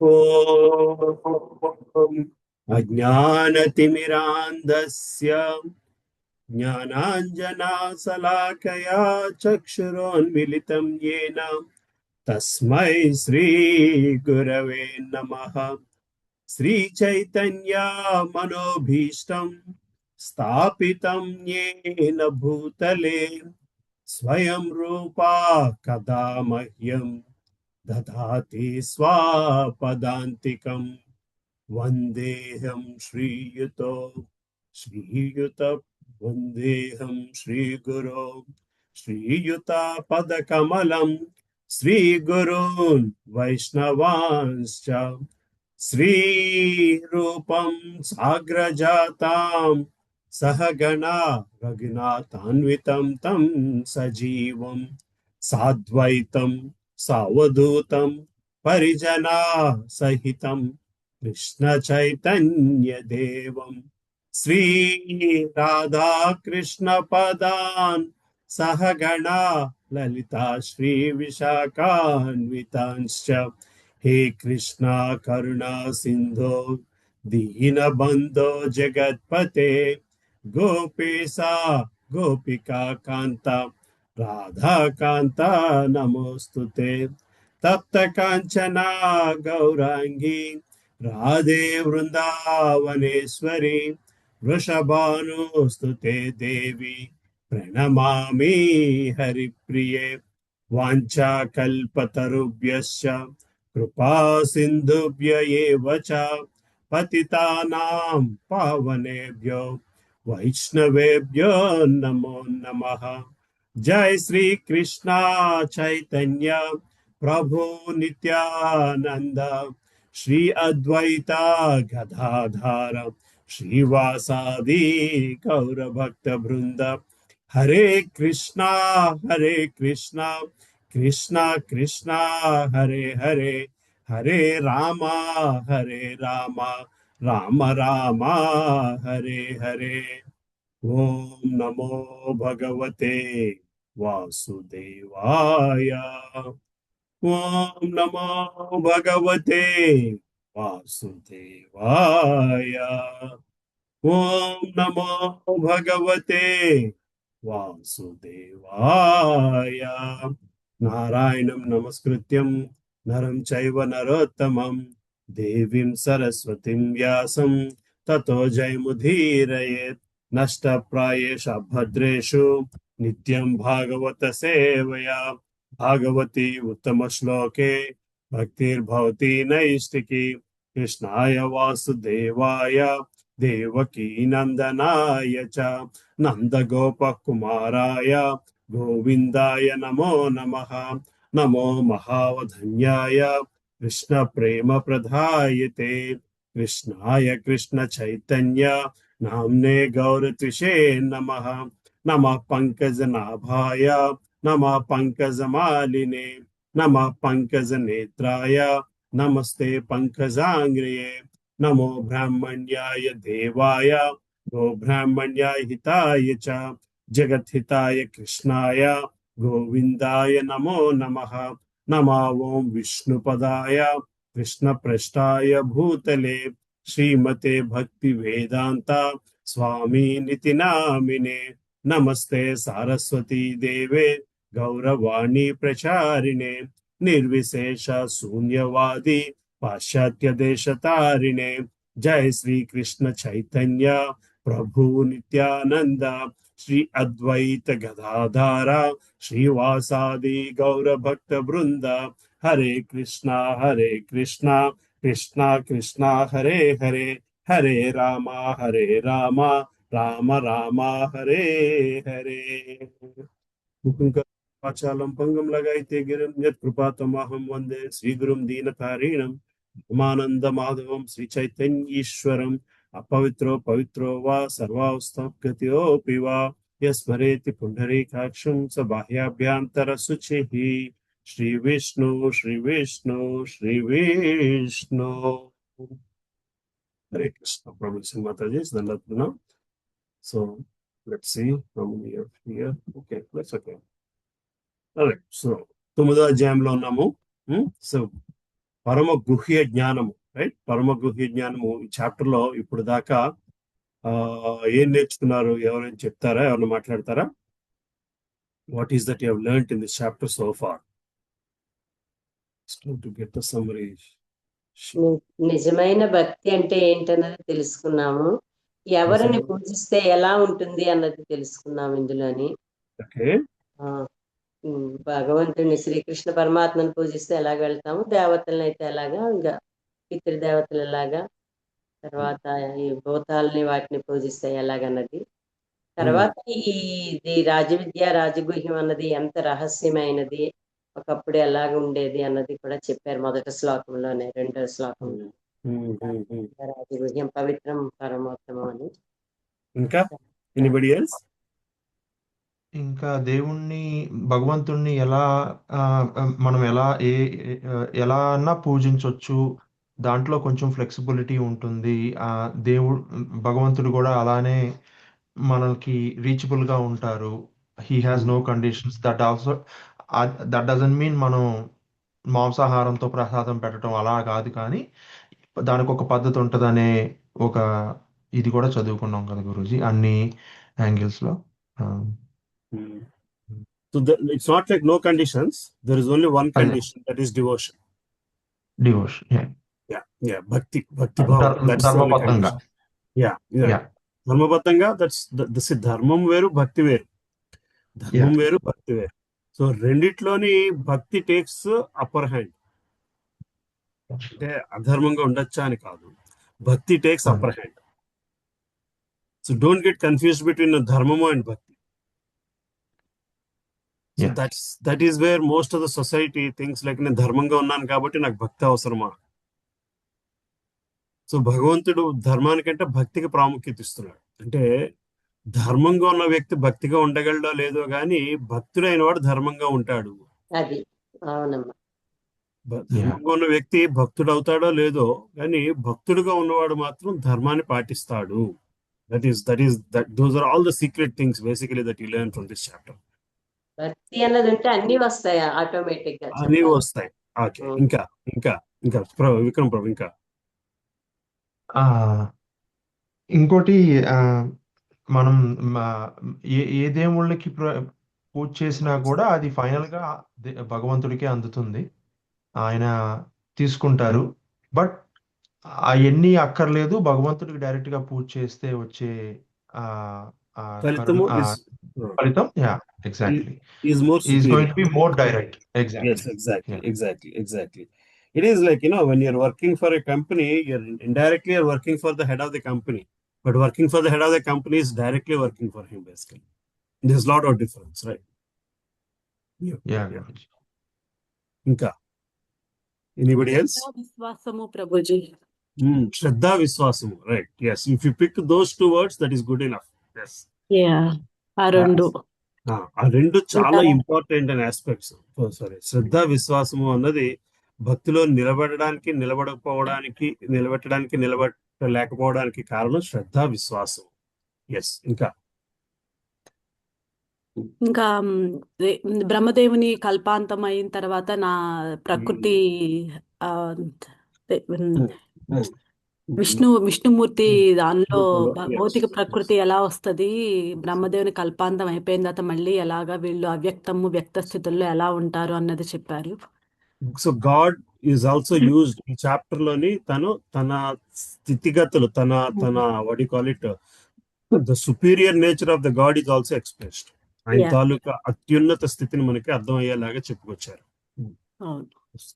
ॐ अज्ञानतिमिरान्धस्य ज्ञानाञ्जनाशलाकया चक्षुरोन्मिलितं येन तस्मै श्रीगुरवे नमः। श्रीचैतन्य मनोभीष्टं स्थापितं येन भूतले स्वयं रूपा कदा मह्यं ददाति स्वापदान्तिकम्। वन्देऽहं श्रीयुत वन्देऽहं श्रीगुरो श्रीयुतापदकमलं श्रीगुरून् वैष्णवांश्च श्रीरूपं साग्रजातां सहगणा रघुनाथान्वितं तं सजीवं साद्वैतं सावधूतं परिजना सहितं कृष्ण चैतन्य देवं श्री राधा कृष्ण पदान् सहगणा ललिता श्री विशाखान्वितांश्च हे कृष्णा करुणा सिंधो दीनबंधो जगत्पते गोपेशा गोपिका कांता राधा कांता नमोस्तुते तप्त कांचना गौरांगी राधे वृंदावनेश्वरी वृषभानुस्तुते देवी प्रणमामि हरिप्रिये वाञ्छाकल्पतरुभ्यश्च कृपा सिन्धुभ्य एव च पतितानां पावनेभ्यो वैष्णवेभ्यो नमो नमः। जय श्री कृष्णा चैतन्य प्रभु नित्यानंद श्री अद्वैता गदाधर श्रीवासादि गौर भक्त वृंद हरे कृष्णा कृष्णा कृष्णा हरे हरे हरे रामा राम रामा हरे हरे। ओम नमो भगवते वासुदेवाय। ओम नमो भगवते वासुदेवाय। ओम नमो भगवते वासुदेवाय। नारायणं नमस्कृत्यं नरं चैव नरोत्तमं देवीं सरस्वतीं व्यासं ततो जयमुदीरयेत्। नष्टप्रायेषु भद्रेषु नित्यं भागवत सेवया भागवती उत्तम श्लोके भक्तिर्भवती नैष्टिकी कृष्णाय वासुदेवाय देवकी नंदनाय च नंदगोपकुमाराय गोविंदाय नमो नमः। नमो महावधन्याय कृष्ण प्रेम प्रदायते कृष्णाय कृष्ण चैतन्य नाम्ने गौरत्विषे नमः। नमः पंकजनाभाय नमः पंकजमालिने नमः पंकजनेत्राय नमस्ते पंकजांग्रिये नमो ब्राह्मण्याय देवाय गो ब्राह्मण्याय हिताय च जगत हिताय कृष्णाय गोविंदाय नमो नमः। नमः ओं विष्णुपदाय कृष्ण पृष्ठाय भूतले श्रीमते भक्ति वेदांता स्वामी निति नामिने नमस्ते सारस्वती देवे गौरवाणी प्रचारिणे निर्विशेष शून्यवादी पाश्चात्य देश तारिणे जय श्री कृष्ण चैतन्य प्रभु नित्यानंद श्री अद्वैत गदाधारा श्रीवासादि गौर भक्त वृंद हरे कृष्णा कृष्णा कृष्णा हरे हरे हरे रामा राम रामा हरे हरे। वाचालं पंगं लगायते गिरिं यत्कृपातमहं वन्दे श्रीगुरुं दीनतारिणं उमानन्दमाधवं श्रीचैतन्यीश्वरम् अपवित्रो पवित्रो वा सर्वावस्थागत्योऽपि वा यस्मरेति पुण्डरीकाक्षं स बाह्याभ्यन्तरशुचिः श्रीविष्णु हरे कृष्ण। प्रभु सिंह माता जी दंडवत प्रणाम। So let's see from here. Okay, let's okay. Alright, so 9వ అధ్యాయంలో ఉన్నాము. సో పరమ గుహ్య జ్ఞానము, రైట్? పరమ గుహ్య జ్ఞానము ఈ చాప్టర్ లో ఇప్పుడు దాకా ఆ, ఏం నేర్చుకున్నారు? ఎవరైనా చెప్తారా? ఎవరైనా మాట్లాడతారా? What is that you have learned in this chapter so far? To get the summary. ని- నిజమైన భక్తి అంటే ఏంటన్నది తెలుసుకున్నాము. ఎవరిని పూజిస్తే ఎలా ఉంటుంది అన్నది తెలుసుకున్నాము ఇందులోని. ఓకే. ఆ, భగవంతుడిని శ్రీకృష్ణ పరమాత్మని పూజిస్తే ఎలాగ వెళ్తాము, దేవతలను అయితే ఎలాగా, ఇంకా పితృదేవతలు ఎలాగా, తర్వాత ఈ భూతాలని వాటిని పూజిస్తే ఎలాగన్నది. తర్వాత ఇది రాజవిద్య రాజగుహ్యం అన్నది ఎంత రహస్యమైనది, ఒకప్పుడు ఎలాగ ఉండేది అన్నది కూడా చెప్పారు మొదటి శ్లోకంలోనే. రెండో శ్లోకం రాజగుహ్యం పవిత్రం పరమోత్తమం అని. ఇంకా ఎనీబడి ఎల్స్? ఇంకా దేవుణ్ణి, భగవంతుణ్ణి ఎలా ఆ, మనం ఎలా అన్నా పూజించవచ్చు. దాంట్లో కొంచెం ఫ్లెక్సిబిలిటీ ఉంటుంది. దేవుడు, భగవంతుడు కూడా అలానే మనకి రీచబుల్ గా ఉంటారు. He has no conditions. That doesn't mean మనం మాంసాహారంతో ప్రసాదం పెట్టడం అలా కాదు, కానీ దానికి ఒక పద్ధతి ఉంటదనే ఒక ఇది కూడా చదువుకున్నాం కదా గురూజీ, అన్ని యాంగిల్స్ లో. So it's not like no conditions. There is only one అదే condition, that is devotion. Devotion. Yeah. Bhakti bhava. That's the only ధర్మబద్ధంగా. condition. Yeah. ధర్మబద్ధంగా, that's ధర్మం వేరు, భక్తి వేరు. ధర్మం వేరు, భక్తి వేరు. సో రెండిట్లోని భక్తి టేక్స్ అప్పర్ హ్యాండ్. అంటే అధర్మంగా ఉండొచ్చా అని కాదు, భక్తి takes upper hand. So don't get confused between ధర్మము అండ్ భక్తి. So that is wear most of the society things like నేను ధర్మంగా ఉన్నాను కాబట్టి నాకు భక్తి అవసరమా. సో భగవంతుడు ధర్మానికంటే భక్తికి ప్రాముఖ్యత ఇస్తున్నాడు. అంటే ధర్మంగా ఉన్న వ్యక్తి భక్తిగా ఉండగలడో లేదో గాని భక్తుడైన వాడు ధర్మంగా ఉంటాడు. అది అవునమ్మా. ధర్మంగా ఉన్న వ్యక్తి భక్తుడు అవుతాడో లేదో కానీ భక్తుడుగా ఉన్నవాడు మాత్రం ధర్మాన్ని పాటిస్తాడు. Those are all the secret things basically that you learn from this chapter. భక్తి అన్నది ఉంటే అన్ని వస్తాయి ఆటోమేటిక్ గా. అన్ని వస్తాయి. ఓకే. ఇంకా ఇంకా ఇంకా విక్రమ్ ప్రభు ఇంకా ఇంకోటి, మనం ఏ దేవుళ్ళకి పూజ చేసినా కూడా అది ఫైనల్ గా భగవంతుడికే అందుతుంది, ఆయన తీసుకుంటారు. బట్ అవన్నీ అక్కర్లేదు, భగవంతుడికి డైరెక్ట్ గా పూజ చేస్తే వచ్చే ఫలితము ఫలితం exactly is more is going to superior. be more direct. Yes, exactly. It is like, when you're working for a company, you're indirectly working for the head of the company, but working for the head of the company is directly working for him basically. There's a lot of difference, right? Yeah. ఇంకా anybody else? విశ్వాసము Prabhuji. Shraddha Viswasamu, right? Yes, if you pick those two words, that is good enough. Yes. ఆ రెండు ఆ రెండు చాలా important and aspects. Sorry, శ్రద్ధ విశ్వాసము అన్నది భక్తిలో నిలబడడానికి, నిలబెట్టడానికి, నిలబడలేకపోవడానికి కారణం శ్రద్ధ విశ్వాసం. ఎస్. ఇంకా బ్రహ్మదేవుని కల్పాంతం అయిన తర్వాత నా ప్రకృతి విష్ణుమూర్తి దానిలో భౌతిక ప్రకృతి ఎలా వస్తుంది, బ్రహ్మదేవుని కల్పాంతం అయిపోయిన తర్వాత మళ్ళీ ఎలాగా వీళ్ళు అవ్యక్తము వ్యక్త స్థితుల్లో ఎలా ఉంటారు అన్నది చెప్పారు. So God is also used ఈ చాప్టర్ లోని. తన స్థితిగతులు, తన what you call it, the superior nature of the God is also expressed. ఆయన తాలూకా అత్యున్నత స్థితిని మనకి అర్థమయ్యేలాగా చెప్పుకొచ్చారు.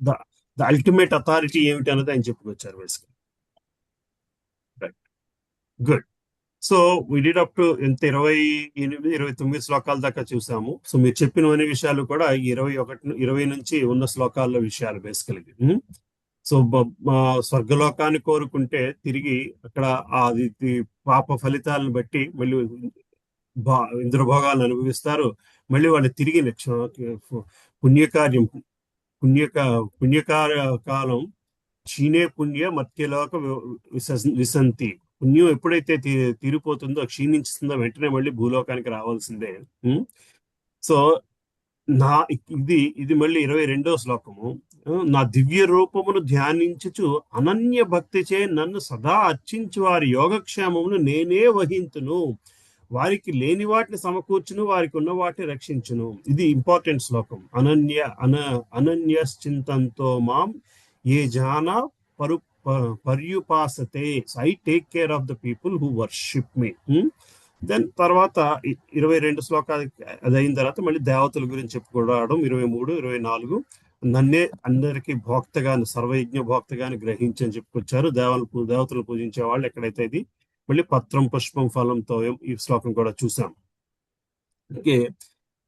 ద అల్టిమేట్ అథారిటీ ఏమిటి అన్నది ఆయన చెప్పుకొచ్చారు basic. Good. So we did up to 29 శ్లోకాల దాకా చూసాము. సో మీరు చెప్పినవన్నీ విషయాలు కూడా 20 నుంచి ఉన్న శ్లోకాల్లో విషయాలు బేసికల్గా. సో స్వర్గలోకాన్ని కోరుకుంటే తిరిగి అక్కడ అది పాప ఫలితాలను బట్టి మళ్ళీ ఇంద్రభోగాలను అనుభవిస్తారు. మళ్ళీ వాళ్ళు తిరిగి పుణ్యకార కాలం క్షీణే పుణ్య మత్యలోక విసంతి. పుణ్యం ఎప్పుడైతే తీరిపోతుందో, క్షీణించుతుందో, వెంటనే మళ్ళీ భూలోకానికి రావాల్సిందే. సో ఇది మళ్ళీ 22వ శ్లోకము. నా దివ్య రూపమును ధ్యానించుచు అనన్య భక్తిచే నన్ను సదా అర్చించు వారి యోగక్షేమమును నేనే వహింతును. వారికి లేని వాటిని సమకూర్చును, వారికి ఉన్న వాటిని రక్షించును. ఇది ఇంపార్టెంట్ శ్లోకం. అనన్యశ్చింతంతో మాం ఏ జానా పర్యుపాసతే, I take care of the people who worship me. Then తర్వాత 22 శ్లోకాలు అది అయిన తర్వాత మళ్ళీ దేవతల గురించి చెప్పుకోవడం 23, 24. నన్నే అందరికీ భోక్తగాను, సర్వయజ్ఞ భోక్తగాని గ్రహించని చెప్పుకొచ్చారు. దేవతలు పూజించే వాళ్ళు ఎక్కడైతే ఇది. మళ్ళీ పత్రం పుష్పం ఫలంతో ఈ శ్లోకం కూడా చూసాం. ఓకే,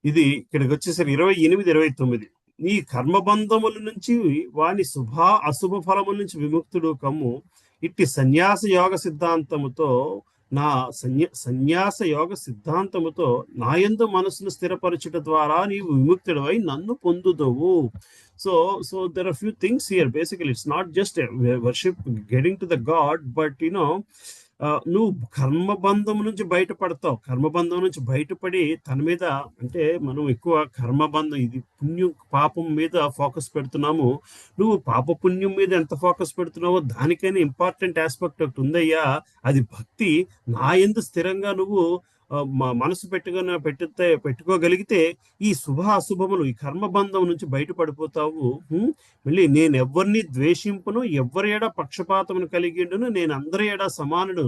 ఇది ఇక్కడికి వచ్చేసరికి 28, 29. ఈ కర్మబంధముల నుంచి వాని అశుభ ఫలముల నుంచి విముక్తుడు కమ్ము. ఇట్టి సన్యాస యోగ సిద్ధాంతముతో సన్యాస యోగ సిద్ధాంతముతో నాయందు మనసును స్థిరపరచుట ద్వారా నీవు విముక్తుడవై నన్ను పొందుదవు. So there are few things here. Basically it's not just worship, getting to the God, but నువ్వు కర్మబంధం నుంచి బయటపడతావు. కర్మబంధం నుంచి బయటపడి తన మీద, అంటే మనం ఎక్కువ కర్మబంధం, ఇది పుణ్యం పాపం మీద ఫోకస్ పెడుతున్నాము. నువ్వు పాప పుణ్యం మీద ఎంత ఫోకస్ పెడుతున్నావో దానికైనా ఇంపార్టెంట్ ఆస్పెక్ట్ ఒకటి ఉందయ్యా, అది భక్తి. నా యందు స్థిరంగా నువ్వు మనసు పెట్టుకోగలిగితే ఈ అశుభములు, ఈ కర్మబంధం నుంచి బయటపడిపోతావు. మళ్ళీ నేను ఎవరిని ద్వేషింపును, ఎవరి ఎడ పక్షపాతమును కలిగిండును, నేను అందరి ఎడ సమానుడు.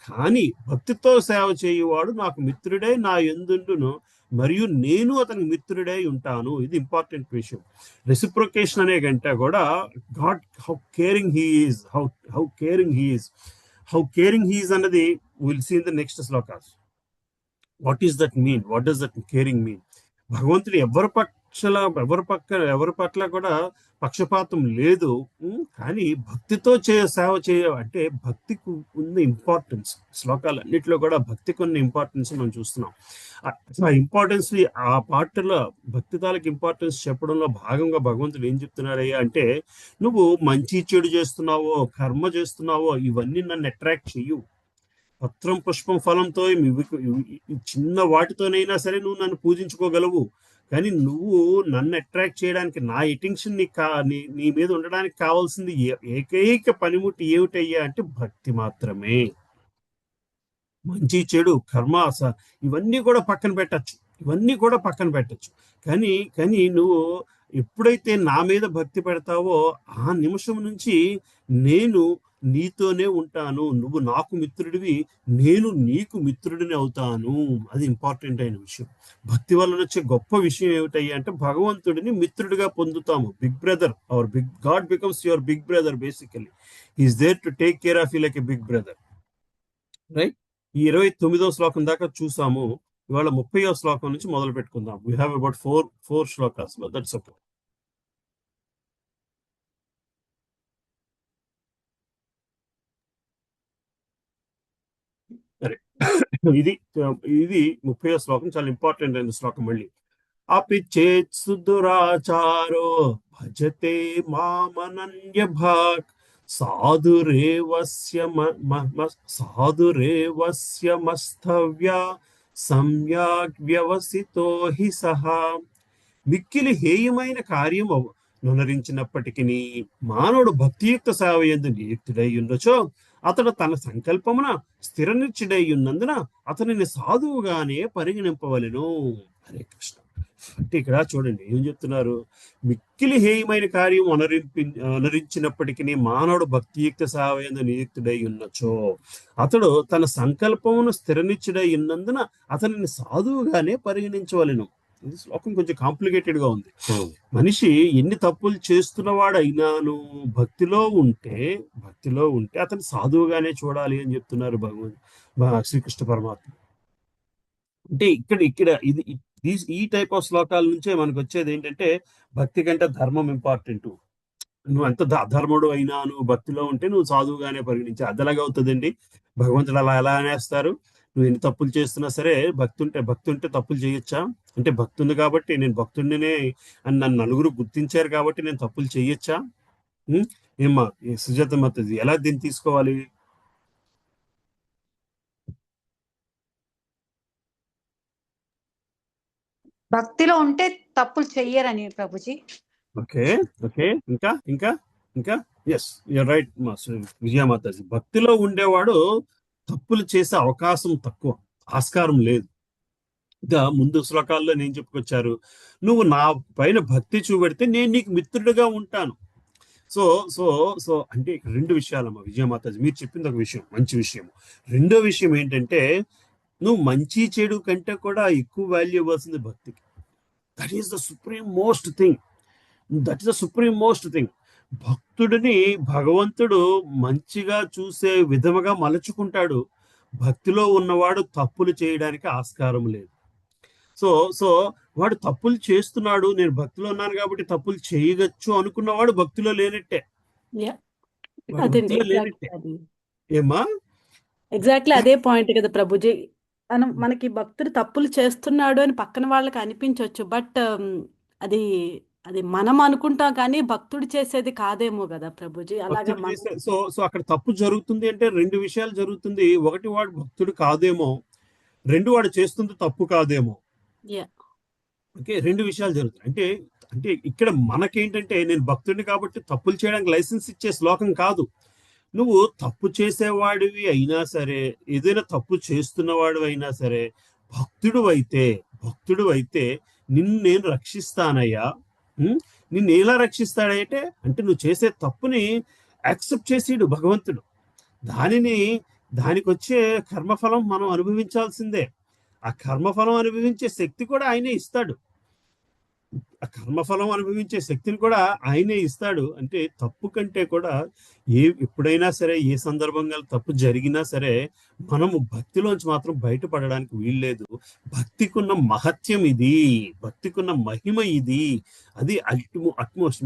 కానీ భక్తితో సేవ చేయువాడు నాకు మిత్రుడై నా యందుండును, మరియు నేను అతని మిత్రుడై ఉంటాను. ఇది ఇంపార్టెంట్ విషయం. రెసిప్రొకేషన్ అనే గంట కూడా గాడ్ హౌ కేరింగ్ హీఈస్ అన్నది will see in the next శ్లోకాస్. What is that mean? What does that caring mean? భగవంతుడు ఎవరి పట్ల కూడా పక్షపాతం లేదు. కానీ భక్తితో సేవ అంటే భక్తికి ఉన్న ఇంపార్టెన్స్, శ్లోకాలన్నింటిలో కూడా భక్తికి ఉన్న ఇంపార్టెన్స్ మనం చూస్తున్నాం. ఆ ఇంపార్టెన్స్, ఆ పాటలో భక్తి తాలూకు ఇంపార్టెన్స్ చెప్పడంలో భాగంగా భగవంతుడు ఏం చెప్తున్నాడయ్యా అంటే, నువ్వు మంచి చెడు చేస్తున్నావో, కర్మ చేస్తున్నావో, ఇవన్నీ నన్ను అట్రాక్ట్ చెయ్యు. పత్రం పుష్పం ఫలంతో చిన్న వాటితోనైనా సరే నువ్వు నన్ను పూజించుకోగలవు. కానీ నువ్వు నన్ను అట్రాక్ట్ చేయడానికి, నా అటెన్షన్ నీ మీద ఉండడానికి కావాల్సింది ఏకైక పనిముట్టి ఏమిటయ్యా అంటే భక్తి మాత్రమే. మంచి చెడు కర్మ ఇవన్నీ కూడా పక్కన పెట్టచ్చు. కానీ నువ్వు ఎప్పుడైతే నా మీద భక్తి పెడతావో ఆ నిమిషం నుంచి నేను నీతోనే ఉంటాను. నువ్వు నాకు మిత్రుడివి, నేను నీకు మిత్రుడిని అవుతాను. అది ఇంపార్టెంట్ అయిన విషయం. భక్తి వల్ల వచ్చే గొప్ప విషయం ఏమిటయ్యా అంటే భగవంతుడిని మిత్రుడిగా పొందుతాము. Big brother, our big God becomes your big brother. Basically is there to take care of you like a big brother, right? ఈ 29వ శ్లోకం దాకా చూసాము. ఇవాళ 30వ శ్లోకం నుంచి మొదలు పెట్టుకుందాం. We have about four shlokas, but that's okay. సరే, ఇది 30వ శ్లోకం, చాలా ఇంపార్టెంట్ అయిన శ్లోకం. మళ్ళీ అపి చేత్ సుదురాచారో భజతే మామనన్య భాగ్ సాధురేవస్య మస్తవ్య సమ్యాగ్ వ్యవసితో హి సహా. మిక్కిలి హేయమైన కార్యము నునరించినప్పటికీ మానవుడు భక్తియుక్త సేవ యందు నియుక్తుడై ఉన్నచో అతడు తన సంకల్పమున స్థిరనిశ్చుడై ఉన్నందున అతనిని సాధువుగానే పరిగణింపవలెను. హరే కృష్ణ. అంటే ఇక్కడ చూడండి ఏం చెప్తున్నారు. మిక్కిలి హేయమైన కార్యం అనరించినప్పటికీ మానవుడు భక్తియుక్త సేవ యందు నియుక్తుడై ఉన్నచో అతడు తన సంకల్పమును స్థిరనిశ్చుడై ఉన్నందున అతనిని సాధువుగానే పరిగణించవలెను. ఇది శ్లోకం కొంచెం కాంప్లికేటెడ్ గా ఉంది. మనిషి ఎన్ని తప్పులు చేస్తున్నవాడైనాను భక్తిలో ఉంటే అతను సాధువుగానే చూడాలి అని చెప్తున్నారు శ్రీకృష్ణ పరమాత్మ. అంటే ఇక్కడ ఇది ఈ టైప్ ఆఫ్ శ్లోకాల నుంచే మనకు వచ్చేది ఏంటంటే భక్తి కంటే ధర్మం ఇంపార్టెంట్. నువ్వు ఎంత అధర్ముడు అయినా నువ్వు భక్తిలో ఉంటే నువ్వు సాధువుగానే పరిగణించి. అది ఎలాగవుతుందండి? భగవంతుడు ఎలా అనేస్తారు? నువ్వు ఎన్ని తప్పులు చేస్తున్నా సరే భక్తి ఉంటే తప్పులు చేయొచ్చా? అంటే భక్తి ఉంది కాబట్టి నేను భక్తుడినే అని నన్ను నలుగురు గుర్తించారు కాబట్టి నేను తప్పులు చేయొచ్చా? ఏమ్మా సుజాత మతది, ఎలా దీన్ని తీసుకోవాలి? భక్తిలో ఉంటే తప్పులు చెయ్యరని ప్రభుజీ. ఓకే ఓకే ఇంకా ఇంకా ఇంకా ఎస్ యూర్ రైట్ విజయమాతాజీ. భక్తిలో ఉండేవాడు తప్పులు చేసే అవకాశం తక్కువ, ఆస్కారం లేదు. ఇంకా ముందు శ్లోకాల్లో నేను చెప్పుకొచ్చారు, నువ్వు నా పైన భక్తి చూపెడితే నేను నీకు మిత్రుడిగా ఉంటాను. సో సో సో అంటే ఇక్కడ రెండు విషయాలమ్మా విజయమాతాజీ. మీరు చెప్పింది ఒక విషయం, మంచి విషయం. రెండో విషయం ఏంటంటే, నువ్వు మంచి చెడు కంటే కూడా ఎక్కువ వాల్యూ ఇవ్వాల్సింది భక్తికి. That is the supreme most thing. That is the supreme most thing. భక్తుడిని భగవంతుడు మంచిగా చూసే విధముగా మలుచుకుంటాడు. భక్తిలో ఉన్నవాడు తప్పులు చేయడానికి ఆస్కారం లేదు. సో సో వాడు తప్పులు చేస్తున్నాడు, నేను భక్తిలో ఉన్నాను కాబట్టి తప్పులు చేయగచ్చు అనుకున్నవాడు భక్తిలో లేనట్టే. యా వాడు అదండి భక్తిలో ఎగ్జాక్ట్లీ లేనట్టే. అది ఏమా? ఎగ్జాక్ట్లీ అదే పాయింట్ కదా ప్రభుజీ. మనకి భక్తుడు తప్పులు చేస్తున్నాడు అని పక్కన వాళ్ళకి అనిపించవచ్చు, బట్ అది అది మనం అనుకుంటాం కానీ భక్తుడు చేసేది కాదేమో కదా ప్రభుజీ. అలాగా భక్తుడు మనం చేసే సో సో అక్కడ తప్పు జరుగుతుంది అంటే రెండు విషయాలు జరుగుతుంది. ఒకటి, వాడు భక్తుడు కాదేమో. రెండు, వాడు చేస్తుంది తప్పు కాదేమో. యా ఓకే, రెండు విషయాలు జరుగుతాయి. అంటే అంటే ఇక్కడ మనకేంటంటే, నేను భక్తుడిని కాబట్టి తప్పులు చేయడానికి లైసెన్స్ ఇచ్చే శ్లోకం కాదు. నువ్వు తప్పు చేసేవాడివి అయినా సరే, ఏదైనా తప్పు చేస్తున్నవాడు అయినా సరే, భక్తుడు అయితే నిన్ను నేను రక్షిస్తానయ్యా. నిన్ను ఎలా రక్షిస్తాడంటే, అంటే నువ్వు చేసే తప్పుని యాక్సెప్ట్ చేసేడు భగవంతుడు. దానికి వచ్చే కర్మఫలం మనం అనుభవించాల్సిందే. ఆ కర్మఫలం అనుభవించే శక్తి కూడా ఆయనే ఇస్తాడు. ఆ కర్మఫలం అనుభవించే శక్తిని కూడా ఆయనే ఇస్తాడు. అంటే తప్పు కంటే కూడా ఎప్పుడైనా సరే, ఏ సందర్భంగా తప్పు జరిగినా సరే, మనము భక్తిలోంచి మాత్రం బయటపడడానికి వీల్లేదు. భక్తికున్న మహత్యం ఇది, భక్తికున్న మహిమ ఇది. అది అట్మోస్ట్.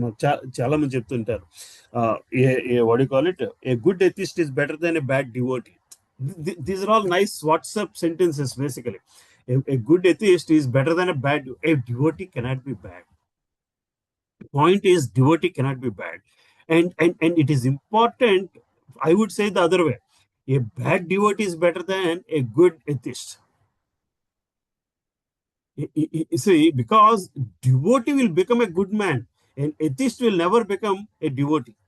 చాలా మంది చెప్తుంటారు, what you call it, a good atheist is better than a bad devotee. These are all nice WhatsApp sentences basically. A good atheist is better than a bad. A devotee cannot be bad. The point is, devotee cannot be bad. And it is important, I would say the other way. A bad devotee is better than a good atheist. You see, because devotee will become a good man, and atheist will never become a devotee.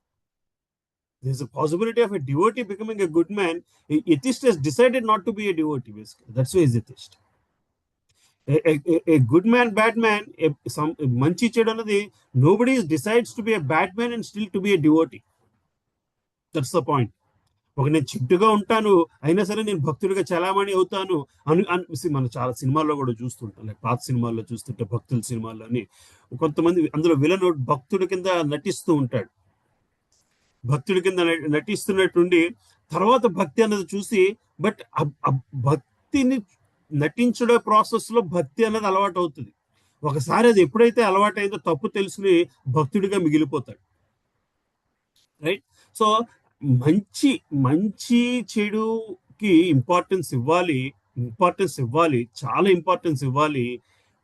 There's a possibility of a devotee becoming a good man. A atheist has decided not to be a devotee, basically. That's why he's atheist. A good man, bad man, some manchi chedu anadi, nobody decides to be a bad man and still to be a devotee. That's the point. ఒక నేను చెడ్డుగా ఉంటాను అయినా సరే నేను భక్తుడిగా చలామణి అవుతాను మనం చాలా సినిమాల్లో కూడా చూస్తుంటాం. లైక్ పాత సినిమాల్లో చూస్తుంటే, భక్తుల సినిమాల్లోని కొంతమంది అందులో విలన్ భక్తుడి కింద నటిస్తూ ఉంటాడు. భక్తుడి కింద నటిస్తున్నట్టుండి తర్వాత భక్తి అన్నది చూసి, బట్ భక్తిని నటించడే ప్రాసెస్ లో భక్తి అన్నది అలవాటు అవుతుంది. ఒకసారి అది ఎప్పుడైతే అలవాటు అయిందో తప్పు తెలుసుకుని భక్తుడిగా మిగిలిపోతాడు. రైట్? సో మంచి చెడుకి ఇంపార్టెన్స్ ఇవ్వాలి, చాలా ఇంపార్టెన్స్ ఇవ్వాలి,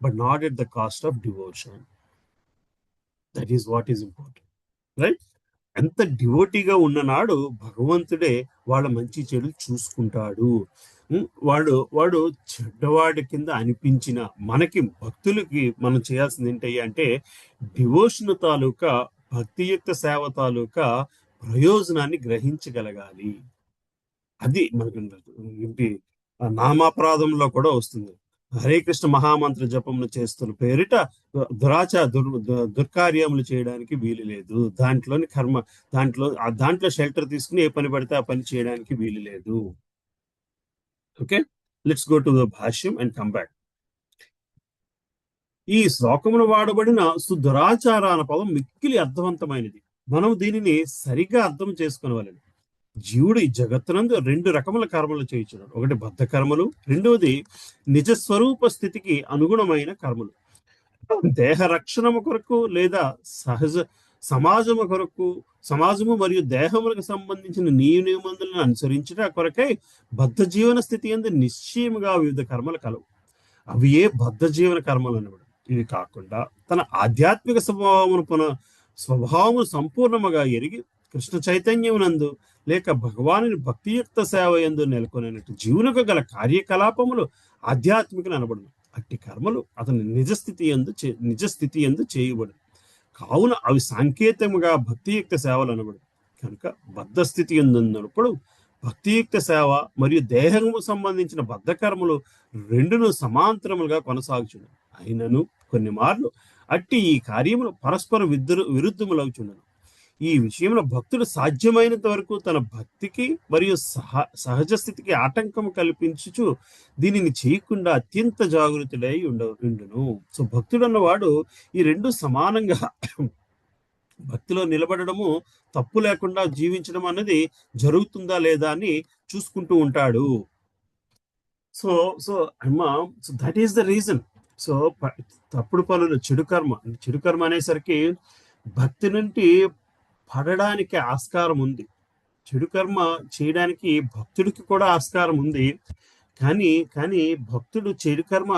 but not at the cost of devotion. That is what is important. Right? ఎంత డివోటీగా ఉన్ననాడు భగవంతుడే వాళ్ళ మంచి చెడులు చూసుకుంటాడు. వాడు చెడ్డవాడి కింద అనిపించిన మనకి, భక్తులకి మనం చేయాల్సింది ఏంటయ్యా అంటే, డివోషన్ తాలూకా, భక్తియుక్త సేవ తాలూకా ప్రయోజనాన్ని గ్రహించగలగాలి. అది మనకి నామాపరాధంలో కూడా వస్తుంది. హరే కృష్ణ మహామంత్ర జపములు చేస్తున్న పేరిట దుర్కార్యములు చేయడానికి వీలు లేదు. దాంట్లో షెల్టర్ తీసుకుని ఏ పని పడితే ఆ పని చేయడానికి వీలు లేదు. Okay, let's go to the bhashyam and come back. ఈ శ్లోకమును వాడబడిన దురాచార అన్న పదం మిక్కిలి అర్థవంతమైనది. మనం దీనిని సరిగ్గా అర్థం చేసుకోవాలని. జీవుడు ఈ జగత్తునందు రెండు రకముల కర్మలు చేయించున్నాడు. ఒకటి బద్ధ కర్మలు, రెండవది నిజస్వరూప స్థితికి అనుగుణమైన కర్మలు. దేహ రక్షణము కొరకు లేదా సమాజము మరియు దేహములకు సంబంధించిన నియమములను అనుసరించుట కొరకై బద్ధ జీవన స్థితి యందు నిశ్చయముగా వివిధ కర్మలు కలవు. అవి ఏ బద్ధ జీవన కర్మలు అనబడు. ఇవి కాకుండా తన ఆధ్యాత్మిక స్వభావము సంపూర్ణముగా ఎరిగి కృష్ణ చైతన్యమునందు లేక భగవానుని భక్తియుక్త సేవ యందు నెలకొనేటువంటి జీవునకు గల కార్యకలాపములు ఆధ్యాత్మికను అనబడును. అట్టి కర్మలు అతని నిజస్థితి యందు చేయబడు. కావున అవి సాంకేతముగా భక్తియుక్త సేవలు అనబడు. కనుక బద్ధ స్థితి ఉన్నప్పుడు భక్తియుక్త సేవ మరియు దేహము సంబంధించిన బద్ధ కర్మలు రెండును సమాంతరములుగా కొనసాగుచుండను. అయినను కొన్ని మార్లు అట్టి ఈ కార్యములు పరస్పర విరుద్ధములవుచుండను. ఈ విషయంలో భక్తుడు సాధ్యమైనంత వరకు తన భక్తికి మరియు సహజ స్థితికి ఆటంకం కల్పించుచు దీనిని చేయకుండా అత్యంత జాగృతుడై ఉండును. సో భక్తుడు అన్నవాడు ఈ రెండు సమానంగా భక్తిలో నిలబడము, తప్పు లేకుండా జీవించడం అన్నది జరుగుతుందా లేదా అని చూసుకుంటూ ఉంటాడు. సో సో అమ్మా, so that is the reason. So తప్పుడు పనులు, చెడు కర్మ అనేసరికి భక్తి నుండి పడడానికి ఆస్కారం ఉంది. చెడు కర్మ చేయడానికి భక్తుడికి కూడా ఆస్కారం ఉంది. కానీ భక్తుడు చెడు కర్మ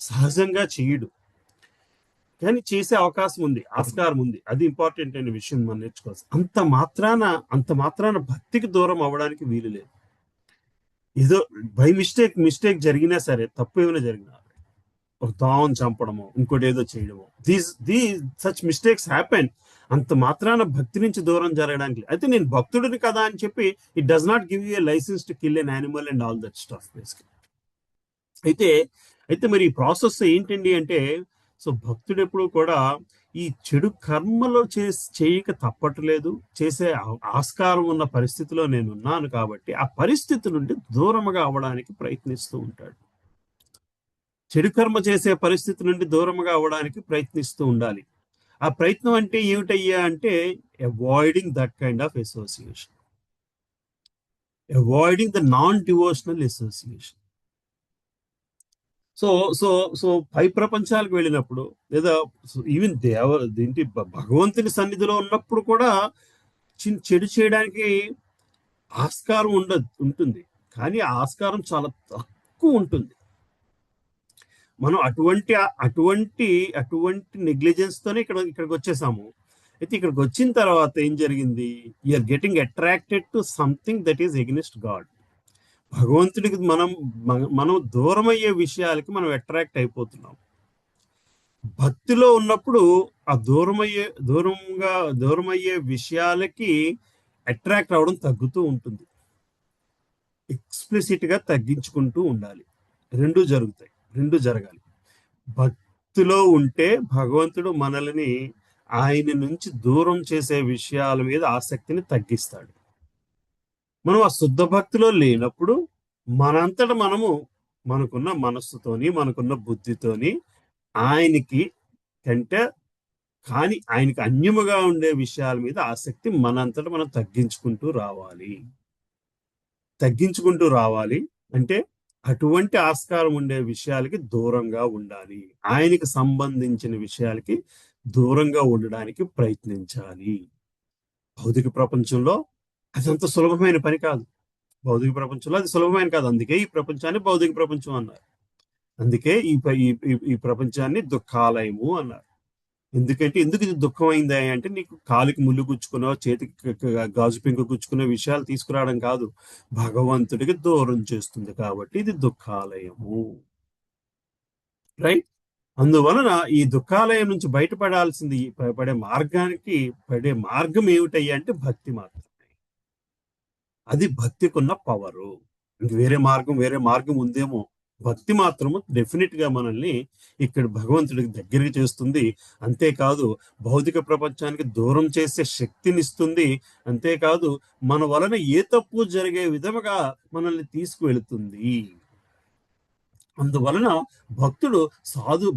సహజంగా చేయడు, కానీ చేసే అవకాశం ఉంది, ఆస్కారం ఉంది. అది ఇంపార్టెంట్ అయిన విషయం మనం నేర్చుకోవాలి. అంత మాత్రాన భక్తికి దూరం అవ్వడానికి వీలు లేదు. ఏదో బై మిస్టేక్ జరిగినా సరే, తప్పు ఏమైనా జరిగినా, ఒక దోమను చంపడము, ఇంకోటి ఏదో చేయడము, సచ్ మిస్టేక్స్ హ్యాపెన్. అంత మాత్రాన భక్తి నుంచి దూరం జరగడానికి. అయితే నేను భక్తుడిని కదా అని చెప్పి it does not give you a licence to kill an animal and all that stuff. అయితే మరి ఈ ప్రాసెస్ ఏంటండి అంటే, సో భక్తుడు ఎప్పుడు కూడా ఈ చెడు కర్మలో చేయక తప్పట్లేదు, చేసే ఆస్కారం ఉన్న పరిస్థితిలో నేనున్నాను కాబట్టి ఆ పరిస్థితి నుండి దూరముగా అవ్వడానికి ప్రయత్నిస్తూ ఉంటాడు. చెడు కర్మ చేసే పరిస్థితి నుండి దూరముగా అవ్వడానికి ప్రయత్నిస్తూ ఉండాలి. ఆ ప్రయత్నం అంటే ఏమిటయ్యా అంటే avoiding that kind of association, avoiding the non devotional association. So so so పై ప్రపంచాలకు వెళ్ళినప్పుడు, లేదా ఈవెన్ భగవంతుని సన్నిధిలో ఉన్నప్పుడు కూడా చెడు చేయడానికి ఆస్కారం ఉంటుంది, కానీ ఆ ఆస్కారం చాలా తక్కువ ఉంటుంది. మనం అటువంటి నెగ్లిజెన్స్ తోనే ఇక్కడికి వచ్చేసాము. అయితే ఇక్కడికి వచ్చిన తర్వాత ఏం జరిగింది? You're getting attracted to something that is against God. భగవంతుడికి మనం దూరం అయ్యే విషయాలకి మనం అట్రాక్ట్ అయిపోతున్నాం. భక్తిలో ఉన్నప్పుడు ఆ దూరమయ్యే విషయాలకి అట్రాక్ట్ అవడం తగ్గుతూ ఉంటుంది. ఎక్స్ప్లిసిట్ గా తగ్గించుకుంటూ ఉండాలి. రెండు జరగాలి. భక్తిలో ఉంటే భగవంతుడు మనల్ని ఆయన నుంచి దూరం చేసే విషయాల మీద ఆసక్తిని తగ్గిస్తాడు. మనం ఆ శుద్ధ భక్తిలో లేనప్పుడు మనంతటా మనము మనకున్న మనస్సుతోని, మనకున్న బుద్ధితోని ఆయనకి ఆయనకి అన్యముగా ఉండే విషయాల మీద ఆసక్తి మనంతటా మనం తగ్గించుకుంటూ రావాలి. అంటే అటువంటి ఆస్కారం ఉండే విషయాలకి దూరంగా ఉండాలి. ఆయనకి సంబంధించిన విషయాలకి దూరంగా ఉండడానికి ప్రయత్నించాలి. భౌతిక ప్రపంచంలో అదంత సులభమైన పని కాదు. అందుకే ఈ ప్రపంచాన్ని భౌతిక ప్రపంచం అన్నారు. అందుకే ఈ ప్రపంచాన్ని దుఃఖాలయము అన్నారు. ఎందుకు ఇది దుఃఖం అయిందా అంటే, నీకు కాలికి ముళ్ళు గుచ్చుకున్న, చేతికి గాజు పెంకు గుచ్చుకున్న విషయాలు తీసుకురావడం కాదు, భగవంతుడికి దూరం చేస్తుంది కాబట్టి ఇది దుఃఖాలయము. రైట్? అందువలన ఈ దుఃఖాలయం నుంచి బయటపడాల్సింది, పడే మార్గం ఏమిటయ్యా అంటే భక్తి మాత్రమే. అది భక్తికున్న పవరు. వేరే మార్గం ఉందేమో, భక్తి మాత్రము డెఫినెట్ గా మనల్ని ఇక్కడ భగవంతుడికి దగ్గరికి చేస్తుంది. అంతేకాదు భౌతిక ప్రపంచానికి దూరం చేసే శక్తినిస్తుంది. అంతేకాదు మన వలన ఏ తప్పు జరిగే విధముగా మనల్ని తీసుకువెళుతుంది. అందువలన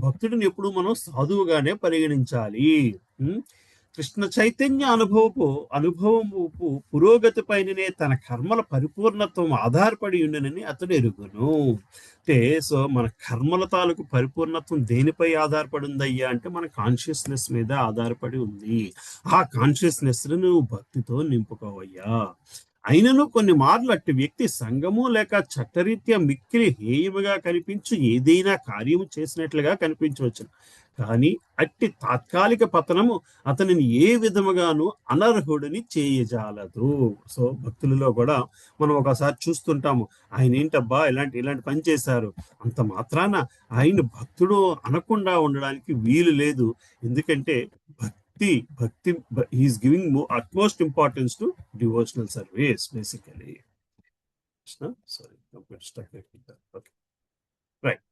భక్తుడిని ఎప్పుడు మనం సాధువుగానే పరిగణించాలి. కృష్ణ చైతన్య అనుభవము పురోగతి పైననే తన కర్మల పరిపూర్ణత్వం ఆధారపడి ఉండనని అతడు ఎరుగును. అంటే సో మన కర్మల తాలూకు పరిపూర్ణత్వం దేనిపై ఆధారపడి ఉందయ్యా అంటే మన కాన్షియస్నెస్ మీద ఆధారపడి ఉంది. ఆ కాన్షియస్నెస్ నువ్వు భక్తితో నింపుకోవయ్యా. అయినను కొన్ని మార్లు అట్టి వ్యక్తి సంగము లేక చట్టరీత్యా మిక్కిలి హేయముగా కనిపించు ఏదైనా కార్యము చేసినట్లుగా కనిపించవచ్చు. కానీ అట్టి తాత్కాలిక పతనము అతనిని ఏ విధముగాను అనర్హుడిని చేయజాలదు. సో భక్తులలో కూడా మనం ఒకసారి చూస్తుంటాము, ఆయన ఏంటబ్బా ఇలాంటి పని చేశారు, అంత మాత్రాన ఆయన భక్తుడు అనకుండా ఉండడానికి వీలు లేదు. ఎందుకంటే భక్తి he is giving utmost importance to devotional service basically. Sorry, okay, right.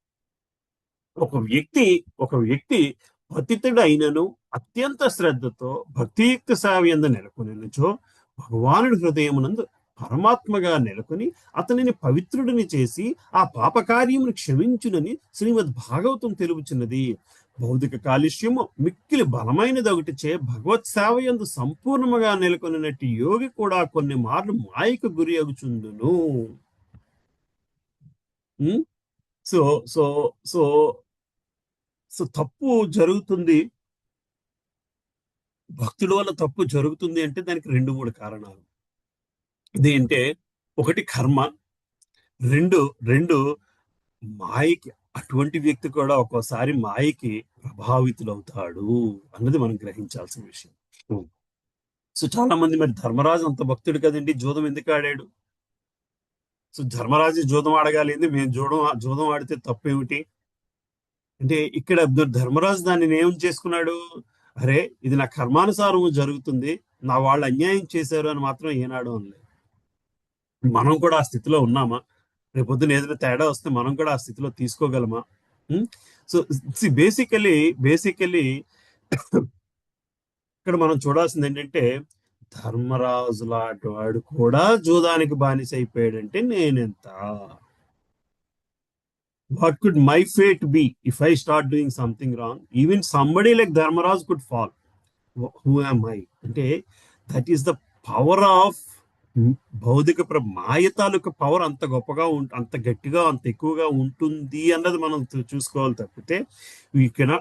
ఒక వ్యక్తి పతితుడైనను అత్యంత శ్రద్ధతో భక్తియుక్త సేవయందు నెలకొనినచో భగవానుడి హృదయమునందు పరమాత్మగా నెలకొని అతనిని పవిత్రుడిని చేసి ఆ పాపకార్యమును క్షమించునని శ్రీమద్ భాగవతం తెలుపుచున్నది. భౌతిక కాలుష్యము మిక్కిలి బలమైనదొకటిచే భగవత్ సేవయందు సంపూర్ణముగా నెలకొనినట్టు యోగి కూడా కొన్ని మార్లు మాయకు గురి అగుచుండును. సో సో సో సో తప్పు జరుగుతుంది, భక్తుల వల్ల తప్పు జరుగుతుంది అంటే దానికి 2-3 కారణాలు. ఇదేంటే, ఒకటి కర్మ, రెండు మాయకి. అటువంటి వ్యక్తి కూడా ఒక్కోసారి మాయకి ప్రభావితులవుతాడు అన్నది మనం గ్రహించాల్సిన విషయం. సో చాలా మంది, మరి ధర్మరాజు అంత భక్తుడు కదండి, జూదం ఎందుకు ఆడాడు? సో ధర్మరాజు జూదం ఆడగాలింది, మేము జూదం ఆడితే తప్పేమిటి అంటే, ఇక్కడ ధర్మరాజు దాన్ని ఏం చేసుకున్నాడు, అరే ఇది నా కర్మానుసారం జరుగుతుంది, నా వాళ్ళు అన్యాయం చేశారు అని మాత్రం ఏనాడు అనలేదు. మనం కూడా ఆ స్థితిలో ఉన్నామా? రేపొద్దున ఏదైనా తేడా వస్తే మనం కూడా ఆ స్థితిలో తీసుకోగలమా? సో బేసికలీ ఇక్కడ మనం చూడాల్సింది ఏంటంటే, ధర్మరాజు లాంటి వాడు కూడా జూదానికి బానిస అయిపోయాడంటే నేనెంత. What could my fate be if I start doing something wrong? Even somebody like Dharmaraj could fall. Who am I? అంటే that is the power of భౌతిక మాయ తాలూకు పవర్ అంత గొప్పగా అంత గట్టిగా అంత ఎక్కువగా ఉంటుంది అన్నది మనం చూసుకోవాలి. తప్పితే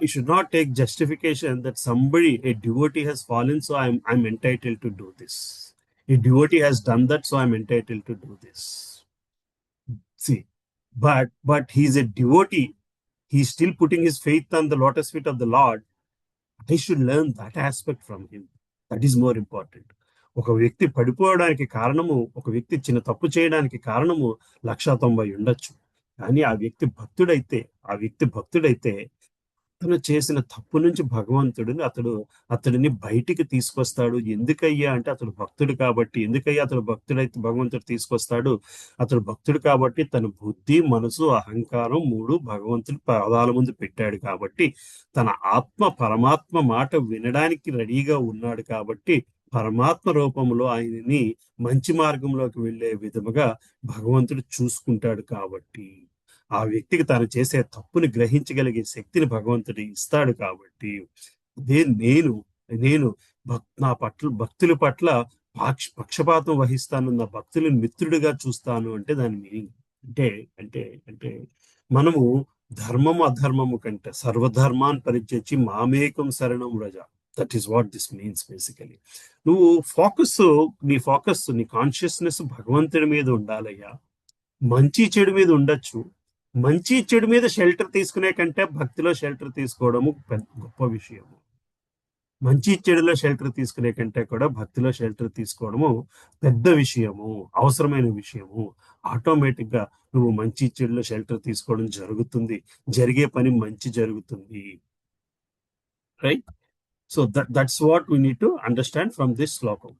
you should not take justification that somebody, a devotee has fallen, so I'm entitled to do this. A devotee has done that, so I'm entitled to do this. See, but he's a devotee, he's still putting his faith on the lotus feet of the Lord. I should learn that aspect from him. That is more important. ఒక వ్యక్తి పడిపోవడానికి కారణము, ఒక వ్యక్తి చిన్న తప్పు చేయడానికి కారణము 190 ఉండొచ్చు, కానీ ఆ వ్యక్తి భక్తుడైతే అతను చేసిన తప్పు నుంచి భగవంతుడిని అతడిని బయటికి తీసుకొస్తాడు. ఎందుకయ్యా అంటే అతడు భక్తుడు కాబట్టి. ఎందుకయ్యా అతడు భక్తుడైతే భగవంతుడు తీసుకొస్తాడు? అతడు భక్తుడు కాబట్టి తన బుద్ధి, మనసు, అహంకారం 3 భగవంతుడి పాదాల ముందు పెట్టాడు కాబట్టి, తన ఆత్మ పరమాత్మ మాట వినడానికి రెడీగా ఉన్నాడు కాబట్టి, పరమాత్మ రూపంలో ఆయనని మంచి మార్గంలోకి వెళ్ళే విధముగా భగవంతుడు చూసుకుంటాడు కాబట్టి, ఆ వ్యక్తికి తను చేసే తప్పుని గ్రహించగలిగే శక్తిని భగవంతుడు ఇస్తాడు కాబట్టి, అదే నేను నా భక్తుల పట్ల పక్షపాతం వహిస్తాను, నా భక్తులను మిత్రుడిగా చూస్తాను అంటే దాని మీనింగ్ అంటే మనము ధర్మము అధర్మము కంటే సర్వధర్మాన్ని పరిత్యజించి మామేకం శరణం వ్రజ. That is what this means basically. నువ్వు నీ కాన్షియస్నెస్ భగవంతుడి మీద ఉండాలయ్యా. మంచి చెడు మీద ఉండొచ్చు. మంచి చెడు మీద షెల్టర్ తీసుకునే కంటే భక్తిలో షెల్టర్ తీసుకోవడము గొప్ప విషయము. మంచి చెడులో షెల్టర్ తీసుకునే కంటే కూడా భక్తిలో షెల్టర్ తీసుకోవడము పెద్ద విషయము, అవసరమైన విషయము. ఆటోమేటిక్ గా నువ్వు మంచి చెడులో షెల్టర్ తీసుకోవడం జరుగుతుంది, జరిగే పని మంచి జరుగుతుంది. Right? So that's what we need to understand from this శ్లోకం.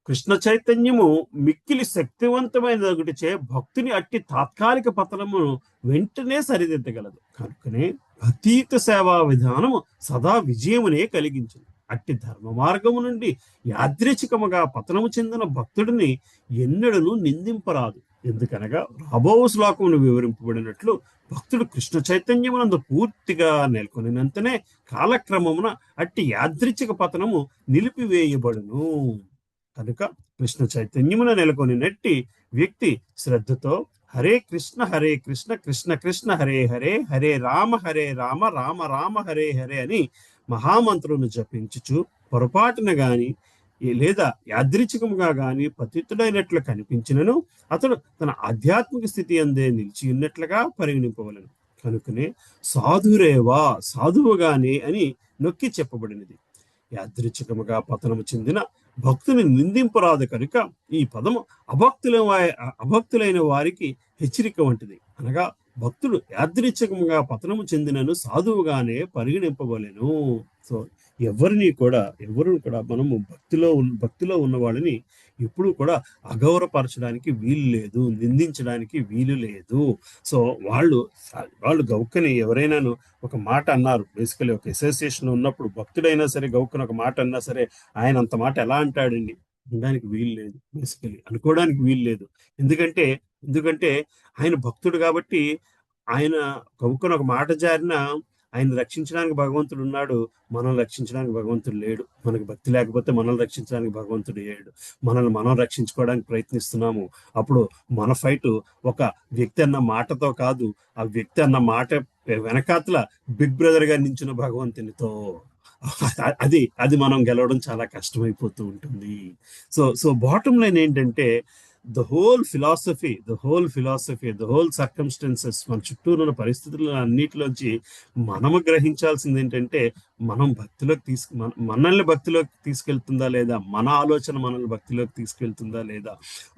కృష్ణ చైతన్యము మిక్కిలి శక్తివంతమైనది ఒకటిచే భక్తుని అట్టి తాత్కాలిక పతనమును వెంటనే సరిదిద్దగలదు. కనుకనే భక్తియుక్త సేవా విధానము సదా విజయమునే కలిగించింది. అట్టి ధర్మ మార్గము నుండి యాదృచ్ఛికముగా పతనము చెందిన భక్తుడిని ఎన్నడను నిందింపరాదు. ఎందుకనగా రాబో శ్లోకమును వివరింపబడినట్లు భక్తుడు కృష్ణ చైతన్యమునందు పూర్తిగా నెలకొనినంతనే కాలక్రమమున అట్టి యాదృచ్ఛిక పతనము నిలిపివేయబడును. కనుక కృష్ణ చైతన్యమున నెలకొనినట్టి వ్యక్తి శ్రద్ధతో హరే కృష్ణ కృష్ణ కృష్ణ హరే హరే, హరే రామ రామ రామ హరే హరే అని మహామంత్రులను జపించుచు పొరపాటున గాని లేదా యాదృచ్ఛికముగా గాని పతితుడైనట్లు కనిపించినను అతడు తన ఆధ్యాత్మిక స్థితి అందే నిలిచి ఉన్నట్లుగా పరిగణింపవలను. కనుకనే సాధువుగానే అని నొక్కి చెప్పబడినది. యాదృచ్ఛికముగా పతనము చెందిన భక్తుని నిందింపరాదు. కనుక ఈ పదము అభక్తులైన వారికి హెచ్చరిక వంటిది. అనగా భక్తుడు యాదృచ్ఛికంగా పతనము చెందినను సాధువుగానే పరిగణింపవలెను. సో ఎవరు కూడా మనము భక్తిలో ఉన్న వాళ్ళని ఎప్పుడు కూడా అగౌరవపరచడానికి వీలు లేదు, నిందించడానికి వీలు లేదు. సో వాళ్ళు గౌక్కని ఎవరైనాను ఒక మాట అన్నారు, బేసికలీ ఒక అసోసియేషన్ ఉన్నప్పుడు భక్తుడైనా సరే గౌక్కని ఒక మాట అన్నా సరే ఆయన అంత మాట ఎలా అంటాడండి అనడానికి వీలు లేదు, బేసికలీ అనుకోవడానికి వీలు లేదు. ఎందుకంటే ఆయన భక్తుడు కాబట్టి ఆయన గౌక్కని ఒక మాట జారిన ఆయన రక్షించడానికి భగవంతుడు ఉన్నాడు, మనల్ని రక్షించడానికి భగవంతుడు లేడు. మనకి భక్తి లేకపోతే మనల్ని రక్షించడానికి భగవంతుడు లేడు. మనల్ని మనం రక్షించుకోవడానికి ప్రయత్నిస్తున్నాము. అప్పుడు మన ఫైట్ ఒక వ్యక్తి అన్న మాటతో కాదు, ఆ వ్యక్తి అన్న మాట వెనకాతల బిగ్ బ్రదర్ గా నించిన భగవంతునితో. అది మనం గెలవడం చాలా కష్టమైపోతూ ఉంటుంది. సో బాటమ్ లైన్ ఏంటంటే the whole philosophy, the whole circumstances, మన చుట్టూ ఉన్న పరిస్థితుల అన్నిటిలోంచి మనము గ్రహించాల్సింది ఏంటంటే మనం మనల్ని భక్తిలోకి తీసుకెళ్తుందా లేదా, మన ఆలోచన మనల్ని భక్తిలోకి తీసుకెళ్తుందా లేదా.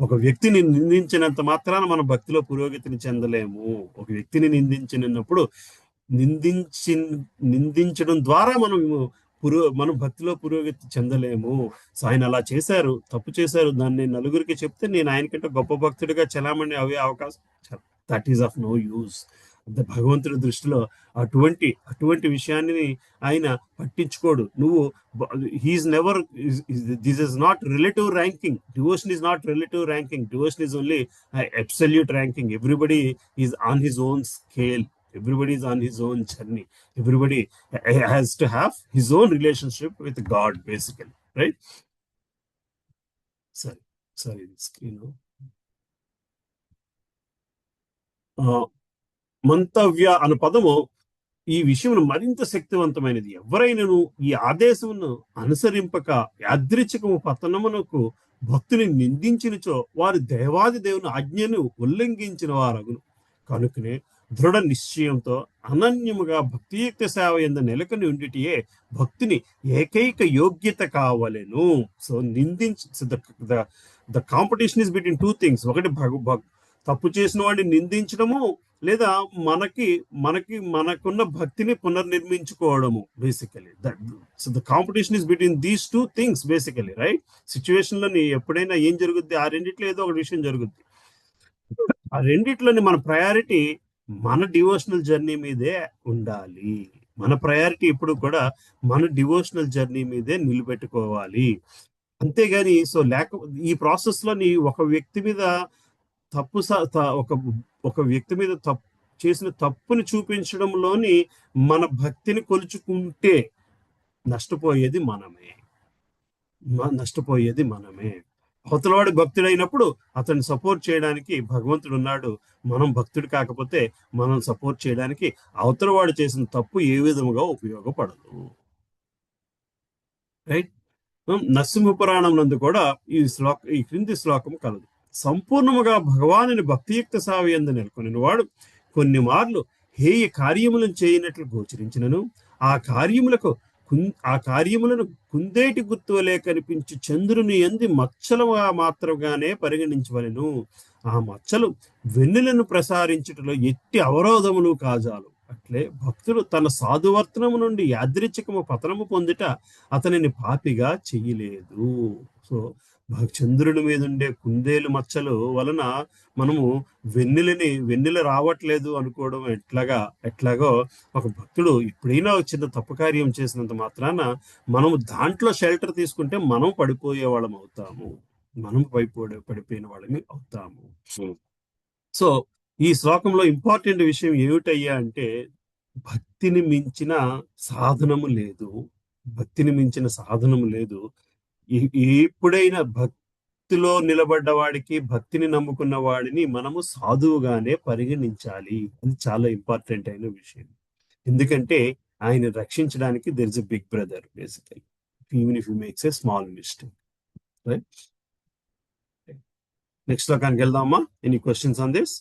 ఒక వ్యక్తిని నిందించినంత మాత్రాన మనం భక్తిలో పురోగతిని చెందలేము. ఒక వ్యక్తిని నిందించినప్పుడు నిందించడం ద్వారా మనం భక్తిలో పురోగతి చెందలేము. సో ఆయన అలా చేశారు, తప్పు చేశారు, దాన్ని నలుగురికి చెప్తే నేను ఆయనకంటే గొప్ప భక్తుడిగా చలామణి అవే అవకాశం, that is of no use. భగవంతుడి దృష్టిలో అటువంటి విషయాన్ని ఆయన పట్టించుకోడు. He is never, this is not relative ranking. Devotion is not relative ranking. Devotion is only absolute ranking. Everybody is on his own scale. Everybody is on his own journey. Everybody has to have his own relationship with God, basically, right? Sorry, this, మంతవ్య అనే పదము ఈ విషయం మరింత శక్తివంతమైనది. ఎవరైనాను ఈ ఆదేశమును అనుసరింపక యాదృచ్ఛికము పతనమునకు భక్తుని నిందించినచో వారు దేవాది దేవుని ఆజ్ఞను ఉల్లంఘించిన వారగును. కనుకనే దృఢ నిశ్చయంతో అనన్యముగా భక్తియుక్త సేవ యందు నెలకొని ఉండిటియే భక్తిని ఏకైక యోగ్యత కావలెను. So the competition is between two things. ఒకటి తప్పు చేసిన వాడిని నిందించడము, లేదా మనకున్న భక్తిని పునర్నిర్మించుకోవడము, basically. So the competition is between these two things, basically, right? Situation లో ఎప్పుడైనా ఏం జరుగుద్ది, ఆ రెండిట్లో ఏదో ఒక విషయం జరుగుద్ది. ఆ రెండిట్లోని మన ప్రయారిటీ మన డివోషనల్ జర్నీ మీదే ఉండాలి. మన ప్రయారిటీ ఎప్పుడు కూడా మన డివోషనల్ జర్నీ మీదే నిలబెట్టుకోవాలి. అంతేగాని ఈ ప్రాసెస్ లోని ఒక వ్యక్తి మీద చేసిన తప్పుని చూపించడంలోని మన భక్తిని కొలుచుకుంటే నష్టపోయేది మనమే. అవతలవాడు భక్తుడైనప్పుడు అతన్ని సపోర్ట్ చేయడానికి భగవంతుడు ఉన్నాడు. మనం భక్తుడు కాకపోతే మనం సపోర్ట్ చేయడానికి అవతలవాడు చేసిన తప్పు ఏ విధముగా ఉపయోగపడదు, రైట్? నరసింహ పురాణం నందు కూడా ఈ క్రింది శ్లోకం కలదు. సంపూర్ణముగా భగవానుని భక్తియుక్త సేవ యందు నెలకొనిన వాడు కొన్ని మార్లు హేయ కార్యములను చేయనట్లు గోచరించినను ఆ కార్యములను కుందేటి గుర్తువలే కనిపించి చంద్రుని యందు మచ్చలుగా మాత్రమే పరిగణించవలెను. ఆ మచ్చలు వెన్నెలను ప్రసారించుటలో ఎట్టి అవరోధములు కాజాలు. అట్లే భక్తుడు తన సాధువర్తనము నుండి యాదృచ్ఛికము పతనము పొందుట అతనిని పాపిగా చెయ్యలేదు. సో చంద్రుడి మీద ఉండే కుందేలు మచ్చలు వలన మనము వెన్నెల రావట్లేదు అనుకోవడం ఎట్లాగో ఒక భక్తుడు ఎప్పుడైనా చిన్న తప్పు కార్యం చేసినంత మాత్రాన మనము దాంట్లో షెల్టర్ తీసుకుంటే మనం పడిపోయే వాళ్ళం అవుతాము, మనం పడిపోయిన వాళ్ళని అవుతాము. సో ఈ శ్లోకంలో ఇంపార్టెంట్ విషయం ఏమిటయ్యా అంటే భక్తిని మించిన సాధనము లేదు. ఎప్పుడైనా భక్తిలో నిలబడ్డ వాడికి, భక్తిని నమ్ముకున్న వాడిని మనము సాధువుగానే పరిగణించాలి. అది చాలా ఇంపార్టెంట్ అయిన విషయం. ఎందుకంటే ఆయన రక్షించడానికి there is a big brother, basically, even if you makes a small mistake, right? Next శ్లోకానికి వెళ్దామా? Any questions on this?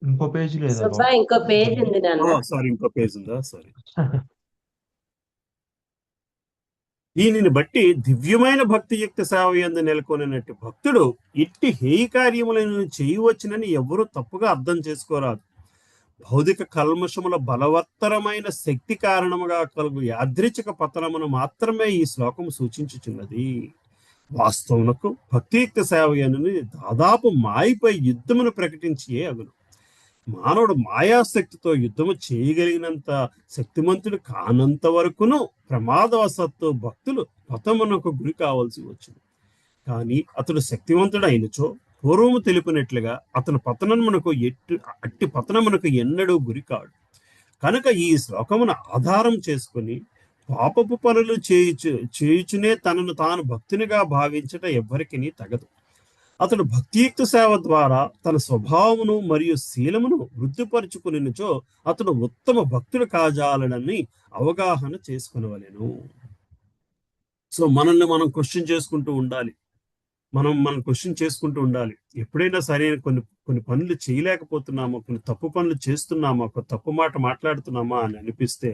ఇంకో పేజ్ లేదా? ఇంకో పేజ్ ఉంది నాన్న. సారీ, ఇంకో పేజ్ ఉందా? సారీ. దీనిని బట్టి దివ్యమైన భక్తియుక్త సేవ యందు నెలకొనినట్టు భక్తుడు ఇట్టి హేయ కార్యములను చేయవచ్చునని ఎవరూ తప్పుగా అర్థం చేసుకోరాదు. భౌతిక కల్మషముల బలవత్తరమైన శక్తి కారణముగా కలుగు యాదృచ్ఛిక పతనమును మాత్రమే ఈ శ్లోకం సూచించుచున్నది. వాస్తవమునకు భక్తియుక్త సేవ అనేది దాదాపు మాయపై యుద్ధమును ప్రకటించియే అగును. మానవుడు మాయాశక్తితో యుద్ధము చేయగలిగినంత శక్తిమంతుడు కానంత వరకును ప్రమాదవశత్తు భక్తులు పతమునకు గురి కావాల్సి వచ్చింది. కానీ అతడు శక్తివంతుడు అయినచో పూర్వము తెలిపినట్లుగా అతని పతనమునకు అట్టి పతనమునకు ఎన్నడూ గురి కాడు. కనుక ఈ శ్లోకమును ఆధారం చేసుకుని పాపపు పనులు చేయుచునే తనను తాను భక్తునిగా భావించట ఎవ్వరికీ తగదు. అతడు భక్తియుక్త సేవ ద్వారా తన స్వభావమును మరియు శీలమును వృద్ధిపరుచుకునిచో అతడు ఉత్తమ భక్తుడు కాజాలనని అవగాహన చేసుకునవలెను. సో మనల్ని మనం క్వశ్చన్ చేసుకుంటూ ఉండాలి. మనం క్వశ్చన్ చేసుకుంటూ ఉండాలి. ఎప్పుడైనా సరైన కొన్ని పనులు చేయలేకపోతున్నామా, కొన్ని తప్పు పనులు చేస్తున్నామా, ఒక తప్పు మాట మాట్లాడుతున్నామా అని అనిపిస్తే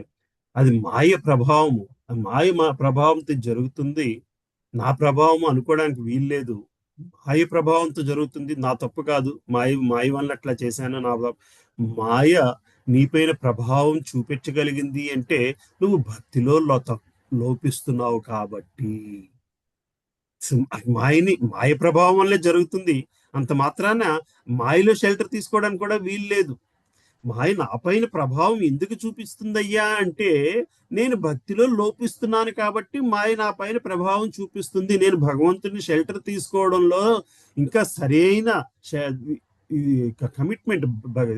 అది మాయ ప్రభావము. మాయ ప్రభావంతో జరుగుతుంది. నా ప్రభావం అనుకోవడానికి వీల్లేదు. మాయ ప్రభావంతో జరుగుతుంది, నా తప్పు కాదు. మాయ వల్ల అట్లా చేశాను. మాయ నీపైన ప్రభావం చూపించగలిగింది అంటే నువ్వు భక్తిలో లోపిస్తున్నావు కాబట్టి. మాయ ప్రభావం వల్లే జరుగుతుంది. అంత మాత్రాన మాయలో షెల్టర్ తీసుకోవడానికి కూడా వీలు లేదు. మాయ నా పైన ప్రభావం ఎందుకు చూపిస్తుందయ్యా అంటే నేను భక్తిలో లోపిస్తున్నాను కాబట్టి మాయ నా పైన ప్రభావం చూపిస్తుంది. నేను భగవంతుని షెల్టర్ తీసుకోవడంలో ఇంకా సరైన కమిట్మెంట్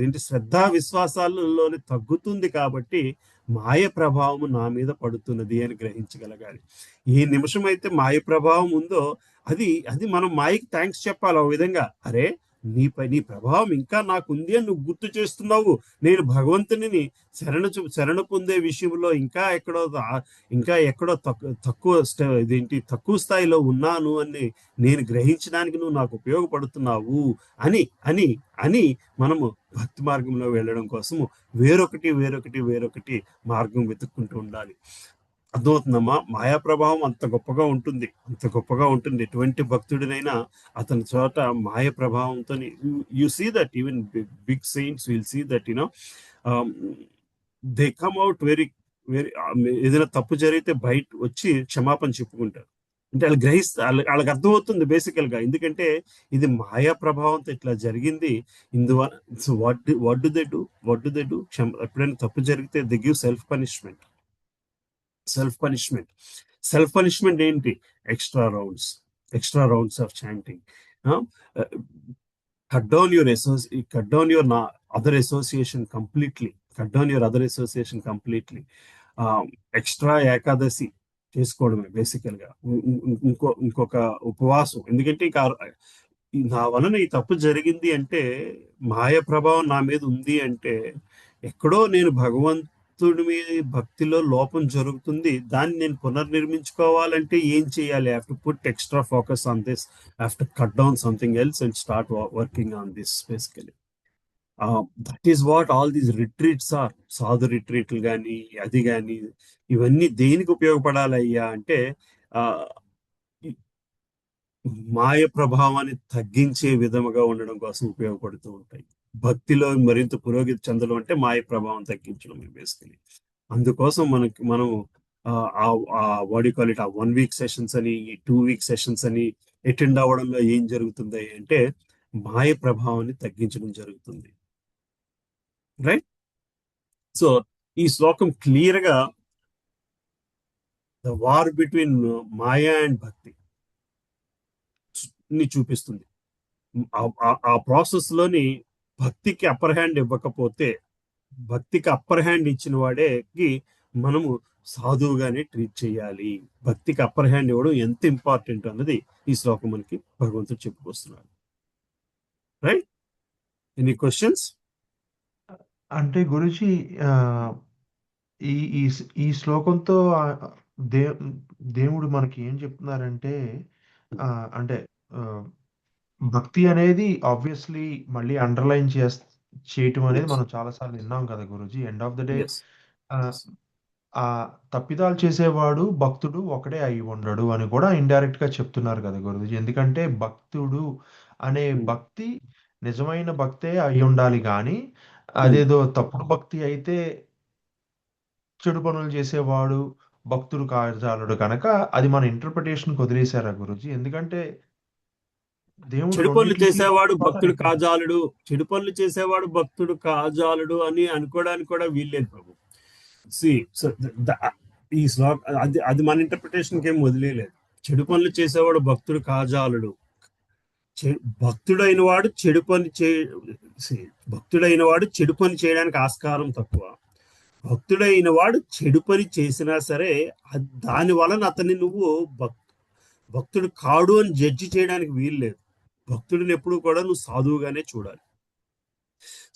ఏంటి శ్రద్ధా విశ్వాసాలలోనే తగ్గుతుంది కాబట్టి మాయ ప్రభావం నా మీద పడుతున్నది అని గ్రహించగలగాలి. ఏ నిమిషం అయితే మాయ ప్రభావం ఉందో అది మనం మాయకి థ్యాంక్స్ చెప్పాలి. ఆ విధంగా అరే నీ ప్రభావం ఇంకా నాకు ఉంది అని నువ్వు గుర్తు చేస్తున్నావు. నేను భగవంతుని శరణ పొందే విషయంలో ఇంకా ఎక్కడో తక్కువ స్థాయిలో ఉన్నాను అని నేను గ్రహించడానికి నువ్వు నాకు ఉపయోగపడుతున్నావు అని మనము భక్తి మార్గంలో వెళ్ళడం కోసము వేరొకటి మార్గం వెతుక్కుంటూ ఉండాలి. అర్థమవుతుందమ్మా? మాయా ప్రభావం అంత గొప్పగా ఉంటుంది. ఎటువంటి భక్తుడినైనా అతని చోట మాయ ప్రభావంతో you see that even big saints will see that they come out very ఏదైనా తప్పు జరిగితే బయట వచ్చి క్షమాపణ చెప్పుకుంటారు. అంటే వాళ్ళకి అర్థమవుతుంది బేసికల్ గా. ఎందుకంటే ఇది మాయా ప్రభావంతో ఇట్లా జరిగింది. ఇందువల్ల so what do they do? ఎప్పుడైనా తప్పు జరిగితే దే గివ్ సెల్ఫ్ పనిష్మెంట్ ఏంటి? Extra rounds of chanting. cut down your other association completely. Extra Ekadashi చేసుకోవడమే బేసికల్ గా. ఇంకొక ఉపవాసం. ఎందుకంటే నా వలన ఈ తప్పు జరిగింది అంటే మాయ ప్రభావం నా మీద ఉంది అంటే ఎక్కడో నేను భగవంతుడి మీద భక్తిలో లోపం జరుగుతుంది. దాన్ని నేను పునర్నిర్మించుకోవాలంటే ఏం చేయాలి? I have to put extra focus on this. I have to cut down something else and start working on this basically. That is what all these retreats are. సాధు రిట్రీట్లు కానీ అది కానీ ఇవన్నీ దేనికి ఉపయోగపడాలయ్యా అంటే మాయ ప్రభావాన్ని తగ్గించే విధముగా ఉండడం కోసం ఉపయోగపడుతూ ఉంటాయి. భక్తిలో మరింత పురోగతి చెందడం అంటే మాయ ప్రభావం తగ్గించడం బేసికలీ. అందుకోసం మనం వాడి కాల్ ఇట్ 1 week సెషన్స్ అని 2 week సెషన్స్ అని అటెండ్ అవ్వడంలో ఏం జరుగుతుంది అంటే మాయ ప్రభావాన్ని తగ్గించడం జరుగుతుంది. రైట్? సో ఈ శ్లోకం క్లియర్ గా the war between Maya and భక్తి ని చూపిస్తుంది. ఆ ప్రాసెస్ లోని భక్తికి అప్పర్ హ్యాండ్ ఇవ్వకపోతే, భక్తికి అప్పర్ హ్యాండ్ ఇచ్చిన వాడేకి మనము సాధువుగానే ట్రీట్ చేయాలి. భక్తికి అప్పర్ హ్యాండ్ ఇవ్వడం ఎంత ఇంపార్టెంట్ అన్నది ఈ శ్లోకం మనకి భగవంతుడు చెప్పుకొస్తున్నాడు. రైట్? Any questions? అంటే గురుజీ ఈ ఈ ఈ శ్లోకంతో దేవుడు మనకి ఏం చెప్తున్నారంటే అంటే భక్తి అనేది ఆబ్వియస్లీ మళ్ళీ అండర్లైన్ చేయటం అనేది మనం చాలాసార్లు విన్నాం కదా Guruji. End of the day ఆ తప్పిదాలు చేసేవాడు భక్తుడు ఒకడే అయి ఉండడు అని కూడా ఇండైరెక్ట్ గా చెప్తున్నారు కదా గురుజీ. ఎందుకంటే భక్తుడు అనే భక్తి నిజమైన భక్తే అయి ఉండాలి కానీ అదేదో తప్పుడు భక్తి అయితే చెడు పనులు చేసేవాడు భక్తుడు కాజాలడు కనుక అది మన ఇంటర్ప్రిటేషన్ వదిలేశారా గురుజీ. ఎందుకంటే దేవుడు చెడు పనులు రెండిట్లకి చేసేవాడు ఒకలాగా భక్తుడు రిప్రజెంట్. కాజాలుడు, చెడు పనులు చేసేవాడు భక్తుడు కాజాలుడు అని అనుకోవడానికి కూడా వీల్లేదు ప్రభు. సి సో ఈ శ్లోక అది మన ఇంటర్ప్రిటేషన్ ఏం వదిలేదు. చెడు పనులు చేసేవాడు భక్తుడు కాజాలుడు. భక్తుడైన వాడు చెడు పని భక్తుడైన వాడు చెడు పని చేయడానికి ఆస్కారం తక్కువ. భక్తుడైన వాడు చెడు పని చేసినా సరే దాని వలన అతన్ని నువ్వు భక్తుడు కాడు అని జడ్జి చేయడానికి వీల్లేదు. భక్తుడిని ఎప్పుడు కూడా నువ్వు సాధువుగానే చూడాలి.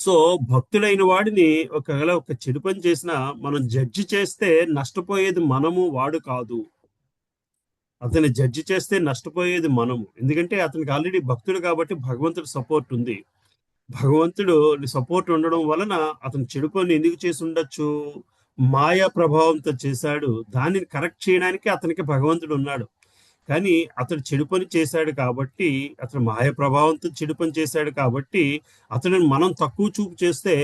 సో భక్తుడైన వాడిని ఒకవేళ ఒక చెడు పని చేసినా మనం జడ్జి చేస్తే నష్టపోయేది మనము, వాడు కాదు. అతన్ని జడ్జి చేస్తే నష్టపోయేది మనము. ఎందుకంటే అతనికి ఆల్రెడీ భక్తుడు కాబట్టి భగవంతుడి సపోర్ట్ ఉంది. భగవంతుడు సపోర్ట్ ఉండడం వలన అతను చెడు పని ఎందుకు చేసి ఉండొచ్చు? మాయా ప్రభావంతో చేశాడు. దానిని కరెక్ట్ చేయడానికి అతనికి భగవంతుడు ఉన్నాడు. కానీ అతడు చెడు పని చేశాడు కాబట్టి, అతను మాయ ప్రభావంతో చెడు పని చేశాడు కాబట్టి అతడిని మనం తక్కువ చూపు చేస్తే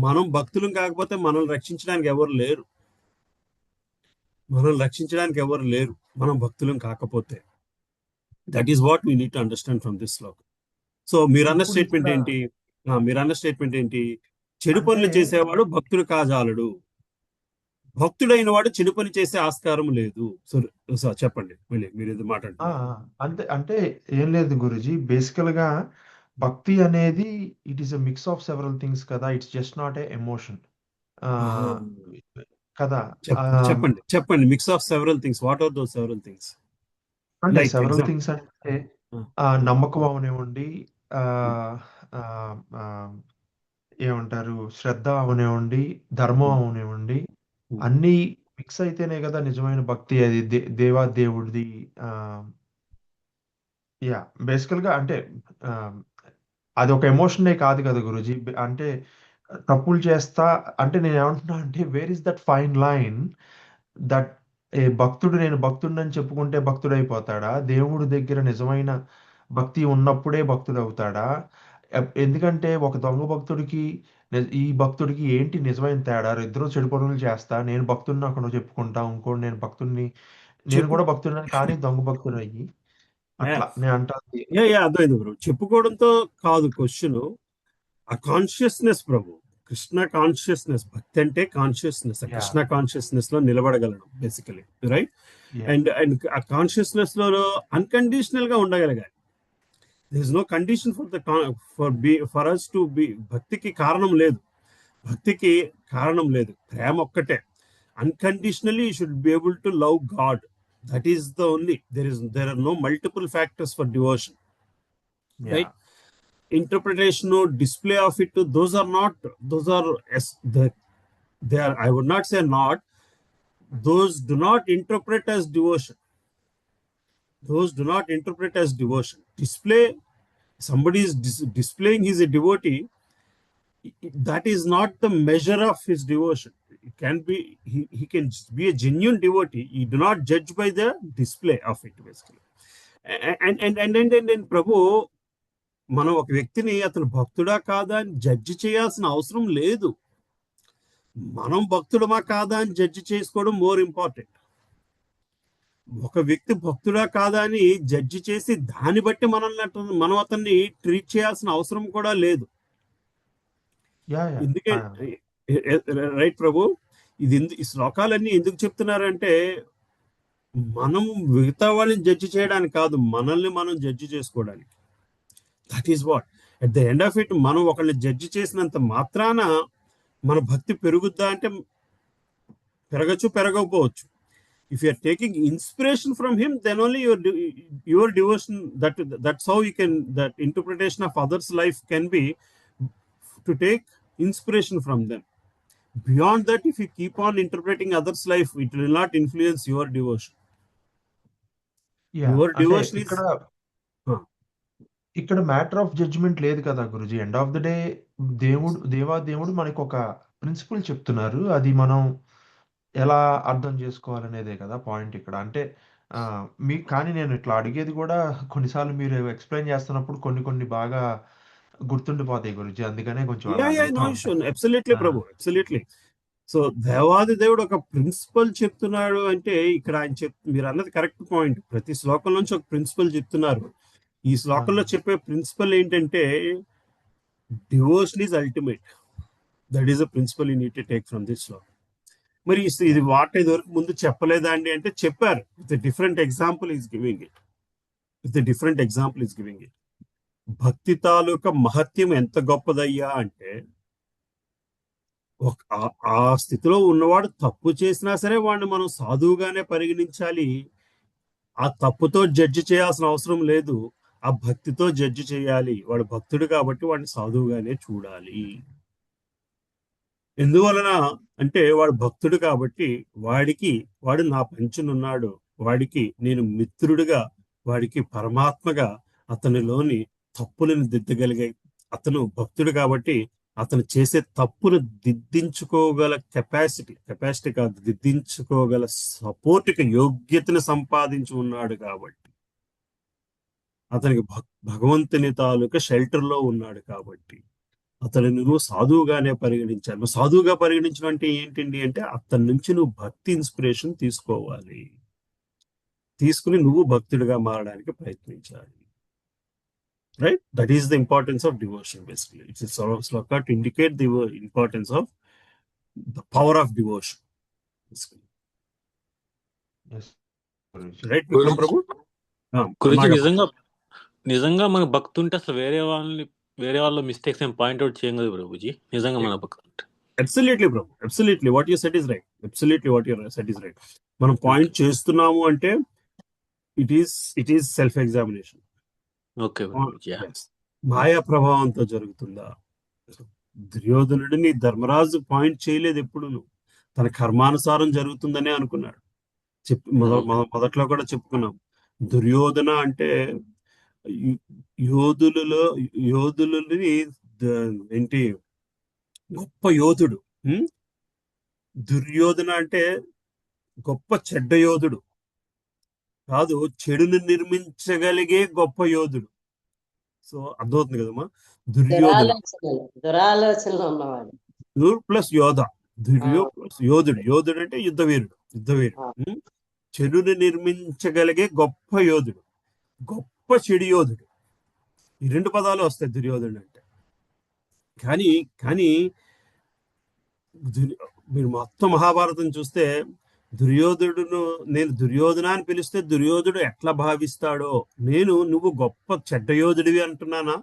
మనం భక్తులం కాకపోతే మనల్ని రక్షించడానికి ఎవరు లేరు. మనం భక్తులం కాకపోతే. That is what we need to understand from this Shloka. So మీరన్న ఇప్పుడు స్టేట్మెంట్ ఇక్కడ ఏంటి? చెడు అంటే పనులు చేసేవాడు భక్తుడు కాజాలడు, భక్తుడైన వాడు చెడు పని చేసే ఆస్కారం లేదు. సో చెప్పండి, మళ్ళీ మీరు ఇది ఆ, మాట్లాడుతున్నారు. అంటే ఏం లేదు గురుజీ. బేసికల్ గా భక్తి అనేది it is a mix of several things కదా. It's just not a emotion కదా. చెప్పండి mix of several things. What are those several things? అంటే లైక్ సెవరల్ ఎగ్జాంపుల్. థింగ్స్ అంటే నమ్మకం అవనివ్వండి, ఆ, ఆ, ఆ, ఏమంటారు, శ్రద్ధ అవనివ్వండి, ధర్మం అవనివ్వండి, అన్ని మిక్స్ అయితేనే కదా నిజమైన భక్తి. అది దేవా దేవుడిది. యా, బేసికల్ గా అంటే ఆ, అది ఒక ఎమోషనే కాదు కదా గురుజీ. అంటే తప్పులు చేస్తా అంటే నేను ఏమంటున్నా అంటే where is that fine line that a భక్తుడు నేను భక్తుడిని చెప్పుకుంటే భక్తుడైపోతాడా? దేవుడి దగ్గర నిజమైన భక్తి ఉన్నప్పుడే భక్తుడు అవుతాడా? ఎందుకంటే ఒక దొంగ భక్తుడికి ఈ భక్తుడికి ఏంటి నిజమైన తేడా? ఇద్దరు చెడు పనులు చేస్తా, నేను భక్తుడిని అక్కడ చెప్పుకుంటా, ఇంకోటి నేను భక్తుడిని, నేను చెప్పు కూడా భక్తుడిని కానీ దొంగ భక్తుడు అయ్యి అట్లా నేను అంటాను. అర్థమైంది బ్రో. చెప్పుకోవడంతో కాదు క్వశ్చన్, ఆ కాన్షియస్నెస్ ప్రభు. కృష్ణ కాన్షియస్నెస్, భక్తి అంటే కాన్షియస్నెస్. యా, కృష్ణ కాన్షియస్నెస్ లో నిలబడగలడం బేసికలీ, రైట్? యా, అండ్ ఆ కాన్షియస్నెస్ లో అన్కండిషనల్ గా ఉండగలగాలి. there is no condition for us to be. భక్తికి కారణం లేదు, ప్రేమ ఒక్కటే. Unconditionally you should be able to love God. That is the only. There are no multiple factors for devotion, yeah, right? Interpretation or display of it, those are they are, I would not say not, those do not interpret as devotion. Display, somebody is displaying he's a devotee, that is not the measure of his devotion. It can be, he can be a genuine devotee. You do not judge by the display of it, basically. And ప్రభు, మనం ఒక వ్యక్తిని అతను భక్తుడా కాదా అని judge చేయాల్సిన అవసరం లేదు. మనం భక్తుడమా కాదా అని జడ్జి చేసుకోవడం మోర్ ఇంపార్టెంట్. ఒక వ్యక్తి భక్తుడా కాదా అని జడ్జి చేసి దాన్ని బట్టి మనం అతన్ని ట్రీట్ చేయాల్సిన అవసరం కూడా లేదు. యా, యా, ఎందుకే రైట్ ప్రభు, ఈ శ్లోకాలన్నీ ఎందుకు చెప్తున్నారంటే మనం మిగతా వాళ్ళని జడ్జి చేయడానికి కాదు, మనల్ని మనం జడ్జి చేసుకోవడానికి. That is what at the end of it. మనం ఒకళ్ళని జడ్జి చేసినంత మాత్రాన మన భక్తి పెరుగుద్దా అంటే పెరగచ్చు, పెరగకపోవచ్చు. If you are taking inspiration from him, then only your devotion, that's how you can, that interpretation of others' life can be to take inspiration from them. Beyond that, if you keep on interpreting others' life, it will not influence your devotion. Yeah. Your అంటే devotion is ఇక్కడ matter of judgement లేదు కదా Guruji. End of the day దేవుడు మనకు ఒక principal చెప్తున్నారు. అది మనం ఎలా అర్థం చేసుకోవాలనేదే కదా పాయింట్ ఇక్కడ. అంటే కానీ నేను ఇట్లా అడిగేది కూడా కొన్నిసార్లు మీరు ఎక్స్ప్లెయిన్ చేస్తున్నప్పుడు కొన్ని బాగా గుర్తుండిపోతాయి గురుజీ. అందుకనే కొంచెం అలా అడుగుతా నో ఉంటా. ఇష్యూ, అబ్సల్యూట్లీ ఆ, ప్రభు, అబ్సల్యూట్లీ. సో దేవాది దేవుడు ఒక ప్రిన్సిపల్ చెప్తున్నాడు అంటే ఇక్కడ ఆయన మీరు అన్నది కరెక్ట్ పాయింట్. ప్రతి శ్లోకం నుంచి ఒక ప్రిన్సిపల్ చెప్తున్నారు. ఈ ఆ, శ్లోకంలో చెప్పే ప్రిన్సిపల్ ఏంటంటే devotion is ultimate. That is a principal you need to take from this శ్లోకం. మరి ఇది వాట్ ఇదివరకు ముందు చెప్పలేదా అండి అంటే చెప్పారు. With different example is giving it. With different example is giving it. భక్తి తాలూకా మహత్యం ఎంత గొప్పదయ్యా అంటే ఆ స్థితిలో ఉన్నవాడు తప్పు చేసినా సరే వాడిని మనం సాధువుగానే పరిగణించాలి. ఆ తప్పుతో జడ్జి చేయాల్సిన అవసరం లేదు. ఆ భక్తితో జడ్జి చేయాలి. వాడు భక్తుడు కాబట్టి వాడిని సాధువుగానే చూడాలి. ఎందువలన అంటే వాడు భక్తుడు కాబట్టి వాడు నా పంచునున్నాడు, వాడికి నేను మిత్రుడిగా, వాడికి పరమాత్మగా అతనిలోని తప్పులను దిద్దగలిగే, అతను భక్తుడు కాబట్టి అతను చేసే తప్పును దిద్దించుకోగల కెపాసిటీ కాదు, దిద్దించుకోగల సపోర్ట్కి యోగ్యతను సంపాదించి ఉన్నాడు కాబట్టి, అతనికి భగవంతుని తాలూకా షెల్టర్లో ఉన్నాడు కాబట్టి అతను నువ్వు సాధువుగానే పరిగణించాలి. నువ్వు సాధువుగా పరిగణించడం అంటే ఏంటండి అంటే అతని నుంచి నువ్వు భక్తి ఇన్స్పిరేషన్ తీసుకోవాలి, తీసుకుని నువ్వు భక్తుడిగా మారడానికి ప్రయత్నించాలి. Right? That is the importance of devotion. Basically it's shloka to indicate the importance of the power of devotion. yes, Guruji. Right Vikram Prabhu? గురించి నాగ- నిజంగా మన భక్తి ఉంటే అసలు వేరే వాళ్ళ మిస్టేక్స్ ఏం పాయింట్అవుట్ చేయం కదా ప్రభుజీ. నిజంగా మన భక్తి ఉంటే Absolutely, bro. Absolutely. What you said is right. Absolutely what you said is right. మనం పాయింట్ చేస్తున్నాము అంటే it is self examination. Okay Prabhuji. మాయా ప్రభావంతో జరుగుతుందా? దుర్యోధనుడిని ధర్మరాజు పాయింట్ చేయలేదు ఎప్పుడు. తన కర్మానుసారం జరుగుతుందనే అనుకున్నాడు. మొదట్లో కూడా చెప్పుకున్నాం. దుర్యోధన అంటే యోధులని ఏంటి గొప్ప యోధుడు. దుర్యోధన అంటే గొప్ప చెడ్డ యోధుడు కాదు, చెడును నిర్మించగలిగే గొప్ప యోధుడు. సో అర్థమవుతుంది కదమ్మా. దుర్యోధన దురాలోచనలు ఉన్నవాడు ప్లస్ యోధ. ప్లస్ యోధుడు. యోధుడు అంటే యుద్ధవీరుడు. చెడును నిర్మించగలిగే గొప్ప యోధుడు, గొప్ప చెడు యోధుడు. ఈ రెండు పదాలు వస్తాయి దుర్యోధనుడు అంటే. కానీ మీరు మొత్తం మహాభారతం చూస్తే నేను దుర్యోధన అని పిలిస్తే దుర్యోధుడు ఎట్లా భావిస్తాడో, నువ్వు గొప్ప చెడ్డ యోధుడివి అంటున్నానా,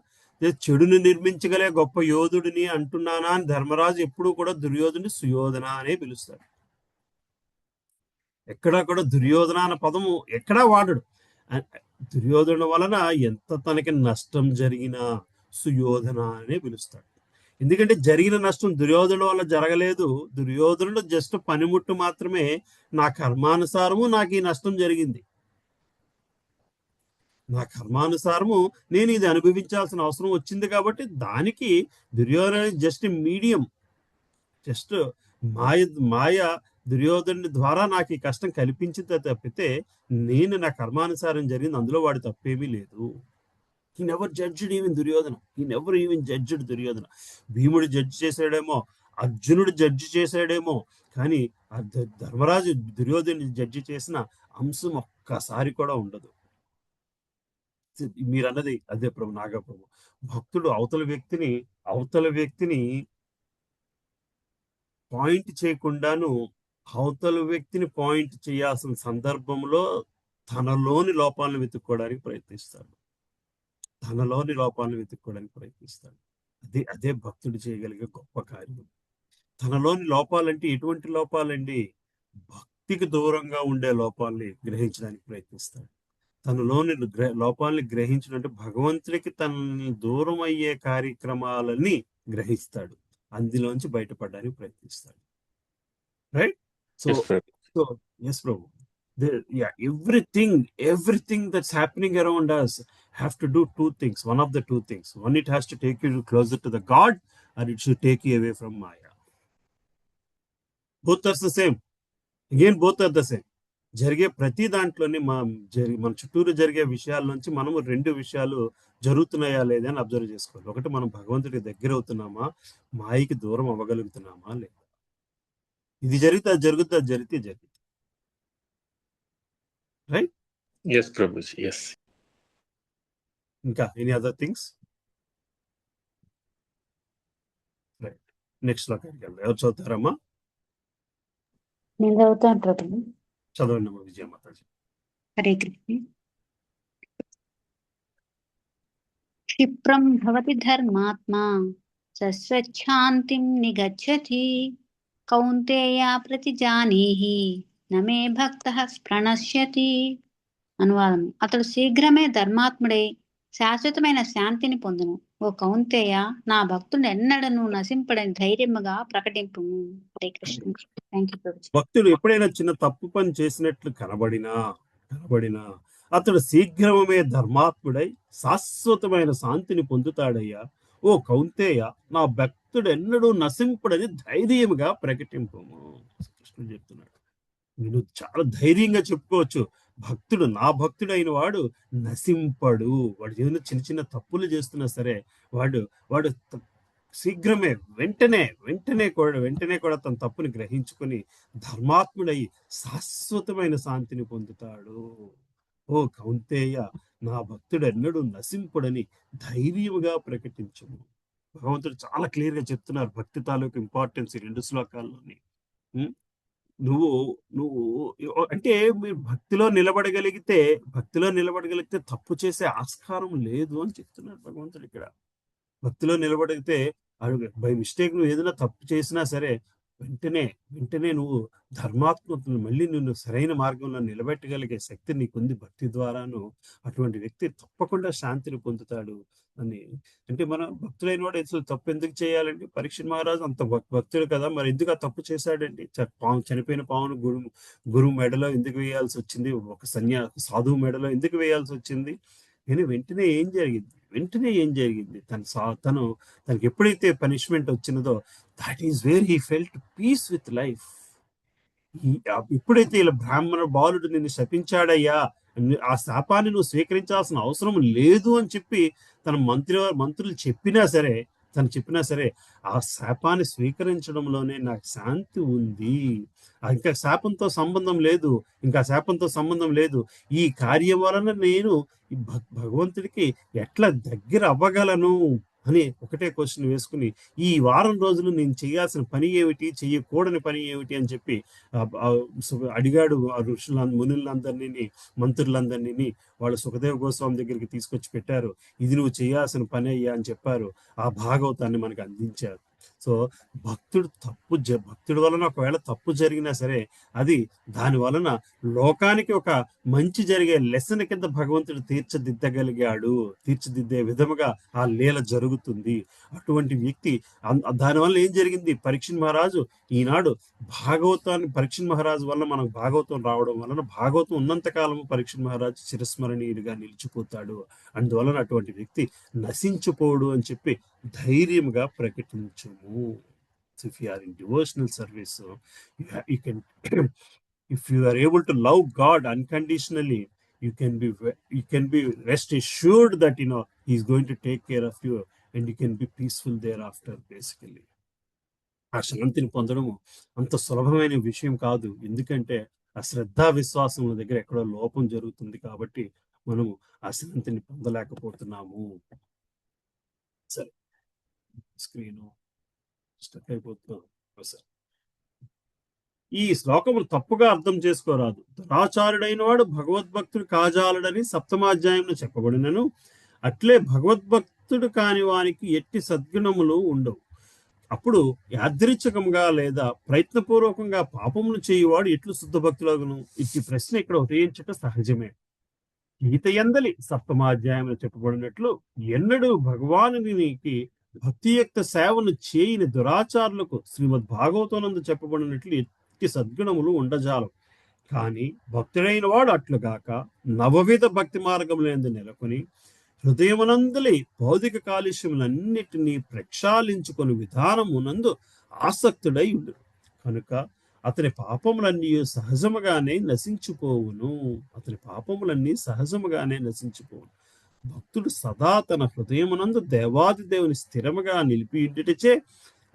చెడుని నిర్మించగలే గొప్ప యోధుడిని అంటున్నానా అని ధర్మరాజు ఎప్పుడు కూడా దుర్యోధుని సుయోధన అనే పిలుస్తాడు. ఎక్కడా కూడా దుర్యోధన అన్న పదము ఎక్కడా వాడడు. దుర్యోధను వలన ఎంత తనకి నష్టం జరిగినా సుయోధన అనే పిలుస్తాడు. ఎందుకంటే జరిగిన నష్టం దుర్యోధనుడు వల్ల జరగలేదు. దుర్యోధనుడు జస్ట్ పనిముట్టు మాత్రమే. నా కర్మానుసారము నాకు ఈ నష్టం జరిగింది, నా కర్మానుసారము నేను ఇది అనుభవించాల్సిన అవసరం వచ్చింది కాబట్టి దానికి దుర్యోధన జస్ట్ మీడియం, జస్ట్ మాయ దుర్యోధనుడి ద్వారా నాకు ఈ కష్టం కల్పించింది తప్పితే నేను నా కర్మానుసారం జరిగింది, అందులో వాడి తప్పేమీ లేదు. He never judged even Duryodhana. He never even judged Duryodhana. భీముడు జడ్జి చేశాడేమో, అర్జునుడు జడ్జి చేశాడేమో, కానీ ధర్మరాజు దుర్యోధను జడ్జి చేసిన అంశం ఒక్కసారి కూడా ఉండదు. మీరు అన్నది అదే ప్రభు, నాగప్రభు. భక్తుడు అవతల వ్యక్తిని పాయింట్ చేయకుండాను అవతల వ్యక్తిని పాయింట్ చేయాల్సిన సందర్భంలో తనలోని లోపాలను వెతుక్కోవడానికి ప్రయత్నిస్తాడు. అదే భక్తుడు చేయగలిగే గొప్ప కార్యం. తనలోని లోపాలంటే ఎటువంటి లోపాలండి? భక్తికి దూరంగా ఉండే లోపాలని గ్రహించడానికి ప్రయత్నిస్తాడు. తనలోని లోపాలని గ్రహించడం అంటే భగవంతుడికి తనని దూరం అయ్యే కార్యక్రమాలని గ్రహిస్తాడు, అందులోంచి బయటపడడానికి ప్రయత్నిస్తాడు. Right? So yes Prabhu, everything that's happening around us have to do two things. One of the two things. One, it has to take you closer to the God, or it should take you away from Maya. Both are the same. Again both are the same. జరిగే ప్రతి దాంట్లోనే మన చుట్టూరు జరిగే విషయాల నుంచి మనము 2 విషయాలు జరుగుతున్నాయా లేదా అని అబ్జర్వ్ చేసుకోవాలి. ఒకటి, మనం భగవంతుడికి దగ్గర అవుతున్నామా, మాయకి దూరం అవ్వగలుగుతున్నామా లేదా. ఇది జరిగితే అది జరుగుతుంది, అది జరిగితే జరుగుతుంది. రైట్. Yes Prabhuji, yes. ఇంకా any other things? Right. Next లోకి వెళ్దాం. ఎవరు చదువుతారమ్మా? నేను చదువుతాను ప్రభు. చదవండి అమ్మా విజయమాతాజీ. హరే కృష్ణ. క్షిప్రం భవతి ధర్మాత్మా సస్వచ్ఛాంతిం నిగచ్చతి కౌంతేయ ప్రతిజానీహి నమే భక్తః ప్రణశ్యతి. అనువాదము: అతడు శీఘ్రమే ధర్మాత్ముడై శాశ్వతమైన శాంతిని పొందును. ఓ కౌంతేయ, నా భక్తుడు ఎన్నడను నశింపడని ధైర్యముగా ప్రకటింపు. హరే కృష్ణ. Thank you Prabhuji. భక్తుడు ఎప్పుడైనా చిన్న తప్పు పని చేసినట్లు కనబడినా అతడు శీఘ్రమే ధర్మాత్ముడై శాశ్వతమైన శాంతిని పొందుతాడయ్యా. ఓ కౌంతేయ, నా భక్తుడు ఎన్నడూ నశింపుడని ధైర్యముగా ప్రకటింపము. కృష్ణుడు చెప్తున్నాడు. నేను చాలా ధైర్యంగా చెప్పుకోవచ్చు, భక్తుడు, నా భక్తుడు అయిన వాడు నశింపడు. వాడు ఏదైనా చిన్న చిన్న తప్పులు చేస్తున్నా సరే వాడు శీఘ్రమే వెంటనే కూడా తన తప్పుని గ్రహించుకొని ధర్మాత్ముడై శాశ్వతమైన శాంతిని పొందుతాడు. ఓ కౌంతేయ, నా భక్తుడు ఎన్నడూ నశింపుడని ధైర్యముగా ప్రకటించము. భగవంతుడు చాలా క్లియర్ గా చెప్తున్నారు భక్తి తాలూకు ఇంపార్టెన్స్ ఈ 2 శ్లోకాల్లోని. నువ్వు అంటే మీరు భక్తిలో నిలబడగలిగితే తప్పు చేసే ఆస్కారం లేదు అని చెప్తున్నాడు భగవంతుడు ఇక్కడ. భక్తిలో నిలబడితే బై మిస్టేక్ నువ్వు ఏదైనా తప్పు చేసినా సరే వెంటనే నువ్వు ధర్మాత్మకులు మళ్ళీ నిన్ను సరైన మార్గంలో నిలబెట్టగలిగే శక్తి నీకుంది భక్తి ద్వారాను. అటువంటి వ్యక్తి తప్పకుండా శాంతిని పొందుతాడు అని. అంటే మన భక్తులైన వాడు అసలు తప్పు ఎందుకు చేయాలండి? పరీక్ష మహారాజు అంత భక్తుడు కదా, మరి ఎందుకు ఆ తప్పు చేశాడండి? చనిపోయిన పావును గురువు మెడలో ఎందుకు వేయాల్సి వచ్చింది? ఒక సాధువు మెడలో ఎందుకు వేయాల్సి వచ్చింది? కానీ వెంటనే ఏం జరిగింది? తనకి ఎప్పుడైతే పనిష్మెంట్ వచ్చినదో that is where he felt peace with life. ఎప్పుడైతే ఇలా బ్రాహ్మణ బాలుడు నిన్ను శపించాడయ్యా, ఆ శాపాన్ని నువ్వు స్వీకరించాల్సిన అవసరం లేదు అని చెప్పి తన మంత్రులు చెప్పినా సరే ఆ శాపాన్ని స్వీకరించడంలోనే నాకు శాంతి ఉంది. ఇంకా శాపంతో సంబంధం లేదు. ఈ కార్యం వలన నేను భగవంతుడికి ఎట్లా దగ్గర అవ్వగలను అని ఒకటే క్వశ్చన్ వేసుకుని ఈ వారం రోజులు నేను చేయాల్సిన పని ఏమిటి, చెయ్యకూడని పని ఏమిటి అని చెప్పి అడిగాడు. ఆ మునులందరినీ, మంత్రులందరినీ వాళ్ళు సుఖదేవ గోస్వామి దగ్గరికి తీసుకొచ్చి పెట్టారు. ఇది నువ్వు చేయాల్సిన పని అయ్యా అని చెప్పారు. ఆ భాగవతాన్ని మనకు అందించారు. సో భక్తుడి వలన ఒకవేళ తప్పు జరిగినా సరే అది దాని వలన లోకానికి ఒక మంచి జరిగే లెసన్ కింద భగవంతుడు తీర్చిదిద్దే విధముగా ఆ లీల జరుగుతుంది. అటువంటి వ్యక్తి దానివల్ల ఏం జరిగింది? పరీక్ష మహారాజు ఈనాడు పరీక్ష మహారాజు వల్ల మనకు భాగవతం రావడం వలన భాగవతం ఉన్నంత కాలము పరీక్ష మహారాజు చిరస్మరణీయుడిగా నిలిచిపోతాడు. అందువలన అటువంటి వ్యక్తి నశించిపోడు అని చెప్పి ధైర్యంగా ప్రకటించము. If you are in devotional service, you can if you are able to love God unconditionally, you can be rest assured that he is going to take care of you and you can be peaceful thereafter. Basically ఆ శాంతిని పొందడము అంత సులభమైన విషయం కాదు. ఎందుకంటే ఆ శ్రద్ధా విశ్వాసముల దగ్గర ఎక్కడో లోపం జరుగుతుంది కాబట్టి మనము ఆ శాంతిని పొందలేకపోతున్నాము. సరే, స్క్రీన్ స్టక్ అయిపోతున్నాం. ఈ శ్లోకములు తప్పుగా అర్థం చేసుకోరాదు. దురాచారుడైన వాడు భగవద్భక్తుడు కాజాలడని 7వ అధ్యాయంలో చెప్పబడినను, అట్లే భగవద్భక్తుడు కాని వానికి ఎట్టి సద్గుణములు ఉండవు. అప్పుడు యాదృచ్ఛికంగా లేదా ప్రయత్నపూర్వకంగా పాపములు చేయువాడు ఎట్లు శుద్ధ భక్తులగును? ఇట్టి ప్రశ్న ఇక్కడ ఉదయించట సహజమే. గీత యందలి 7వ అధ్యాయంలో చెప్పబడినట్లు ఎన్నడూ భగవానునికి భక్తియుక్త సేవను చేయని దురాచారులకు శ్రీమద్ భాగవతనందు చెప్పబడినట్లు ఎట్టి సద్గుణములు ఉండజాలం. కానీ భక్తుడైన వాడు అట్లుగాక నవవిధ భక్తి మార్గములందు నెలకొని హృదయమునందలి భౌతిక కాలుష్యములన్నిటినీ ప్రక్షాళించుకొని విధానమునందు ఆసక్తుడై ఉండు. కనుక అతని పాపములన్నీ సహజముగానే నశించిపోవును. అతని పాపములన్నీ సహజముగానే నశించిపోవును. భక్తుడు సదా తన హృదయమునందు దేవాది దేవుని స్థిరముగా నిలిపియుండుటచే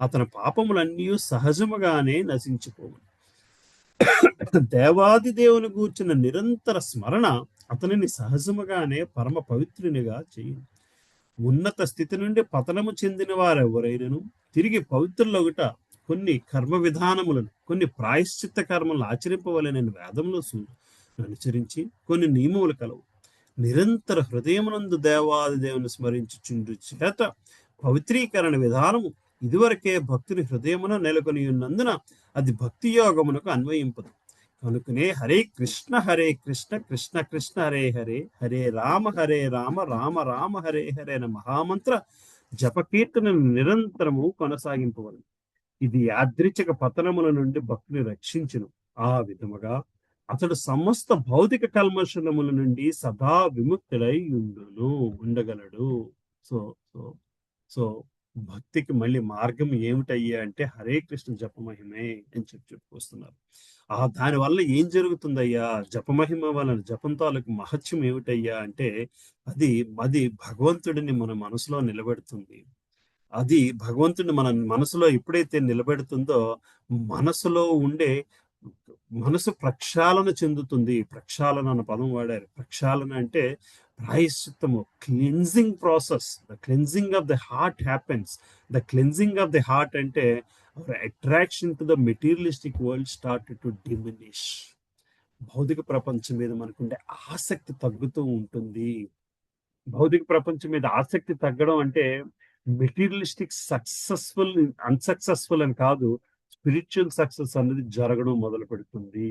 అతని పాపములన్నీ సహజముగానే నశించిపోవును. దేవాది దేవుని గూర్చిన నిరంతర స్మరణ అతనిని సహజముగానే పరమ పవిత్రునిగా చేయును. ఉన్నత స్థితి నుండి పతనము చెందిన వారెవరైనను తిరిగి పవిత్రులొగట కొన్ని కర్మ విధానములను, కొన్ని ప్రాయశ్చిత్త కర్మలను ఆచరింపవలెనని వేదంలో అనుసరించి కొన్ని నియమములు కలవు. నిరంతర హృదయమునందు దేవాది దేవుని స్మరించుచుండు చేత పవిత్రీకరణ విధానము ఇదివరకే భక్తుని హృదయమున నెలకొని ఉన్నందున అది భక్తి యోగమునకు అన్వయింపదు. కనుకనే హరే కృష్ణ కృష్ణ కృష్ణ హరే హరే, హరే రామ రామ రామ హరే హరే అనే మహామంత్ర జపకీర్తనను నిరంతరము కొనసాగింపవలను. ఇది యాదృచ్ఛిక పతనముల నుండి భక్తుని రక్షించును. ఆ విధముగా అతడు సమస్త భౌతిక కల్మషముల నుండి సదా విముక్తుడై ఉండగలడు. సో సో సో భక్తికి మళ్ళీ మార్గం ఏమిటయ్యా అంటే హరే కృష్ణ జపమహిమే అని చెప్పుకొస్తున్నారు. దానివల్ల ఏం జరుగుతుందయ్యా? జపమహిమ వలన జపం తాలూకు మహత్యం ఏమిటయ్యా అంటే అది భగవంతుడిని మన మనసులో నిలబెడుతుంది. అది భగవంతుడిని మన మనసులో ఎప్పుడైతే నిలబెడుతుందో మనసులో ఉండే మనసు ప్రక్షాళన చెందుతుంది. ప్రక్షాళన అన్న పదం వాడారు. ప్రక్షాళన అంటే ప్రాయశ్చిత్తము, cleansing process. The cleansing of the heart happens. The cleansing of the heart అంటే our attraction to the materialistic world start to diminish. భౌతిక ప్రపంచం మీద మనకుండే ఆసక్తి తగ్గుతూ ఉంటుంది. భౌతిక ప్రపంచం మీద ఆసక్తి తగ్గడం అంటే మెటీరియలిస్టిక్ సక్సెస్ఫుల్ అన్సక్సెస్ఫుల్ అని కాదు, స్పిరిచువల్ సక్సెస్ అనేది జరగడం మొదలు పెడుతుంది.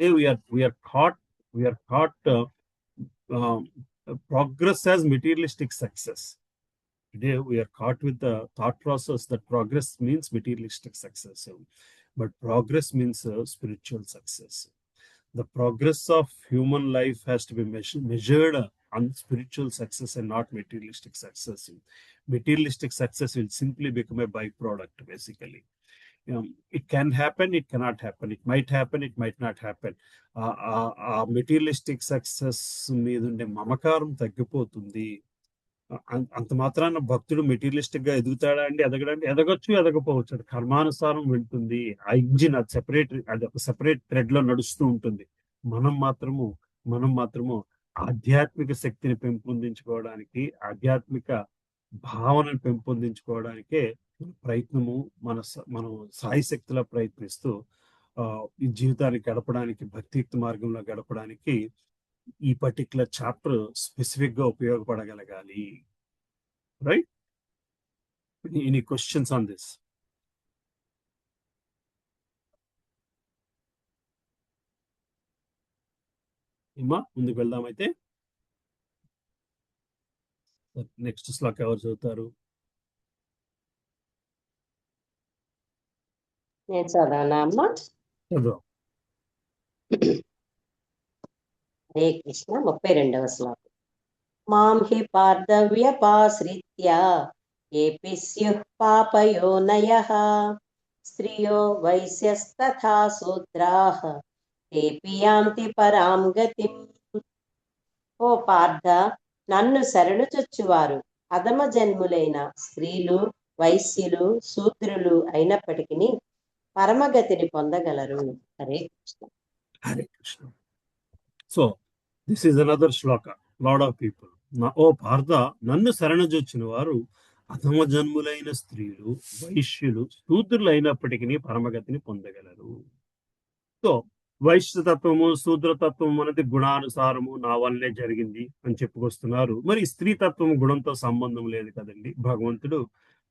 we are caught progress as materialistic success. Today we are caught with the thought process that progress means materialistic success, but progress means spiritual success. The progress of human life has to be measured on spiritual success and not materialistic success. Materialistic success will simply become a byproduct, basically. It can happen, it cannot happen, it might happen, it might not happen. Materialistic success మీద ఉండే మమకారం తగ్గిపోతుంది. అంత మాత్రాన భక్తుడు materialistic గా ఎదుగుతాడా అండి? ఎదగొచ్చు, ఎదగపోవచ్చు. అది కర్మానుసారం వెళ్తుంది. ఆ ఇంజిన్ అది ఒక సెపరేట్ థ్రెడ్ లో నడుస్తూ ఉంటుంది. మనం మాత్రము ఆధ్యాత్మిక శక్తిని పెంపొందించుకోవడానికి, ఆధ్యాత్మిక భావనను పెంపొందించుకోవడానికే ప్రయత్నము మనం సాయశక్తిలో ప్రయత్నిస్తూ ఈ జీవితాన్ని గడపడానికి, భక్తియుక్త మార్గంలో గడపడానికి ఈ పర్టికులర్ చాప్టర్ స్పెసిఫిక్ గా ఉపయోగపడగలగాలి. Right? Any questions on this? ముందుకు వెళ్దామైతే. నెక్స్ట్ శ్లోక ఎవరు చదువుతారు? నేను చదవనా అమ్మా? చదువు. హరే కృష్ణ. 32వ శ్లోకం. మాం హి పార్థవ్యపాశ్రిత్య ఏపి స్యుః పాపయోనయః స్త్రియో వైశ్యస్తథా శూద్రాః తేపి యాంతి పరాం గతిం. ఓ పార్థ, నన్ను శరణు చొచ్చువారు అధమ జన్ములైన స్త్రీలు, వైశ్యులు, శూద్రులు అయినప్పటికీ పరమగతిని పొందగలరు. Hare Krishna. Hare Krishna. So this is another shloka. Lot of people, ఓ పార్థ, నన్ను శరణజొచ్చిన వారు అధమ జన్ములైన స్త్రీలు, వైశ్యులు, శూద్రులు అయినప్పటికీ పరమగతిని పొందగలరు. సో వైశ్యతత్వము, శూద్రతత్వము అనేది గుణానుసారము నా వల్లే జరిగింది అని చెప్పుకొస్తున్నారు. మరి స్త్రీ తత్వము గుణంతో సంబంధం లేదు కదండి. భగవంతుడు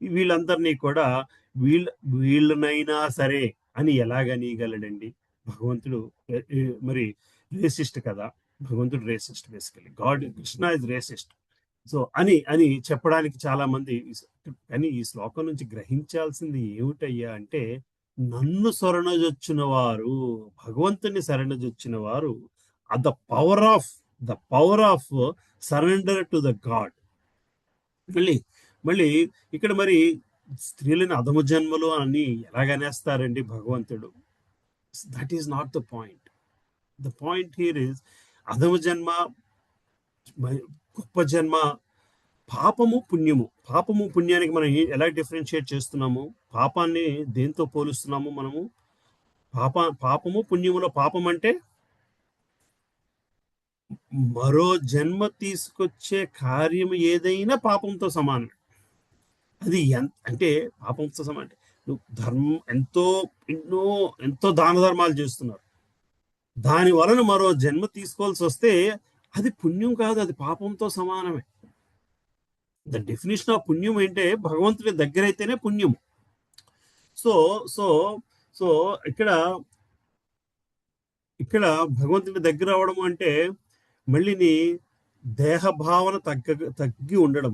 వీళ్ళందరినీ కూడా వీళ్ళనైనా సరే అని ఎలాగనీయగలడండి? భగవంతుడు మరి రేసిస్ట్ కదా. భగవంతుడు racist, basically God, Krishna is racist. So అని చెప్పడానికి చాలా మంది. కానీ ఈ శ్లోకం నుంచి గ్రహించాల్సింది ఏమిటయ్యా అంటే, నన్ను శరణజొచ్చిన వారు, భగవంతుని శరణజొచ్చిన వారు, the power of surrender to the god. మళ్ళీ ఇక్కడ మరి స్త్రీలని అధమ జన్మలు అని ఎలాగనేస్తారండి భగవంతుడు? That is not the point. The point here is అధమ జన్మ, గొప్ప జన్మ, పాపము పుణ్యము. పాపము పుణ్యానికి మనం ఎలా డిఫరెన్షియేట్ చేస్తున్నాము? పాపాన్ని దేంతో పోలుస్తున్నాము మనము? పాపము పుణ్యములో పాపం అంటే మరో జన్మ తీసుకొచ్చే కార్యం ఏదైనా పాపంతో సమానం. అది అంటే పాపంతో సమానం అంటే నువ్వు ధర్మం ఎంతో దాన ధర్మాలు చేస్తున్నారు, దాని వలన మరో జన్మ తీసుకోవాల్సి వస్తే అది పుణ్యం కాదు, అది పాపంతో సమానమే. ద డెఫినేషన్ ఆఫ్ పుణ్యం అంటే భగవంతుడి దగ్గర అయితేనే పుణ్యం. సో సో సో ఇక్కడ భగవంతుడి దగ్గర అవడం అంటే మళ్ళీ నీ దేహభావన తగ్గి ఉండడం.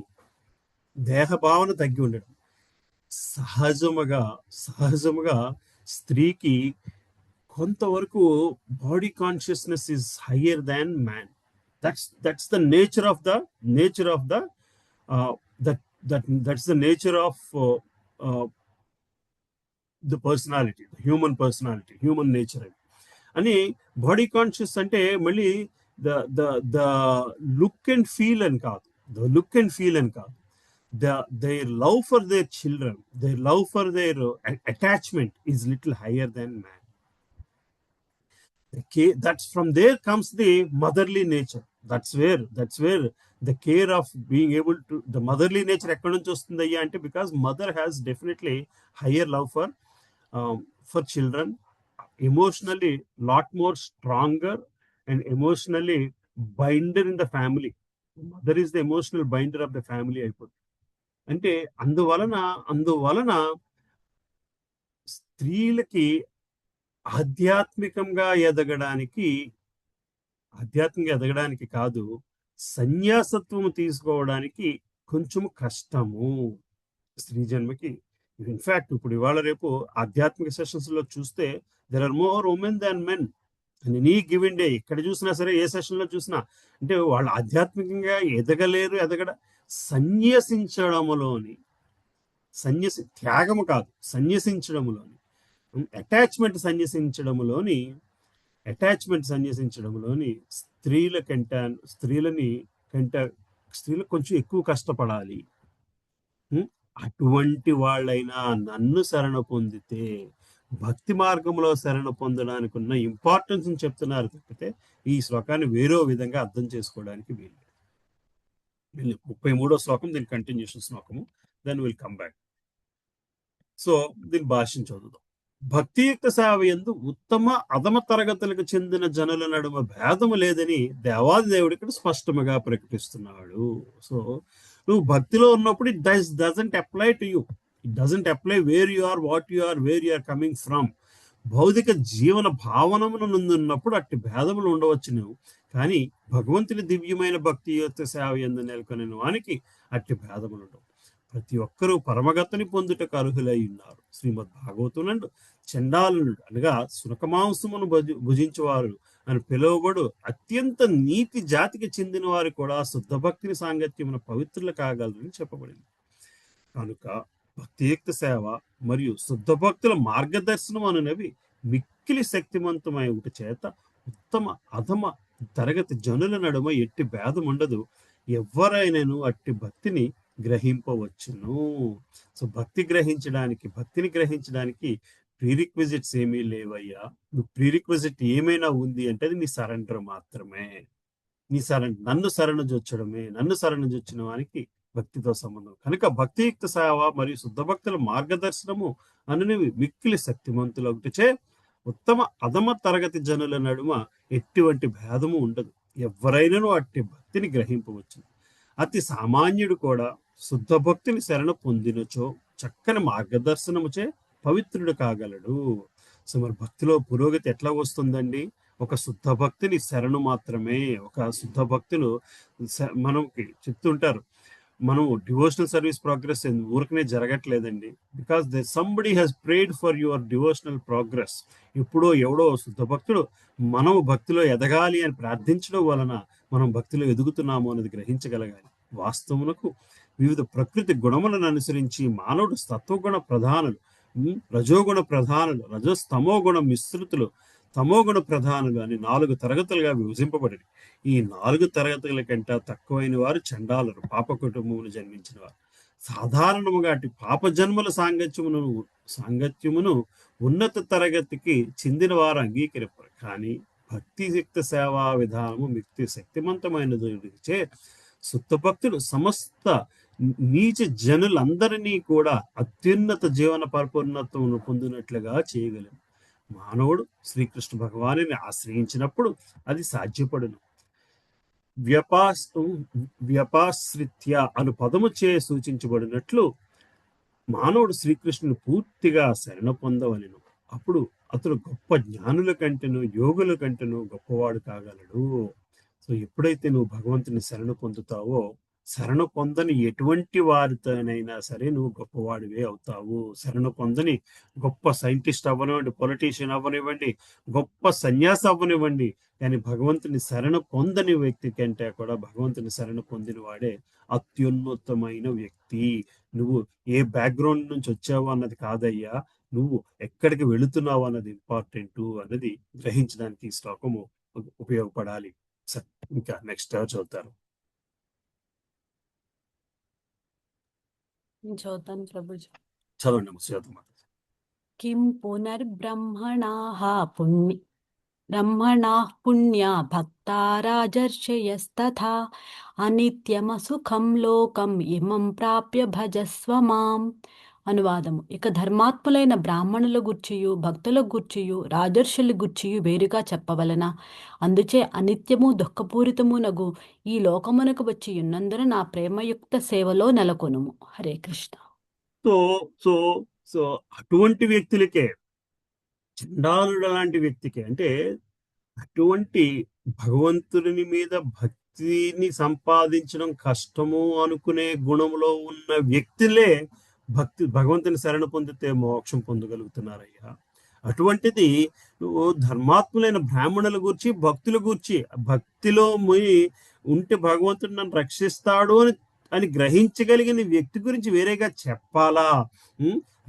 దేహభావన తగ్గి ఉండడం సహజముగా స్త్రీకి కొంతవరకు body consciousness is higher than man. That's the nature of the that's the nature of the personality, the human personality, human nature. అని బాడీ కాన్షియస్ అంటే మళ్ళీ ద లుక్ అండ్ ఫీల్ అని కాదు, their love for their children, their love for their attachment is little higher than man. That's from there comes the motherly nature. That's where the care of being able to, the motherly nature ekkada nunchi ostundayya ante because mother has definitely higher love for children, emotionally lot more stronger and emotionally binder in the family. Mother is the emotional binder of the family అయిపోతుంది. అంటే అందువలన స్త్రీలకి ఆధ్యాత్మికంగా ఎదగడానికి కాదు, సన్యాసత్వము తీసుకోవడానికి కొంచెం కష్టము స్త్రీ జన్మకి. ఇన్ఫాక్ట్ ఇప్పుడు ఇవాళ రేపు ఆధ్యాత్మిక సెషన్స్ లో చూస్తే there are more women than men. Any given day ఎక్కడ చూసినా సరే, ఏ సెషన్ లో చూసినా అంటే వాళ్ళు ఆధ్యాత్మికంగా సన్యసించడములోని, త్యాగము కాదు, సన్యసించడములోని, అటాచ్మెంట్ సన్యసించడములోని స్త్రీలు కొంచెం ఎక్కువ కష్టపడాలి. అటువంటి వాళ్ళైనా నన్ను శరణ పొందితే, భక్తి మార్గంలో శరణ పొందడానికి ఉన్న ఇంపార్టెన్స్ చెప్తున్నారు తప్పితే ఈ శ్లోకాన్ని వేరే విధంగా అర్థం చేసుకోవడానికి వీలు. 33వ శ్లోకం దీని కంటిన్యూషన్ శ్లోకము. Then will come back. So దీని భాష్యం చదువుదాం. భక్తియుక్త సేవ యందు ఉత్తమ అధమ తరగతులకు చెందిన జనుల నడుమ భేదము లేదని దేవాది దేవుడు ఇక్కడ స్పష్టంగా ప్రకటిస్తున్నాడు. సో నువ్వు భక్తిలో ఉన్నప్పుడు it doesn't apply to you. It doesn't apply where you are, what you are, where you are coming from. భౌతిక జీవన భావనమును నుండినప్పుడు అట్టి భేదములు ఉండవచ్చు నువ్వు, కానీ భగవంతుని దివ్యమైన భక్తియుక్త సేవ యందు నెలకొని వానికి అట్టి భేదములు ఉండవు. ప్రతి ఒక్కరూ పరమగతిని పొందుటకు అర్హులై ఉన్నారు. శ్రీమద్ భాగవతం నందు చండాలుడు అనగా సునకమాంసమును భుజించేవారు అని పిలువబడు అత్యంత నీతి జాతికి చెందిన వారు కూడా శుద్ధ భక్తిని సాంగత్యమున పవిత్రులు కాగలరని చెప్పబడింది. కనుక భక్తియుక్త సేవ మరియు శుద్ధ భక్తుల మార్గదర్శనం అనునవి మిక్కిలి శక్తివంతమై ఒకటి చేత ఉత్తమ అధమ తరగతి జనుల నడుమ ఎట్టి భేదం ఉండదు. ఎవరైనాను అట్టి భక్తిని గ్రహింపవచ్చును. సో భక్తిని గ్రహించడానికి ప్రీరిక్విజిట్స్ ఏమీ లేవయ్యా. నువ్వు ప్రీరిక్విజిట్ ఏమైనా ఉంది అంటే అది నీ సరెండర్ మాత్రమే. నన్ను శరణుజొచ్చిన వానికి భక్తితో సంబంధం. కనుక భక్తియుక్త సేవ మరియు శుద్ధ భక్తుల మార్గదర్శనము అనునివి మిక్కిలి శక్తిమంతులు ఒకటిచే ఉత్తమ అధమ తరగతి జనుల నడుమ ఎటువంటి భేదము ఉండదు. ఎవరైనాను అట్టి భక్తిని గ్రహింపవచ్చు. అతి సామాన్యుడు కూడా శుద్ధ భక్తిని శరణ పొందినచో చక్కని మార్గదర్శనముచే పవిత్రుడు కాగలడు. సో మరి భక్తిలో పురోగతి ఎట్లా వస్తుందండి? ఒక శుద్ధ భక్తిని శరణు మాత్రమే. ఒక శుద్ధ భక్తులు మనకి చెప్తుంటారు, మనం డివోషనల్ సర్వీస్ ప్రోగ్రెస్ ఊరికనే జరగట్లేదండి. Because somebody has prayed for your devotional progress. ఎప్పుడో ఎవడో శుద్ధ భక్తుడు మనం భక్తిలో ఎదగాలి అని ప్రార్థించడం వలన మనం భక్తిలో ఎదుగుతున్నాము అనేది గ్రహించగలగాలి. వాస్తవమునకు వివిధ ప్రకృతి గుణములను అనుసరించి మానవుడు సత్వగుణ ప్రధానులు, రజోగుణ ప్రధానులు, రజస్తమో గుణ మిశ్రితులు, తమోగుణ ప్రధానులు అని 4 తరగతులుగా విభజింపబడింది. ఈ 4 తరగతుల కంటే తక్కువైన వారు చండాలురు, పాప కుటుంబమును జన్మించిన వారు. సాధారణముగా అటు పాప జన్మల సాంగత్యమును ఉన్నత తరగతికి చెందిన వారు అంగీకరింపరు. కానీ భక్తియుక్త సేవా విధానము మిక్తి శక్తివంతమైనదిచే శుద్ధ భక్తులు సమస్త నీచ జనులందరినీ కూడా అత్యున్నత జీవన పరిపూర్ణతను పొందినట్లుగా చేయగలరు. మానవుడు శ్రీకృష్ణ భగవానుని ఆశ్రయించినప్పుడు అది సాధ్యపడును. వ్యపాశ్రిత్య అను పదము చే సూచించబడినట్లు మానవుడు శ్రీకృష్ణుని పూర్తిగా శరణ పొందవలెను. అప్పుడు అతడు గొప్ప జ్ఞానుల కంటేను యోగుల కంటేను గొప్పవాడు కాగలడు. సో ఎప్పుడైతే నువ్వు భగవంతుని శరణ పొందుతావో, శరణ పొందని ఎటువంటి వారితోనైనా సరే నువ్వు గొప్పవాడివే అవుతావు. శరణ పొందని గొప్ప సైంటిస్ట్ అవ్వనివ్వండి, పొలిటీషియన్ అవ్వనివ్వండి, గొప్ప సన్యాసి అవ్వనివ్వండి, కానీ భగవంతుని శరణ పొందని వ్యక్తి కంటే కూడా భగవంతుని శరణ పొందిన వాడే అత్యున్నతమైన వ్యక్తి. నువ్వు ఏ బ్యాక్గ్రౌండ్ నుంచి వచ్చావు అన్నది కాదయ్యా, నువ్వు ఎక్కడికి వెళుతున్నావు అన్నది ఇంపార్టెంట్ అన్నది గ్రహించడానికి ఈ శ్లోకము ఉపయోగపడాలి. సరే, ఇంకా నెక్స్ట్ చదువుతారు. చదువుతాను ప్రభుజీ. చదవండి చదువు. కిం పునర్బ్రహ్మణాః పుణ్యా భక్తా రాజర్షయస్తథా అనిత్యమసుఖం లోకం ఇమం ప్రాప్య భజస్వ మాం. అనువాదము: ఇక ధర్మాత్ములైన బ్రాహ్మణుల గూర్చియు భక్తుల గూర్చియు రాజర్షుల గూర్చియు వేరుగా చెప్పవలన? అందుచే అనిత్యము దుఃఖపూరితమునగు ఈ లోకమునకు వచ్చి ఉన్నందున నా ప్రేమయుక్త సేవలో నెలకొనుము. Hare Krishna. So so so అటువంటి వ్యక్తులకే, చండాలుడు లాంటి వ్యక్తికి, అంటే అటువంటి భగవంతుని మీద భక్తిని సంపాదించడం కష్టము అనుకునే గుణంలో ఉన్న వ్యక్తులే భగవంతుని శరణ పొందితే మోక్షం పొందగలుగుతున్నారయ్యా. అటువంటిది నువ్వు ధర్మాత్ములైన బ్రాహ్మణుల గురించి భక్తుల గురించి, భక్తిలో ఉంటే భగవంతుడు నన్ను రక్షిస్తాడు అని గ్రహించగలిగిన వ్యక్తి గురించి వేరేగా చెప్పాలా?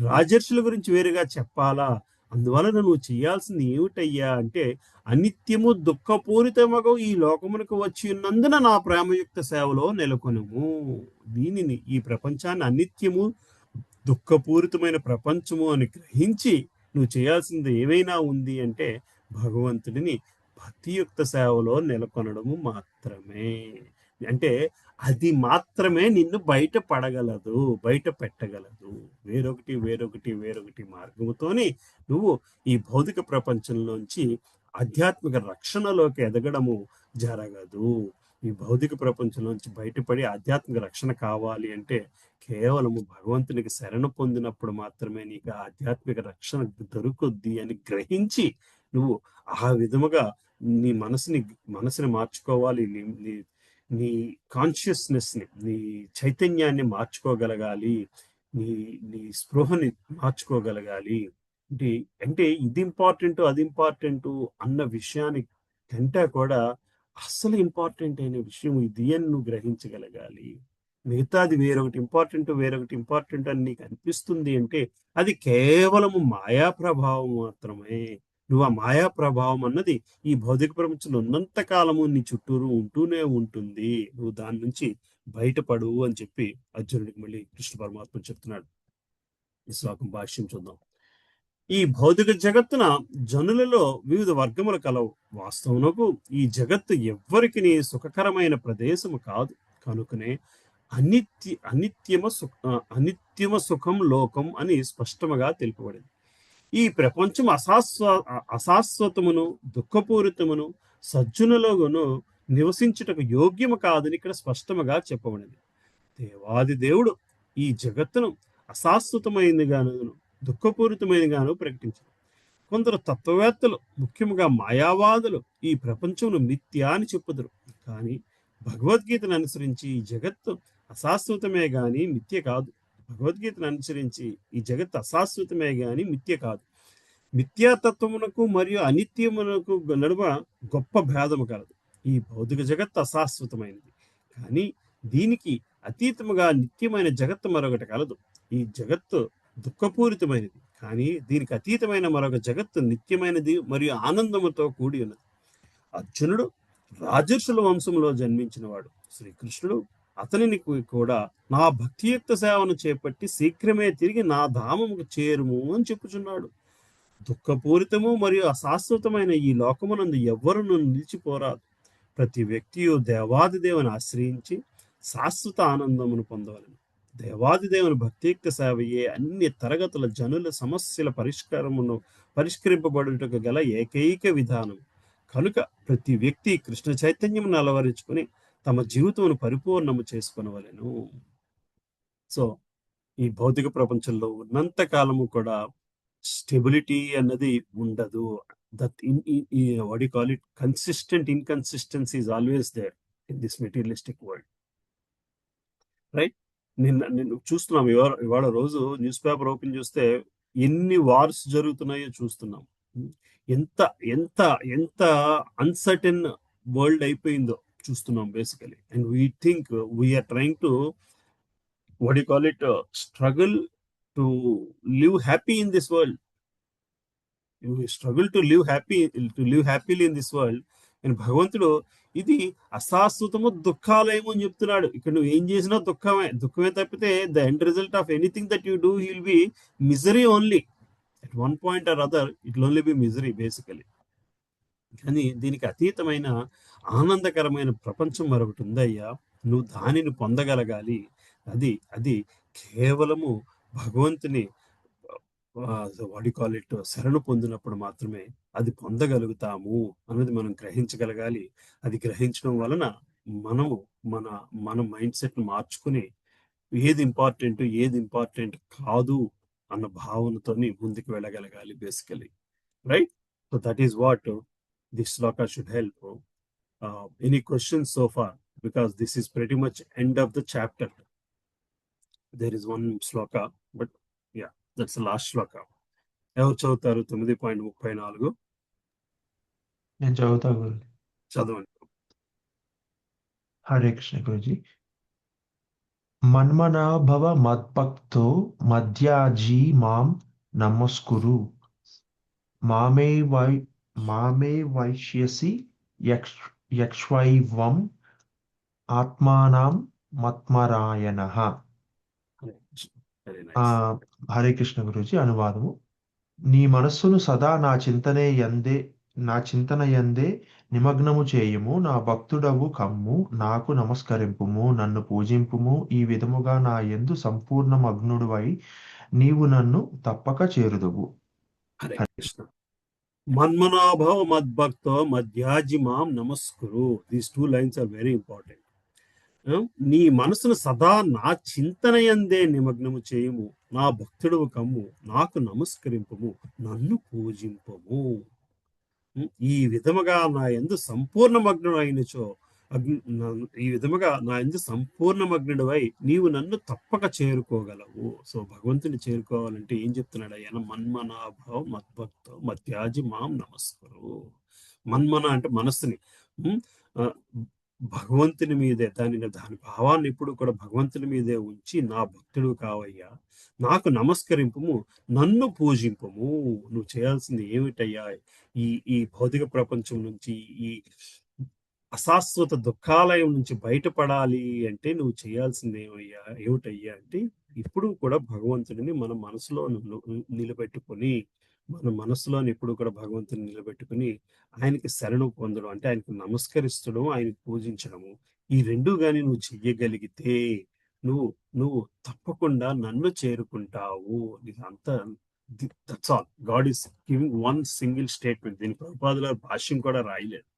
రాజర్షుల గురించి వేరేగా చెప్పాలా? అందువలన నువ్వు చేయాల్సింది ఏమిటయ్యా అంటే, అనిత్యము దుఃఖపూరితమగు ఈ లోకమునకు వచ్చి ఉన్నందున నా ప్రేమయుక్త సేవలో నెలకొనము. దీనిని, ఈ ప్రపంచాన్ని అనిత్యము దుఃఖపూరితమైన ప్రపంచము అని గ్రహించి నువ్వు చేయాల్సింది ఏమైనా ఉంది అంటే భగవంతుడిని భక్తియుక్త సేవలో నెలకొనడము మాత్రమే. అంటే అది మాత్రమే నిన్ను బయట పెట్టగలదు. వేరొకటి మార్గముతోని నువ్వు ఈ భౌతిక ప్రపంచంలోంచి ఆధ్యాత్మిక రక్షణలోకి ఎదగడము జరగదు. ఈ భౌతిక ప్రపంచంలోంచి బయటపడి ఆధ్యాత్మిక రక్షణ కావాలి అంటే కేవలము భగవంతునికి శరణ పొందినప్పుడు మాత్రమే నీకు ఆధ్యాత్మిక రక్షణ దొరుకుద్ది అని గ్రహించి నువ్వు ఆ విధముగా నీ మనసుని మార్చుకోవాలి. నీ కాన్షియస్నెస్ని, నీ చైతన్యాన్ని మార్చుకోగలగాలి. నీ స్పృహని మార్చుకోగలగాలి. అంటే ఇది ఇంపార్టెంట్, అది ఇంపార్టెంట్ అన్న విషయాన్ని కంటే కూడా అసలు ఇంపార్టెంట్ అయిన విషయం ఇది అని నువ్వు గ్రహించగలగాలి. మిగతాది వేరొకటి ఇంపార్టెంట్ అని నీకు అనిపిస్తుంది అంటే అది కేవలము మాయా ప్రభావం మాత్రమే. నువ్వు ఆ మాయా ప్రభావం అన్నది ఈ భౌతిక ప్రపంచంలో ఉన్నంత కాలము నీ చుట్టూరు ఉంటూనే ఉంటుంది. నువ్వు దాని నుంచి బయటపడు అని చెప్పి అర్జునుడికి మళ్ళీ కృష్ణ పరమాత్మ చెప్తున్నాడు. ఈ శ్లోకం భాష్యం చూద్దాం. ఈ భౌతిక జగత్తున జనులలో వివిధ వర్గములు కలవు. వాస్తవమునకు ఈ జగత్తు ఎవ్వరికి సుఖకరమైన ప్రదేశము కాదు. కనుకనే అనిత్యమ సుఖం లోకం అని స్పష్టముగా తెలుపబడింది. ఈ ప్రపంచం అశాశ్వతమును దుఃఖపూరితమును సజ్జనులను నివసించుటకు యోగ్యము కాదని ఇక్కడ స్పష్టముగా చెప్పబడింది. దేవాది దేవుడు ఈ జగత్తును అశాశ్వతమైనది గాను దుఃఖపూరితమైనది గాను ప్రకటించారు. కొందరు తత్వవేత్తలు, ముఖ్యంగా మాయావాదులు, ఈ ప్రపంచమును మిథ్యా అని చెప్పుదురు. కానీ భగవద్గీతను అనుసరించి ఈ జగత్తు అశాశ్వతమే గాని మిథ్య కాదు. భగవద్గీతను అనుసరించి ఈ జగత్తు అశాశ్వతమే గాని మిథ్య కాదు. మిథ్యాతత్వమునకు మరియు అనిత్యమునకు నడుమ గొప్ప భేదము కలదు. ఈ భౌతిక జగత్తు అశాశ్వతమైనది, కానీ దీనికి అతీతముగా నిత్యమైన జగత్తు మరొకటి కలదు. ఈ జగత్తు దుఃఖపూరితమైనది, కానీ దీనికి అతీతమైన మరొక జగత్తు నిత్యమైనది మరియు ఆనందముతో కూడి ఉన్నది. అర్జునుడు రాజర్షుల వంశంలో జన్మించినవాడు. శ్రీకృష్ణుడు అతనిని కూడా నా భక్తియుక్త సేవను చేపట్టి శీఘ్రమే తిరిగి నా ధామముకు చేరుము అని చెప్పుచున్నాడు. దుఃఖపూరితము మరియు అశాశ్వతమైన ఈ లోకమునందు ఎవ్వరును నిలిచిపోరాదు. ప్రతి వ్యక్తియు దేవాది దేవుని ఆశ్రయించి శాశ్వత ఆనందమును పొందవలను. దేవాది దేవుని భక్తియుక్త సేవయే అన్ని తరగతుల జనుల సమస్యల పరిష్కరింపబడుటకు గల ఏకైక విధానం. కనుక ప్రతి వ్యక్తి కృష్ణ చైతన్యమును అలవరించుకొని తమ జీవితమును పరిపూర్ణము చేసుకొనవలెను. సో ఈ భౌతిక ప్రపంచంలో ఉన్నంత కాలము కూడా స్టెబిలిటీ అన్నది ఉండదు. That what do you call it, consistent inconsistency is always there in this materialistic world, right? నిన్ను చూస్తున్నాం, ఇవాళ రోజు న్యూస్ పేపర్ ఓపెన్ చేస్తే ఎన్ని వార్స్ జరుగుతున్నాయో చూస్తున్నాం. ఎంత ఎంత ఎంత అన్సర్టెన్ వరల్డ్ అయిపోయిందో చూస్తున్నాం basically. And we think we're trying to what do you call it, struggle to live happy in this world. You struggle to live happily in this world. And భగవంతుడు ఇది అశాశ్వతము దుఃఖాలయము అని చెప్తున్నాడు. ఇక్కడ నువ్వు ఏం చేసినా దుఃఖమే తప్పితే the end result of anything that you do will be misery only. At one point or other it will only be misery basically. కానీ దీనికి అతీతమైన ఆనందకరమైన ప్రపంచం మరొకటి ఉందయ్యా, నువ్వు దానిని పొందగలగాలి. అది కేవలము భగవంతుని శరణు పొందినప్పుడు మాత్రమే అది పొందగలుగుతాము అన్నది మనం గ్రహించగలగాలి. అది గ్రహించడం వలన మన మైండ్ సెట్ ను మార్చుకుని ఏది ఇంపార్టెంట్ కాదు అన్న భావనతోని ముందుకు వెళ్ళగలగాలి basically, right? So that is what this shloka should help. Any questions so far? Because this is pretty much end of the chapter. There is one sloka, but yeah, that's the last sloka. ఎవరు చదువుతారు? 9.34. నేను చదువుతా గురు. చదవండి. హరే కృష్ణ గురుజీ. మన్మనా భవ మద్భక్తో మధ్యాజీ మాం నమస్కురు మామే వైష్యసి యక్ష్వైవం ఆత్మానం మత్మరాయణః. హరే కృష్ణ గురుజీ. అనువాదము. నీ మనస్సును సదా నా చింతన యందే నిమగ్నము చేయుము. నా భక్తుడవు కమ్ము, నాకు నమస్కరింపుము, నన్ను పూజింపుము. ఈ విధముగా నా యందు సంపూర్ణ మగ్నుడివై నీవు నన్ను తప్పక చేరుదువు. హరే కృష్ణ. మన్మనాభవ మద్భక్తో మధ్యాజి మాం నమస్కురు. These 2 lines are very important. నీ మనసును సదా నా చింతనయందే నిమగ్నము చేయుము, నా భక్తుడవు కమ్ము, నాకు నమస్కరింపుము, నన్ను పూజింపము. ఈ విధముగా నా యందు సంపూర్ణ మగ్నుడివై నీవు నన్ను తప్పక చేరుకోగలవు. సో భగవంతుని చేరుకోవాలంటే ఏం చెప్తున్నాడు ఆయన? మన్మనాభవ మద్భక్తో మధ్యాజి మాం నమస్కరు. మన్మన అంటే మనస్సుని భగవంతుని మీదే, దాని భావాన్ని ఎప్పుడు కూడా భగవంతుని మీదే ఉంచి నా భక్తుడు కావయ్యా, నాకు నమస్కరింపుము, నన్ను పూజింపము. నువ్వు చేయాల్సింది ఏమిటయ్యా? ఈ భౌతిక ప్రపంచం నుంచి, ఈ అశాశ్వత దుఃఖాలయం నుంచి బయటపడాలి అంటే నువ్వు చేయాల్సింది ఏమిటయ్యా అంటే ఇప్పుడు కూడా భగవంతుడిని మన మనసులో నిలబెట్టుకొని, మన మనసులోని ఎప్పుడు కూడా భగవంతుని నిలబెట్టుకుని ఆయనకి శరణు పొందడం అంటే ఆయనకు నమస్కరిస్తడం, ఆయనకు పూజించడము. ఈ రెండు గాని నువ్వు చెయ్యగలిగితే నువ్వు తప్పకుండా నన్ను చేరుకుంటావు. ఇదంతా that's all. God is giving one single statement. దీని ప్రభుపాదుల భాష్యం కూడా రాయలేదు.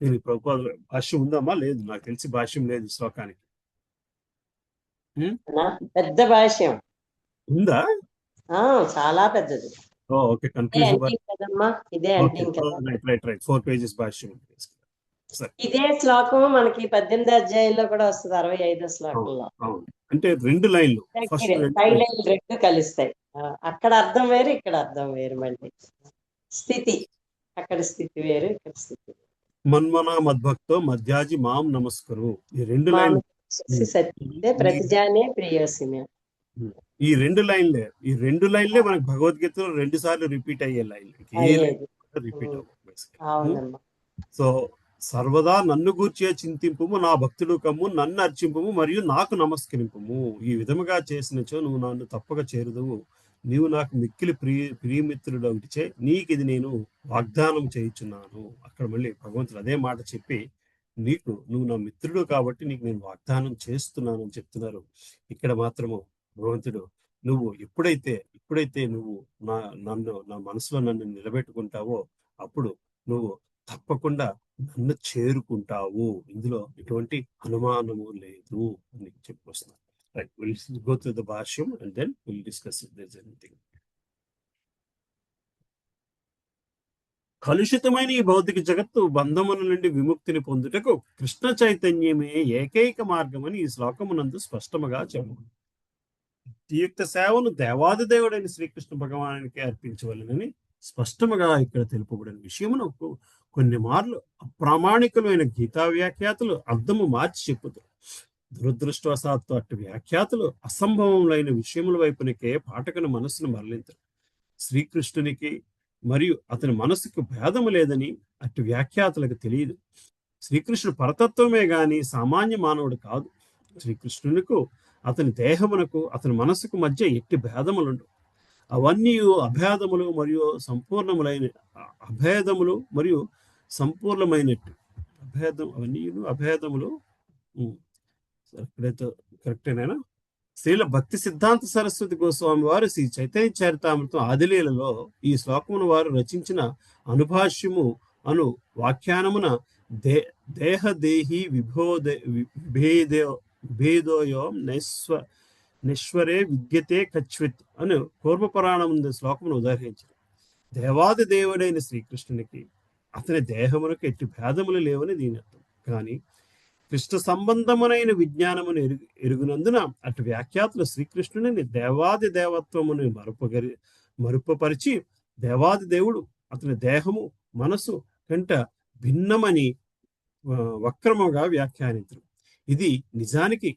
దీనికి ప్రభుపాదుల భాష్యం ఉందమ్మా? లేదు, నాకు తెలిసి భాష్యం లేదు ఈ శ్లోకానికి. పెద్ద భాష్యం ఉందా? చాలా పెద్దది. Okay, conclusion. ఇదే 4 pages భాష్యం. ఇదే శ్లోకం మనకి 18వ అధ్యాయంలో కూడా వస్తుంది, 65వ శ్లోకంలో. అంటే 2 లైన్లు రెండు కలుస్తాయి. అక్కడ అర్థం వేరు, ఇక్కడ అర్థం వేరు. మళ్ళీ స్థితి, అక్కడ స్థితి వేరు, ఇక్కడ స్థితి. మన్మన మద్భక్తో మధ్యాజి మాం నమస్కరు. ఈ 2 లైన్లు సత్య ప్రతిజానే ప్రియసిమే. ఈ రెండు లైన్లే మనకు భగవద్గీతలో 2 సార్లు రిపీట్ అయ్యే లైన్లు. ఏ లైన్ రిపీట్ అవునమ్మా. సో సర్వదా నన్ను గూర్చే చింతింపుము, నా భక్తుడు కమ్ము, నన్ను అర్చింపుము మరియు నాకు నమస్కరింపుము. ఈ విధముగా చేసినచో నువ్వు నన్ను తప్పక చేరుదువు. నీవు నాకు మిక్కిలి ప్రియమిత్రుడు ఒకటిచే నీకు ఇది నేను వాగ్దానం చేయుచున్నాను. అక్కడ మళ్ళీ భగవంతుడు అదే మాట చెప్పి నువ్వు నా మిత్రుడు కాబట్టి నీకు నేను వాగ్దానం చేస్తున్నాను అని చెప్తున్నారు. ఇక్కడ మాత్రము భగవంతుడు నువ్వు ఎప్పుడైతే నువ్వు నా మనసులో నన్ను నిలబెట్టుకుంటావో అప్పుడు నువ్వు తప్పకుండా నన్ను చేరుకుంటావు. ఇందులో ఎటువంటి అనుమానము లేదు అని చెప్పొస్తున్నారు. Right, will go through the bhashyam and then will discuss if there is anything. కలుషితమైన ఈ భౌతిక జగత్తు బంధముల నుండి విముక్తిని పొందుటకు కృష్ణ చైతన్యమే ఏకైక మార్గమని ఈ శ్లోకమునందు స్పష్టముగా చెప్పు. భక్తియుక్త సేవను దేవాది దేవుడైన శ్రీకృష్ణ భగవానికి అర్పించవలనని స్పష్టముగా ఇక్కడ తెలుపబడిన విషయమును కొన్ని మార్లు అప్రామాణికులైన గీతా వ్యాఖ్యాతులు అర్థము మార్చి చెప్పుతారు. దురదృష్టవశాత్తు అట్టి వ్యాఖ్యాతులు అసంభవములైన విషయముల వైపునికే పాఠకుని మనస్సును మరలింతారు. శ్రీకృష్ణునికి మరియు అతని మనసుకు భేదము లేదని అట్టి వ్యాఖ్యాతులకు తెలియదు. శ్రీకృష్ణుడు పరతత్వమే గాని సామాన్య మానవుడు కాదు. శ్రీకృష్ణునికు అతని దేహమునకు అతని మనసుకు మధ్య ఎట్టి భేదములుండు. అవన్నీ అభేదములు మరియు సంపూర్ణమైనట్టు అభేదములు కరెక్టేనా? శ్రీల భక్తి సిద్ధాంత సరస్వతి గోస్వామి వారు శ్రీ చైతన్య చరితామృతం ఆదిలీలలో ఈ శ్లోకమును వారు రచించిన అనుభాష్యము అను వ్యాఖ్యానమున దేహదేహి విభేదోయో నిశ్వరే విద్యతే కచ్విత్ అని పూర్వపురాణం శ్లోకమును ఉదాహరించారు. దేవాది దేవుడైన శ్రీకృష్ణునికి అతని దేహమునకు ఎట్టి భేదములు లేవని దీని అర్థం. కానీ కృష్ణ సంబంధమునైన విజ్ఞానమును ఎరుగునందున అటు వ్యాఖ్యాతులు శ్రీకృష్ణుని దేవాది దేవత్వమును మరుపపరిచి దేవాది దేవుడు అతని దేహము మనసు కంట భిన్నమని వక్రముగా వ్యాఖ్యానించరు. ఇది నిజానికి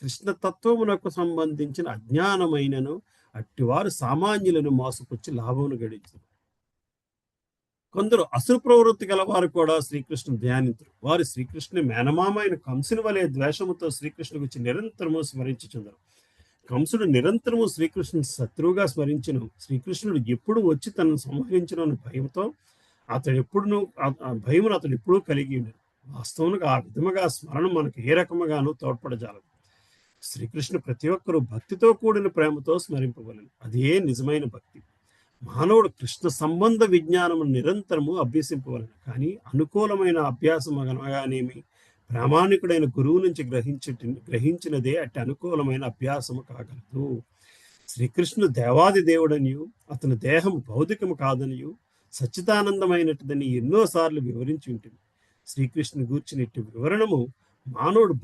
కృష్ణతత్వమునకు సంబంధించిన అజ్ఞానమైనను అట్టివారు సామాన్యులను మోసపుచ్చి లాభమును గడించారు. కొందరు అసురు ప్రవృత్తి గలవారు కూడా శ్రీకృష్ణుని ధ్యానించరు. వారు శ్రీకృష్ణుని మేనమామైన కంసుని వలె ద్వేషముతో శ్రీకృష్ణుని గురించి నిరంతరము స్మరించుచుందరు. కంసుడు నిరంతరము శ్రీకృష్ణుని శత్రువుగా స్మరించను. శ్రీకృష్ణుడు ఎప్పుడు వచ్చి తనను సంహరించను భయంతో అతడు ఎప్పుడూ కలిగి ఉండడు. వాస్తవానికి ఆ విధముగా స్మరణ మనకు ఏ రకముగానూ తోడ్పడజాలదు. శ్రీకృష్ణుడు ప్రతి ఒక్కరూ భక్తితో కూడిన ప్రేమతో స్మరింపవలెను. అదే నిజమైన భక్తి. మానవుడు కృష్ణ సంబంధ విజ్ఞానము నిరంతరము అభ్యసింపవలను. కానీ అనుకూలమైన అభ్యాసం అనగానేమి ప్రామాణికుడైన గురువు నుంచి గ్రహించినదే అట్టి అనుకూలమైన అభ్యాసము కాగలదు. శ్రీకృష్ణుడు దేవాది దేవుడనియు అతని దేహం భౌతికము కాదనియు సచ్చిదానందమైనట్టుదని ఎన్నోసార్లు వివరించి ఉంటుంది. శ్రీకృష్ణుని గూర్చిన ఇట్టి వివరణము మానవుడు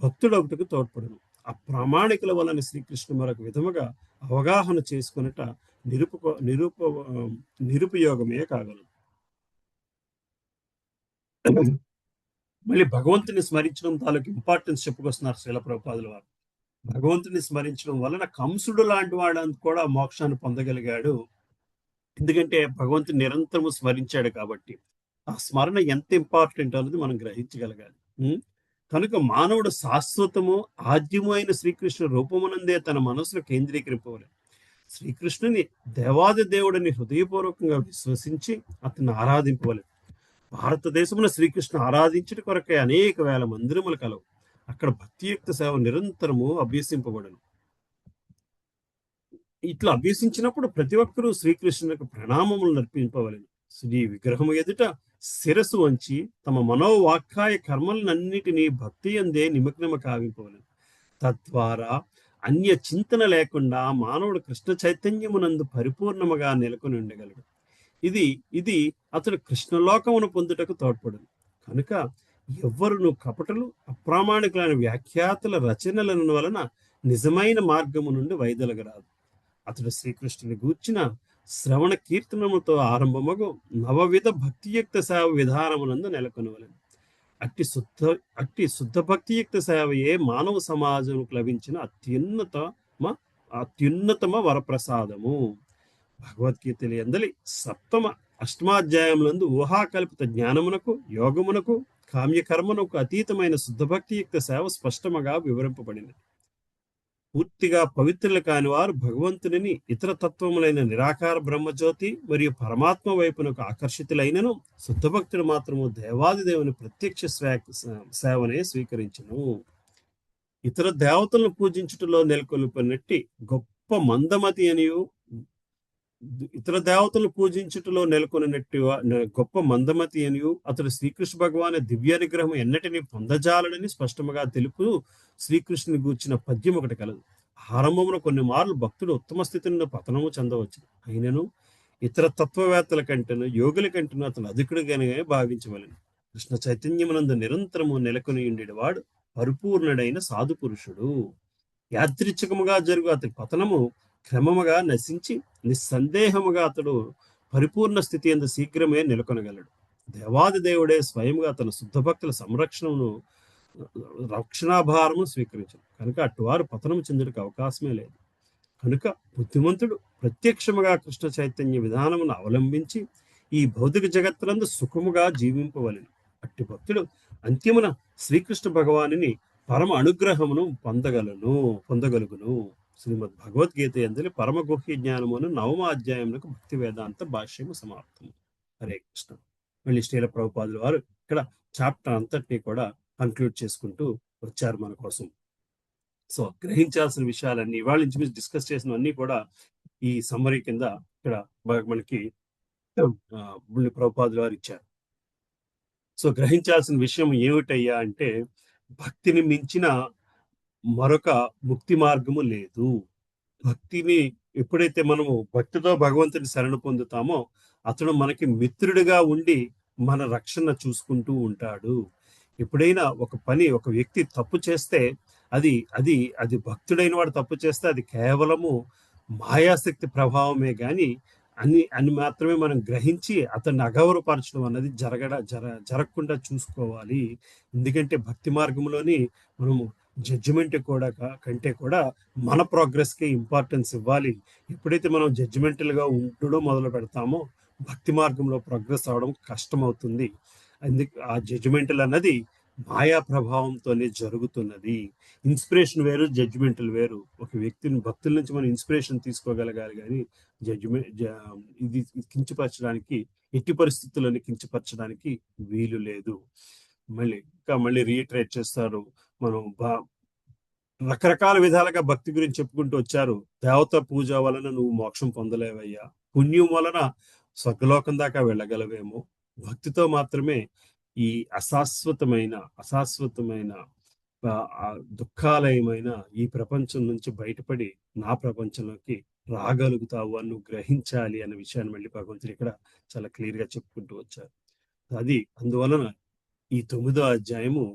భక్తుడొకటకు తోడ్పడను. అప్రామాణికుల వలన శ్రీకృష్ణుడు మరొక విధముగా అవగాహన చేసుకున్నట నిరుపయోగమే కాగలదు. మళ్ళీ భగవంతుని స్మరించడం తాలూకు ఇంపార్టెన్స్ చెప్పుకొస్తున్నారు శ్రీల ప్రభుపాదుల వారు. భగవంతుని స్మరించడం వలన కంసుడు లాంటి వాడు కూడా మోక్షాన్ని పొందగలిగాడు. ఎందుకంటే భగవంతుని నిరంతరము స్మరించాడు కాబట్టి. ఆ స్మరణ ఎంత ఇంపార్టెంట్ అన్నది మనం గ్రహించగలగాలి. కనుక మానవుడు శాశ్వతము ఆద్యము అయిన శ్రీకృష్ణుడు రూపమునందే తన మనసును కేంద్రీకరింపవాలి. శ్రీకృష్ణుని దేవాది దేవుడిని హృదయపూర్వకంగా విశ్వసించి అతన్ని ఆరాధింపవాలి. భారతదేశమున శ్రీకృష్ణ ఆరాధించడం కొరకే అనేక వేల మందిరములు కలవు. అక్కడ భక్తియుక్త సేవ నిరంతరము అభ్యసింపబడను. ఇట్లా అభ్యసించినప్పుడు ప్రతి ఒక్కరూ శ్రీకృష్ణునికి ప్రణామములు నర్పింపవలను. శ్రీ విగ్రహము ఎదుట శిరస్సు వంచి తమ మనోవాక్కాయ కర్మలన్నిటినీ భక్తి అందే నిమగ్నము కావింపవలను. తద్వారా అన్య చింతన లేకుండా మానవుడు కృష్ణ చైతన్యమునందు పరిపూర్ణముగా నెలకొని ఉండగలడు. ఇది అతడు కృష్ణలోకమును పొందుటకు తోడ్పడును. కనుక ఎవ్వరును కపటలు అప్రామాణికులైన వ్యాఖ్యాతుల రచనలను వలన నిజమైన మార్గము నుండి వైదొలగరాదు. అతడు శ్రీకృష్ణుని గూర్చిన శ్రవణ కీర్తనముతో ఆరంభమగు నవవిధ భక్తియుక్త సేవ విధానమునందు నెలకొనవలెను. అట్టి శుద్ధ భక్తియుక్త సేవయే మానవ సమాజంకు లభించిన అత్యున్నతమ వరప్రసాదము. భగవద్గీత ఎందలి అష్టమాధ్యాయములందు ఊహాకల్పిత జ్ఞానమునకు, యోగమునకు, కామ్యకర్మనకు అతీతమైన శుద్ధ భక్తియుక్త సేవ స్పష్టముగా వివరింపబడినది. పూర్తిగా పవిత్రులు కాని వారు భగవంతుని ఇతర తత్వములైన నిరాకార బ్రహ్మజ్యోతి మరియు పరమాత్మ వైపునకు ఆకర్షితులైనను, శుద్ధ భక్తులు మాత్రము దేవాది దేవుని ప్రత్యక్ష సేవనే స్వీకరించును. ఇతర దేవతలను పూజించుటలో నెలకొల్పినట్టి గొప్ప మందమతి అనియు, ఇతర దేవతలను పూజించుటలో నెలకొన్నట్టు గొప్ప మందమతి అనియు, అతడు శ్రీకృష్ణ భగవాన్ దివ్య అనుగ్రహం ఎన్నటిని పొందజాలడని స్పష్టముగా తెలుపు శ్రీకృష్ణుని గూర్చిన పద్యం ఒకటి కలదు. ఆరంభమున కొన్ని మార్లు భక్తుడు ఉత్తమ స్థితి నుండి పతనము చెందవచ్చు. అయినను ఇతర తత్వవేత్తల కంటేను, యోగుల కంటేను అతను అధికుడిగానే భావించవలెను. కృష్ణ చైతన్యమునందు నిరంతరము నెలకొని ఉండేవాడు పరిపూర్ణుడైన సాధు పురుషుడు. యాదృచ్ఛికముగా జరుగు అతని పతనము క్రమముగా నశించి నిస్సందేహముగా అతడు పరిపూర్ణ స్థితి యందు శీఘ్రమే నెలకొనగలడు. దేవాది దేవుడే స్వయంగా తన శుద్ధ భక్తుల రక్షణాభారము స్వీకరించను కనుక అటువారు పతనము చెందుటకు అవకాశమే లేదు. కనుక బుద్ధిమంతుడు ప్రత్యక్షముగా కృష్ణ చైతన్య విధానమును అవలంబించి ఈ భౌతిక జగత్తునందు సుఖముగా జీవింపవలెను. అట్టి భక్తుడు అంత్యమున శ్రీకృష్ణ భగవానుని పరమ అనుగ్రహమును పొందగలుగును. శ్రీమద్ భగవద్గీత యందలి పరమ గుహ్య జ్ఞానమును 9వ అధ్యాయమునకు భక్తి వేదాంత భాష్యము సమాప్తము. హరే కృష్ణ. మళ్ళీ శ్రీల ప్రభుపాదుల వారు ఇక్కడ చాప్టర్ అంతటినీ కూడా కంక్లూడ్ చేసుకుంటూ వచ్చారు మన కోసం. సో గ్రహించాల్సిన విషయాలన్నీ ఇవాళ నుంచి డిస్కస్ చేసినవన్నీ కూడా ఈ సమ్మరీ కింద ఇక్కడ మనకి ప్రభుపాదుల వారు ఇచ్చారు. సో గ్రహించాల్సిన విషయం ఏమిటయ్యా అంటే, భక్తిని మించిన మరొక ముక్తి మార్గము లేదు. భక్తిని ఎప్పుడైతే మనము భక్తితో భగవంతుని శరణు పొందుతామో అతడు మనకి మిత్రుడిగా ఉండి మన రక్షణ చూసుకుంటూ ఉంటాడు. ఎప్పుడైనా ఒక వ్యక్తి తప్పు చేస్తే అది భక్తుడైన వాడు తప్పు చేస్తే అది కేవలము మాయాశక్తి ప్రభావమే గాని అని మాత్రమే మనం గ్రహించి అతన్ని అగౌరవపరచడం అన్నది జరగకుండా చూసుకోవాలి. ఎందుకంటే భక్తి మార్గంలోని మనము జడ్జిమెంట్ కంటే కూడా మన ప్రోగ్రెస్కి ఇంపార్టెన్స్ ఇవ్వాలి. ఎప్పుడైతే మనం జడ్జిమెంటల్గా ఉండడం మొదలు పెడతామో భక్తి మార్గంలో ప్రోగ్రెస్ అవడం కష్టమవుతుంది. ఆ జడ్జిమెంటల్ అన్నది మాయా ప్రభావంతోనే జరుగుతున్నది. ఇన్స్పిరేషన్ వేరు, జడ్జిమెంటల్ వేరు. ఒక వ్యక్తిని భక్తుల నుంచి మనం ఇన్స్పిరేషన్ తీసుకోగలగాలి కానీ ఇది కించపరచడానికి, ఎట్టి పరిస్థితులను కించపరచడానికి వీలు లేదు. మళ్ళీ రీఇటరేట్ చేస్తారు. మనం రకరకాల విధాలుగా భక్తి గురించి చెప్పుకుంటూ వచ్చారు. దేవత పూజ వలన నువ్వు మోక్షం పొందలేవయ్యా, పుణ్యం వలన స్వర్గలోకం దాకా వెళ్ళగలవేమో, భక్తితో మాత్రమే ఈ అశాశ్వతమైన దుఃఖాలయమైన ఈ ప్రపంచం నుంచి బయటపడి నా ప్రపంచంలోకి రాగలుగుతావు అని నువ్వు గ్రహించాలి అనే విషయాన్ని మళ్ళీ భగవంతుడు ఇక్కడ చాలా క్లియర్ గా చెప్పుకుంటూ వచ్చారు. అందువలన ఈ 9వ అధ్యాయము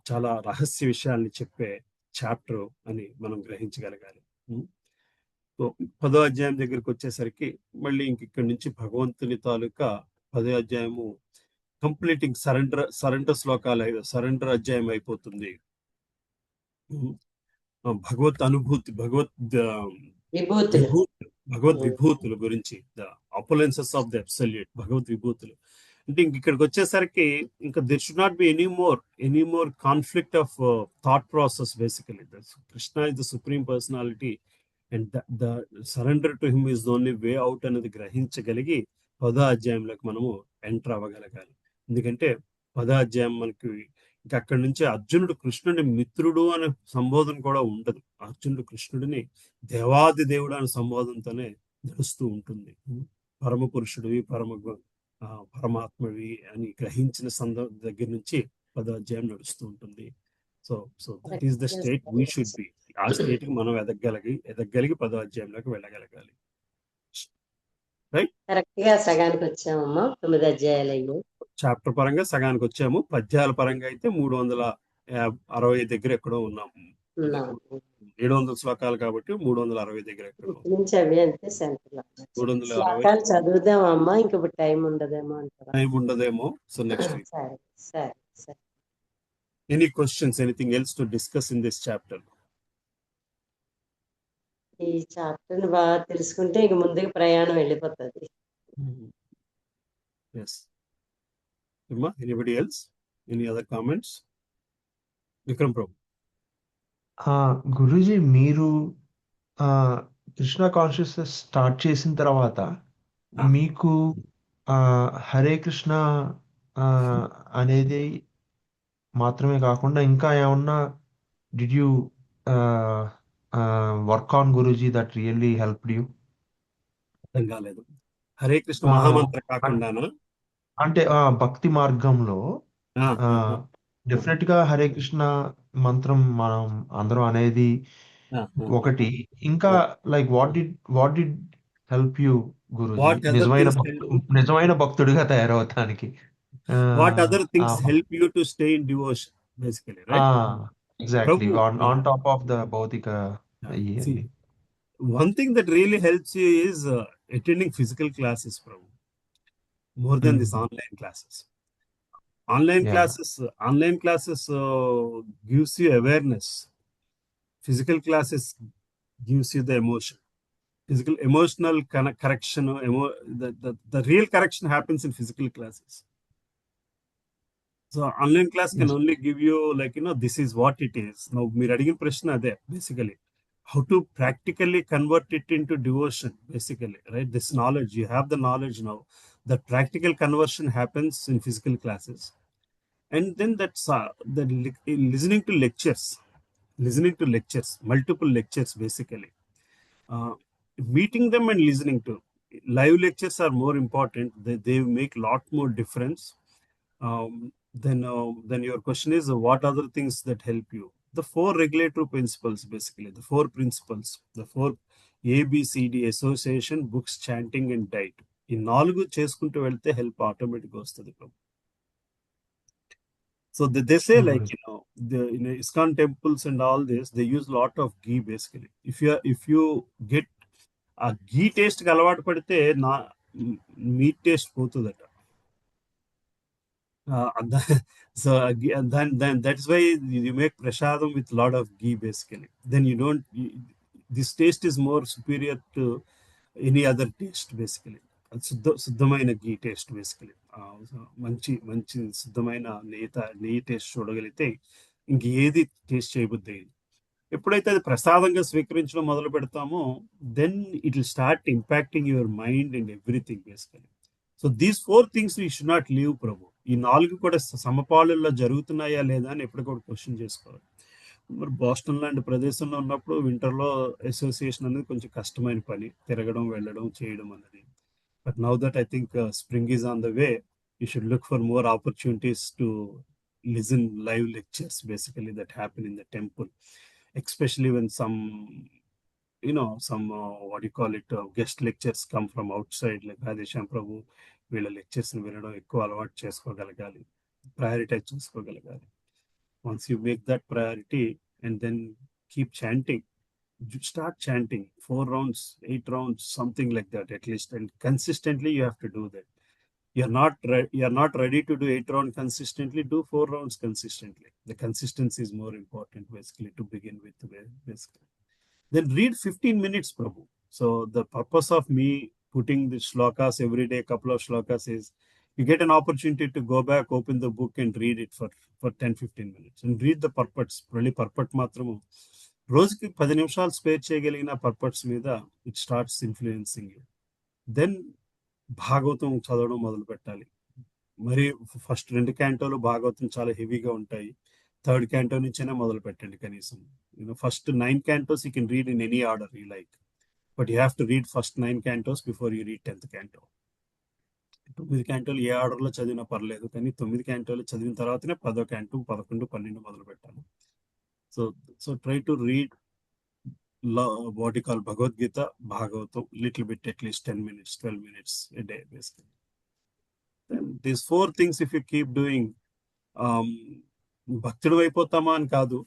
చాలా రహస్య విషయాల్ని చెప్పే చాప్టర్ అని మనం గ్రహించగలగాలి. 10వ అధ్యాయం దగ్గరికి వచ్చేసరికి మళ్ళీ ఇక్కడి నుంచి భగవంతుని తాలూకా 10వ అధ్యాయము కంప్లీటింగ్ సరెండర్ శ్లోకాలు, సరెండర్ అధ్యాయం అయిపోతుంది. భగవత్ అనుభూతి, భగవద్ విభూతుల గురించి, ద అపోలెన్సెస్ ఆఫ్ ద అబ్సల్యూట్, భగవద్ విభూతులు. అంటే ఇక్కడికి వచ్చేసరికి ఇంకా there should not be any more conflict of thought process. Basically Krishna is the supreme personality and the surrender to him is the only way out అనేది గ్రహించగలిగి 10వ అధ్యాయంలోకి మనము ఎంటర్ అవ్వగలగాలి. ఎందుకంటే 10వ అధ్యాయం మనకి ఇంకా అక్కడి నుంచి అర్జునుడు కృష్ణుడి మిత్రుడు అనే సంబోధన కూడా ఉండదు. అర్జునుడు కృష్ణుడిని దేవాది దేవుడు అనే సంబోధనతోనే నడుస్తూ ఉంటుంది. పరమ పురుషుడివి, పరమాత్మవి అని గ్రహించిన దగ్గర నుంచి 10వ అధ్యాయం నడుస్తూ ఉంటుంది. So that is the state we should be. ఆ స్టేట్ కి మనం ఎదగలిగి 10వ అధ్యాయంలోకి వెళ్ళగలగాలి. రైట్, కరెక్ట్ గా సగానికి వచ్చామమ్మా. 9 అధ్యాయాలు చాప్టర్ పరంగా సగానికి వచ్చాము. పద్యాల పరంగా అయితే 360 దగ్గర ఎక్కడో ఉన్నాము. ఉన్నాము. 700 శ్లోకాలు కాబట్టి 360 దగ్గర ఎక్కడ నుంచి అవి అంతే సెంటర్ 360 శ్లోకాలు చదువుదామమ్మా, ఇంక ఇప్పుడు టైం ఉండదేమో అంటారా? టైం ఉండదేమో. So next week. సరే సరే సరే. Any questions, anything else to discuss in this chapter? ఈ చాప్టర్ బాగా తెలుసుకుంటే ఇక ముందుకు ప్రయాణం వెళ్ళిపోతుంది. Yes. Anybody else? Any other comments? Vikram Prabhu. Guruji, మీరు కృష్ణ కాన్షియస్నెస్ స్టార్ట్ చేసిన తర్వాత మీకు హరే కృష్ణ అనేది మాత్రమే కాకుండా ఇంకా ఏమన్నా did you work on Guruji that really helped you? అర్థం కాలేదు. హరే కృష్ణ మహామంత్ర కాకుండానా? అంటే భక్తి మార్గంలో డెఫినెట్ గా హరే కృష్ణ మంత్రం మనం అందరం అనేది ఒకటి. ఇంకా like what did help you Guruji నిజమైన భక్తుడిగా తయారవటానికి? What other things help you to stay in devotion, basically, right? Exactly. Prabhu, On top of the bhautika. See, one thing that really helps you is attending physical classes, Prabhu, more than this online classes. Online classes gives you awareness. Physical classes gives you the emotion. Emotional correction. The real correction happens in physical classes. So online class can only give you, like, this is what it is. Now, మీరు అడిగిన ప్రశ్న అదే basically. How to practically convert it into devotion, basically, right? This knowledge, you have the knowledge now. The practical conversion happens in physical classes. And then that's listening to lectures, multiple lectures, basically. Meeting them and listening to. Live lectures are more important. They make a lot more difference. Then your question is, what other things that help you? The 4 regulatory principles, basically, the 4 principles, the 4 ABCD: association, books, chanting, and diet. ఈ 4 చేసుకుంటూ వెళ్తే help ఆటోమేటిక్గా వస్తుంది. So they say, like, in ISKCON temples and all this, they use a lot of ghee, basically. If you get a ghee taste కి అలవాటు పడితే meat taste పోతుందట. So then that's why you make prasadam with a lot of ghee, basically. Then this taste is more superior to any other taste, basically. శుద్ధమైన ghee taste, basically. మంచి శుద్ధమైన నెయ్యి taste చూడగలిగితే ఇంకేది టేస్ట్ చేయబుద్ది. ఎప్పుడైతే అది ప్రసాదంగా స్వీకరించడం మొదలు పెడతామో, then it will start impacting your mind and everything, basically. So these 4 things we should not leave, Prabhu. ఈ 4 కూడా సమపాళల్లో జరుగుతున్నాయా లేదా అని ఎప్పుడు కూడా క్వశ్చన్ చేసుకోవాలి. మరి బోస్టన్ లాంటి ప్రదేశంలో ఉన్నప్పుడు వింటర్లో అసోసియేషన్ అనేది కొంచెం కష్టమైన పని, తిరగడం, వెళ్ళడం, చేయడం అనేది. But now that I think spring is on the way, you should look for more opportunities to listen live lectures, basically, that happen in the temple, especially when some what do you call it, guest lectures come from outside, like Radhesham Prabhu. వీళ్ళ lectures వినడం ఎక్కువ అలవాటు చేసుకోగలగాలి, prioritise చేసుకోగలగాలి. Once you make that priority and then keep chanting, start chanting 4 rounds, 8 rounds, something like that at least, and consistently you have to do that. You're not ready to do 8 rounds consistently, do 4 rounds consistently. The consistency is more important, basically, to begin with, basically. Then read 15 minutes, Prabhu. So the purpose of me putting the shlokas every day, couple of shlokas, is you get an opportunity to go back, open the book and read it for 10-15 minutes and read the purports. Really purport matramu రోజుకి 10 నిమిషాలు spare చేయగలిగిన purports మీద it starts influencing you. Then Bhagavatam చదవడం మొదలు పెట్టాలి. మరి first 2 క్యాంటోలు Bhagavatam చాలా హెవీగా ఉంటాయి. 3rd క్యాంటో నుంచైనా మొదలు పెట్టండి కనీసం. First 9 cantos you can read in any order you like, but you have to read first 9 cantos before you read 10th canto. 9 క్యాంటోలు ఏ ఆర్డర్లో చదివినా పర్లేదు, కానీ 9 క్యాంటోలు చదివిన తర్వాతనే 10వ క్యాంటో, 11, 12 మొదలు పెట్టాలి. So try to read what you call Bhagavad Gita, Bhagavatam, little bit, at least 10 minutes, 12 minutes a day, basically. Then these 4 things, if you keep doing, భక్తుడు అయిపోతామా అని కాదు,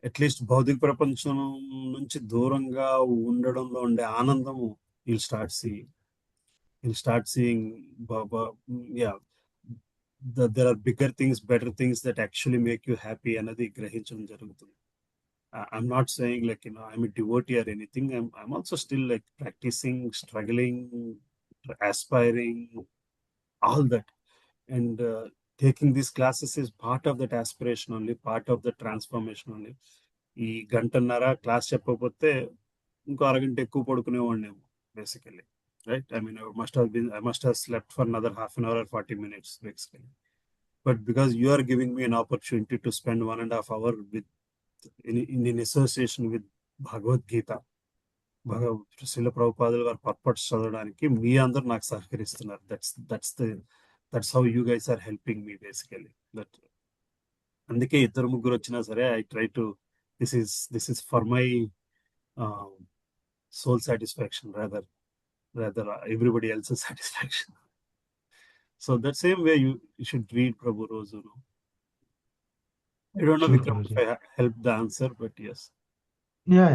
అట్లీస్ట్ భౌతిక ప్రపంచం నుంచి దూరంగా ఉండడంలో ఉండే ఆనందము you'll start seeing yeah, there are bigger things, better things that actually make you happy అన్నది గ్రహించడం జరుగుతుంది. I'm not saying like, I'm a devotee or anything. I'm also still like practicing, struggling, aspiring, all that. And taking these classes is part of that aspiration only, part of the transformation only. ఈ గంటన్నర class చెప్పకపోతే ఇంకో అరగంట ఎక్కువ పడుకునేవాడినేమో basically, right? I must have slept for another half an hour or 40 minutes basically. But because you are giving me an opportunity to spend 1.5 hours with in association with Bhagavad Gita, Srila ప్రభుపాదుల గారు purports చదవడానికి మీ అందరూ నాకు సహకరిస్తున్నారు. That's how you guys are helping me basically. అందుకే ఇద్దరు ముగ్గురు వచ్చినా సరే I try to this is for my soul satisfaction rather everybody else's satisfaction. So that same way you should read Prabhu Rozu. I don't know, Sure, Vikram, if Guruji. I helped the answer, but yes. Yeah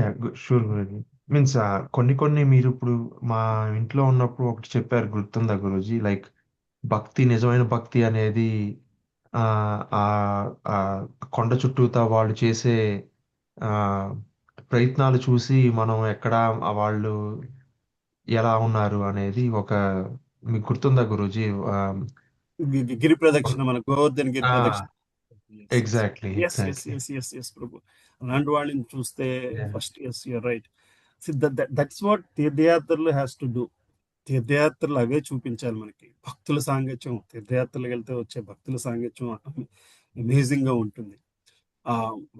sure Guruji. Means కొన్ని మీరు ఇప్పుడు మా ఇంట్లో ఉన్నప్పుడు ఒకటి చెప్పారు, గుర్తుందా Guruji? Like భక్తి, నిజమైన భక్తి అనేది ఆ ఆ ఆ కొండ చుట్టూతా వాళ్ళు చేసే ఆ ప్రయత్నాలు చూసి మనం ఎక్కడ వాళ్ళు ఎలా ఉన్నారు అనేది మీకు గుర్తుందా గురూజీ? గిరి ప్రదక్షిణ, మన గోవర్ధన్ గిరి ప్రదక్షిణ. Exactly Yes, Prabhu. అలాంటి వాళ్ళని చూస్తే ఫస్ట్, ఎస్ యూర్ రైట్. దట్స్ వాట్ తీర్థయాత్రలు హ్యాస్ టు డూ. తీర్థయాత్రలు అవే చూపించాలి మనకి. భక్తుల సాంగత్యం, తీర్థయాత్రలకు వెళ్తే వచ్చే భక్తుల సాంగత్యం అమేజింగ్ గా ఉంటుంది.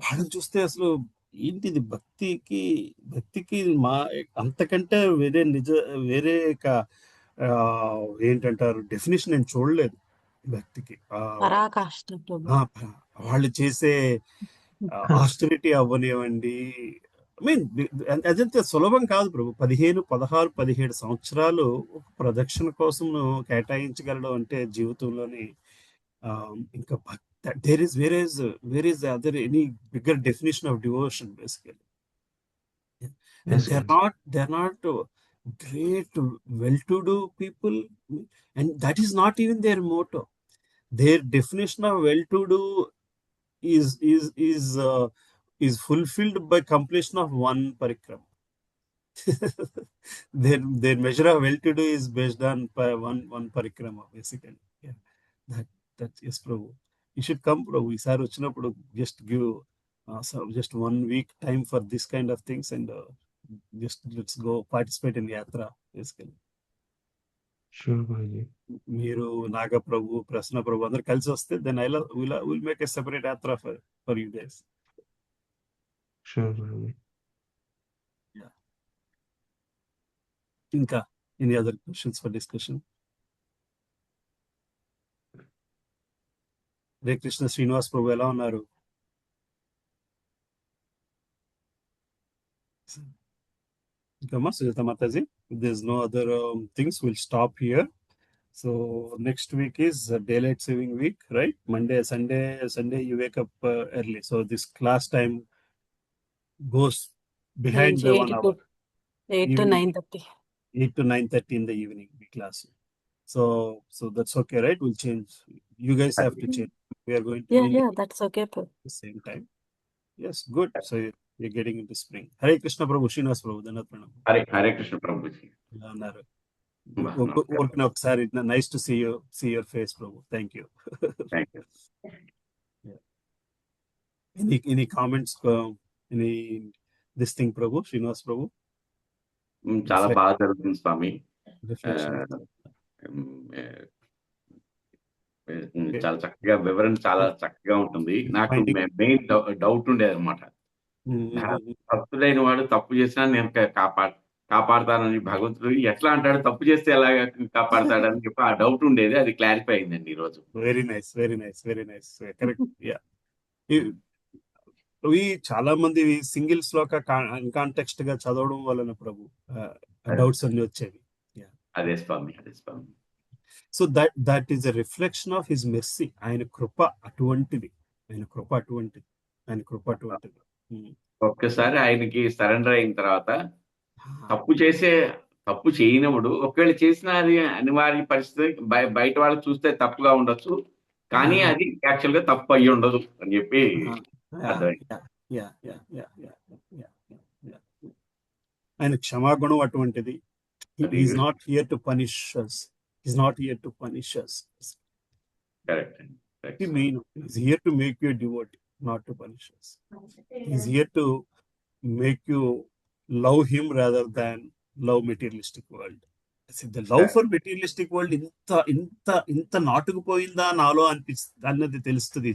వాళ్ళని చూస్తే అసలు ఏంటిది భక్తికి మా అంతకంటే వేరే ఏంటంటారు డెఫినేషన్ నేను చూడలేదు భక్తికి. పరాకాష్ఠ ప్రభు. వాళ్ళు చేసే ఆస్టరిటీ అవ్వనివ్వండి, అదంతే సులభం కాదు ప్రభు. 16-17 సంవత్సరాలు ఒక ప్రదక్షిణ కోసం కేటాయించగలడం అంటే జీవితంలోని ఇంకా where is other any bigger definition of devotion basically. And they're not great well-to-do people, and that is not even their motto. Their definition of well-to-do is fulfilled by completion of one parikrama. their measure of well-to-do is based on one parikrama basically. Yeah, that yes Prabhu, you should come Prabhu. Isari vachinappudu just give just 1 week time for this kind of things, and just let's go participate in yatra basically. Sure Guruji. మీరు నాగ ప్రభు, ప్రసన్న ప్రభు అందరు కలిసి వస్తే then will make a separate yatra for you guys. Sure Guruji. ఇంకా any other questions for discussion? Hare Krishna. Srinivas Prabhu ఎలా ఉన్నారు? Come on, Sujata Mataji. If there's no other things, we'll stop here. So next week is daylight saving week, right? Sunday you wake up early. So this class time goes behind the 1 hour. 8 to 9:30. 8 to 9:30 in the evening, the class. So that's okay, right? We'll change. You guys have to change. We are going to Yeah, that's okay. the same time. Yes, good. So you're getting into spring. Hare Krishna Prabhu, Srinivas Prabhu, Danat Pranam. Hare Krishna Prabhuji. ఒకసారి nice to see your face Prabhu. Thank you. Any comments, any this thing Prabhu, Srinivas Prabhu? చాలా బాగా జరుగుతుంది స్వామి. చాలా చక్కగా వివరణ చాలా చక్కగా ఉంటుంది. నాకు మెయిన్ డౌట్ ఉండేది అనమాట, భక్తుడైన వాడు తప్పు చేసినా నేను కాపాడతానని భగవంతుడు ఎట్లా అంటాడు, తప్పు చేస్తే ఎలా కాపాడతాడని చెప్పి ఆ డౌట్ ఉండేది. అది క్లారిఫై అయిందండి ఈ రోజు. Very nice correct. ఇవి చాలా మంది సింగిల్ శ్లోక కాంటెక్స్ట్ గా చదవడం వలన ప్రభు డౌట్స్ అన్ని వచ్చేవి. అదే స్వామి. So that is a reflection of his mercy. ఆయన కృప అటువంటిది. ఒక్కసారి ఆయనకి సరెండర్ అయిన తర్వాత ఆ, తప్పు చేయనప్పుడు ఒకవేళ చేసిన అది అనివార్య పరిస్థితి బయట వాళ్ళు చూస్తే తప్పుగా ఉండొచ్చు, కానీ ఆ, అది యాక్చువల్ గా తప్పు అయ్యి ఉండదు అని చెప్పి ఆ, అర్థమైంది. Yeah, yeah, yeah, yeah, yeah, yeah, yeah. ఆయన క్షమాగుణం అటువంటిది. అది is not here to punish us. Is not here to punish us. Correct అండి. He mean is here to make you a devotee, not to punish us. He's here to make you love him rather than love materialistic world. See, the love for materialistic world ఇంత నాటుకుపోయిందా నాలో అనిపిస్తుంది అన్నది తెలుస్తుంది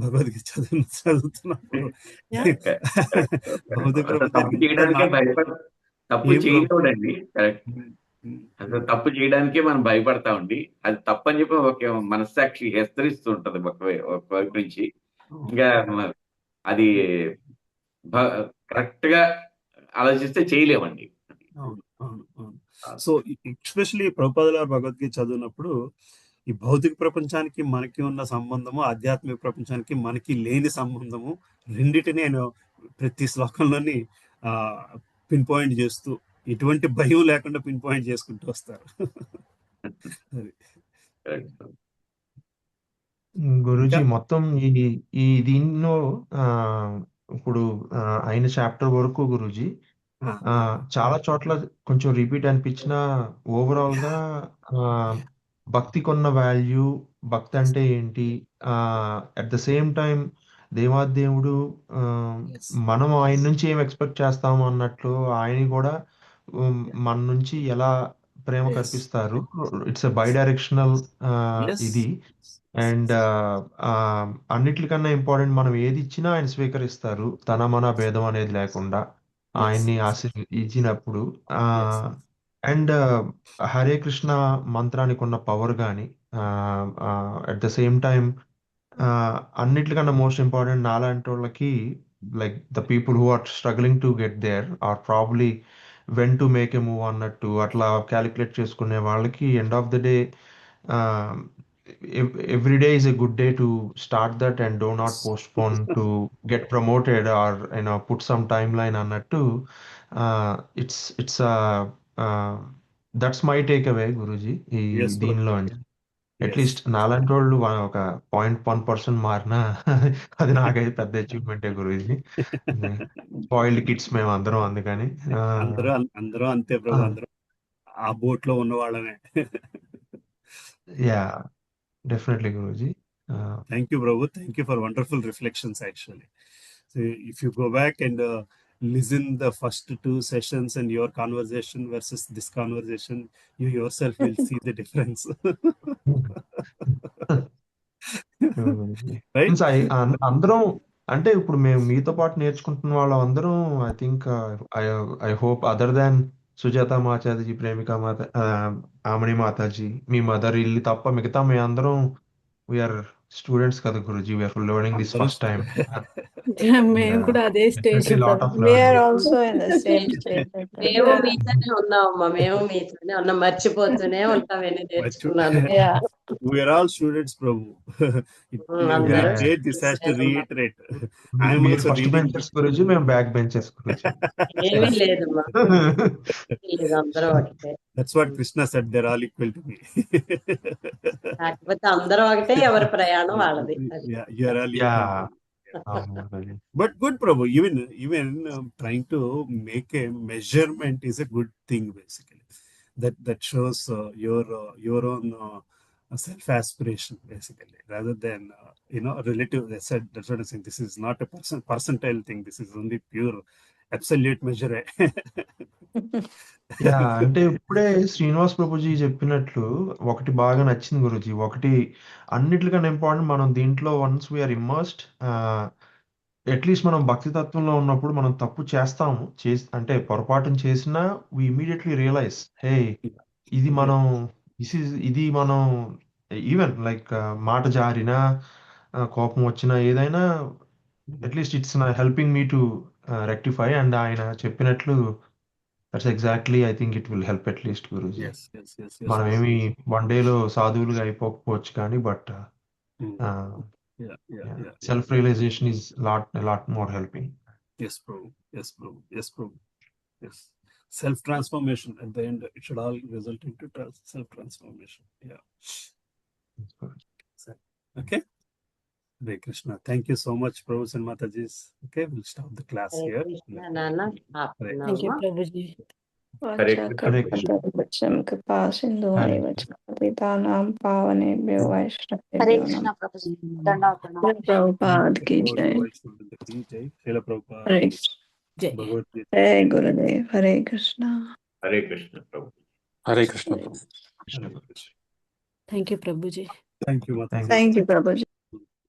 భగవద్గీత చదువుతున్నప్పుడు. భౌతిక తప్పు చేయడానికే తప్పు చేయకూడదండి. కరెక్ట్. అసలు తప్పు చేయడానికే మనం భయపడతామండి. అది తప్పని చెప్పి ఒక మనస్సాక్షి హెచ్చరిస్తూ ఉంటది ఒక వైపు నుంచి. ఇంకా అది కరెక్ట్ గా ఆలోచిస్తే చేయలేమండి. సో ఎస్పెషలీ ప్రభుపాదుల భగవద్గీత చదివినప్పుడు ఈ భౌతిక ప్రపంచానికి మనకి ఉన్న సంబంధము, ఆధ్యాత్మిక ప్రపంచానికి మనకి లేని సంబంధము రెండింటిని ఆయన ప్రతి శ్లోకంలోని పిన్ పాయింట్ చేస్తూ ఎటువంటి భయం లేకుండా పిన్ పాయింట్ చేసుకుంటూ వస్తారు. గురూజీ మొత్తం ఈ దీనిలో ఇప్పుడు అయిన చాప్టర్ వరకు గురూజీ చాలా చోట్ల కొంచెం రిపీట్ అనిపించిన ఓవరాల్ గా భక్తికి ఉన్న వాల్యూ, భక్తి అంటే ఏంటి, అట్ ద సేమ్ టైం దేవాదేవుడు మనం ఆయన నుంచి ఏం ఎక్స్పెక్ట్ చేస్తాము అన్నట్లు ఆయన కూడా మన నుంచి ఎలా ప్రేమ కల్పిస్తారు. ఇట్స్ ఎ బై డైరెక్షనల్ ఇది. అండ్ అన్నిటికన్నా ఇంపార్టెంట్, మనం ఏది ఇచ్చినా ఆయన స్వీకరిస్తారు, తన మన భేదం అనేది లేకుండా ఆయన్ని ఇచ్చినప్పుడు. అండ్ హరే కృష్ణ మంత్రానికి ఉన్న పవర్ కానీ, అట్ ద సేమ్ టైం అన్నిటికన్నా మోస్ట్ ఇంపార్టెంట్ నాలాంటి వాళ్ళకి, like the people who are struggling to get there or probably when to make a move అన్నట్టు అట్లా క్యాలిక్యులేట్ చేసుకునే వాళ్ళకి end of the day every day is a good day to start that and do not postpone to get promoted or put some timeline on it too. It's that's my takeaway, Guruji. దీనిలో at least నాలాంటి వాళ్ళు ఒక 0.1% మారినా అది నాకైతే పెద్ద అచీవ్మెంటే Guruji. Spoiled kids మేము అందరం, అందుకని అందరూ అంతే ప్రభు, అందరూ ఆ బోట్ లో ఉన్న వాళ్ళమే. Yeah, definitely Guruji. Thank you Prabhu, thank you for wonderful reflections actually. So if you go back and listen the first 2 sessions and your conversation versus this conversation, you yourself will see the difference. Right? అందరం అంటే ఇప్పుడు మేము మీతో పాటు నేర్చుకుంటున్న వాళ్ళు అందరం I think I hope other than Sujatha Mataji, Premika Mata, Amani Mataji, me mother, ఇల్లు తప్ప మిగతా మేము అందరం వీఆర్ స్టూడెంట్స్ కదా Guruji. We're learning this first time. మేము కూడా అదే స్టేజ్. మేము మీతోనే ఉన్నామమ్మా, మేము మీతోనే ఉన్నాం, మర్చిపోతూనే ఉంటాం ఎన్ని నేర్చుకున్నాను. We are all students, Prabhu. This has to reiterate. I am also first benchers Guruji, మేము బ్యాక్ బెంచర్స్ గురుజీ. ఏమీ లేదమ్మా, అందరూ ఒకటే. That's what Krishna said, they're all equal to me. కాకపోతే అందరూ ఒకటే, ఎవరి ప్రయాణం వాళ్ళది. Yeah, you are all equal. But good, Prabhu, even trying to make a measurement is a good thing basically. That shows your own self aspiration basically, rather than relative. That's what I'm saying. This is not a percentile thing. This is only pure absolute measure. Yeah, అంటే ఇప్పుడే శ్రీనివాస్ ప్రభుజీ చెప్పినట్లు ఒకటి బాగా నచ్చింది గురుజీ. ఒకటి అన్నిటికన్నా important, మనం దీంట్లో వన్స్ వీఆర్ ఇమ్మర్స్డ్, అట్లీస్ట్ మనం భక్తి తత్వంలో ఉన్నప్పుడు మనం తప్పు చేస్తాము, అంటే పొరపాటును చేసినా వి ఇమీడియట్లీ రియలైజ్, హే ఇది మనం ఇది మనం ఈవెన్ లైక్ మాట జారినా, కోపం వచ్చినా, ఏదైనా at least it's helping me to rectify. And ఆయన చెప్పినట్లు that's exactly, I think it will help at least Guruji. మనం ఏమి వన్ డేలో సాధువులుగా అయిపోకపోవచ్చు కానీ, but Yeah. Self realization is a lot more helping. Yes, Prabhu. Yes, self transformation at the end, it should all result into self transformation. Yeah. Okay. Hare Krishna. Thank you so much, Prabhu and Matajis. Okay, we'll stop the class Hare here. Krishna నాన్న Hare thank you ఆపుతున్నామా? Prabhuji. Hare Hare Krishna. Krishna. కృపా Sindhu Hare పతితానాం పావనేభ్యో Hare వైష్ణవేభ్యో Krishna నమః. ప్రభుజీ. దండవతనం. ప్రభుపాద్ की जय. Srila Prabhupada. हरे कृष्ण. జై. Bhagavad Gita. जय गुरुदेव. हरे कृष्णा. హరే కృష్ణ ప్రభు. హరే కృష్ణ ప్రభు. Hare Krishna. Thank you Prabhuji. Thank you, Mataji. Thank you, Prabhuji.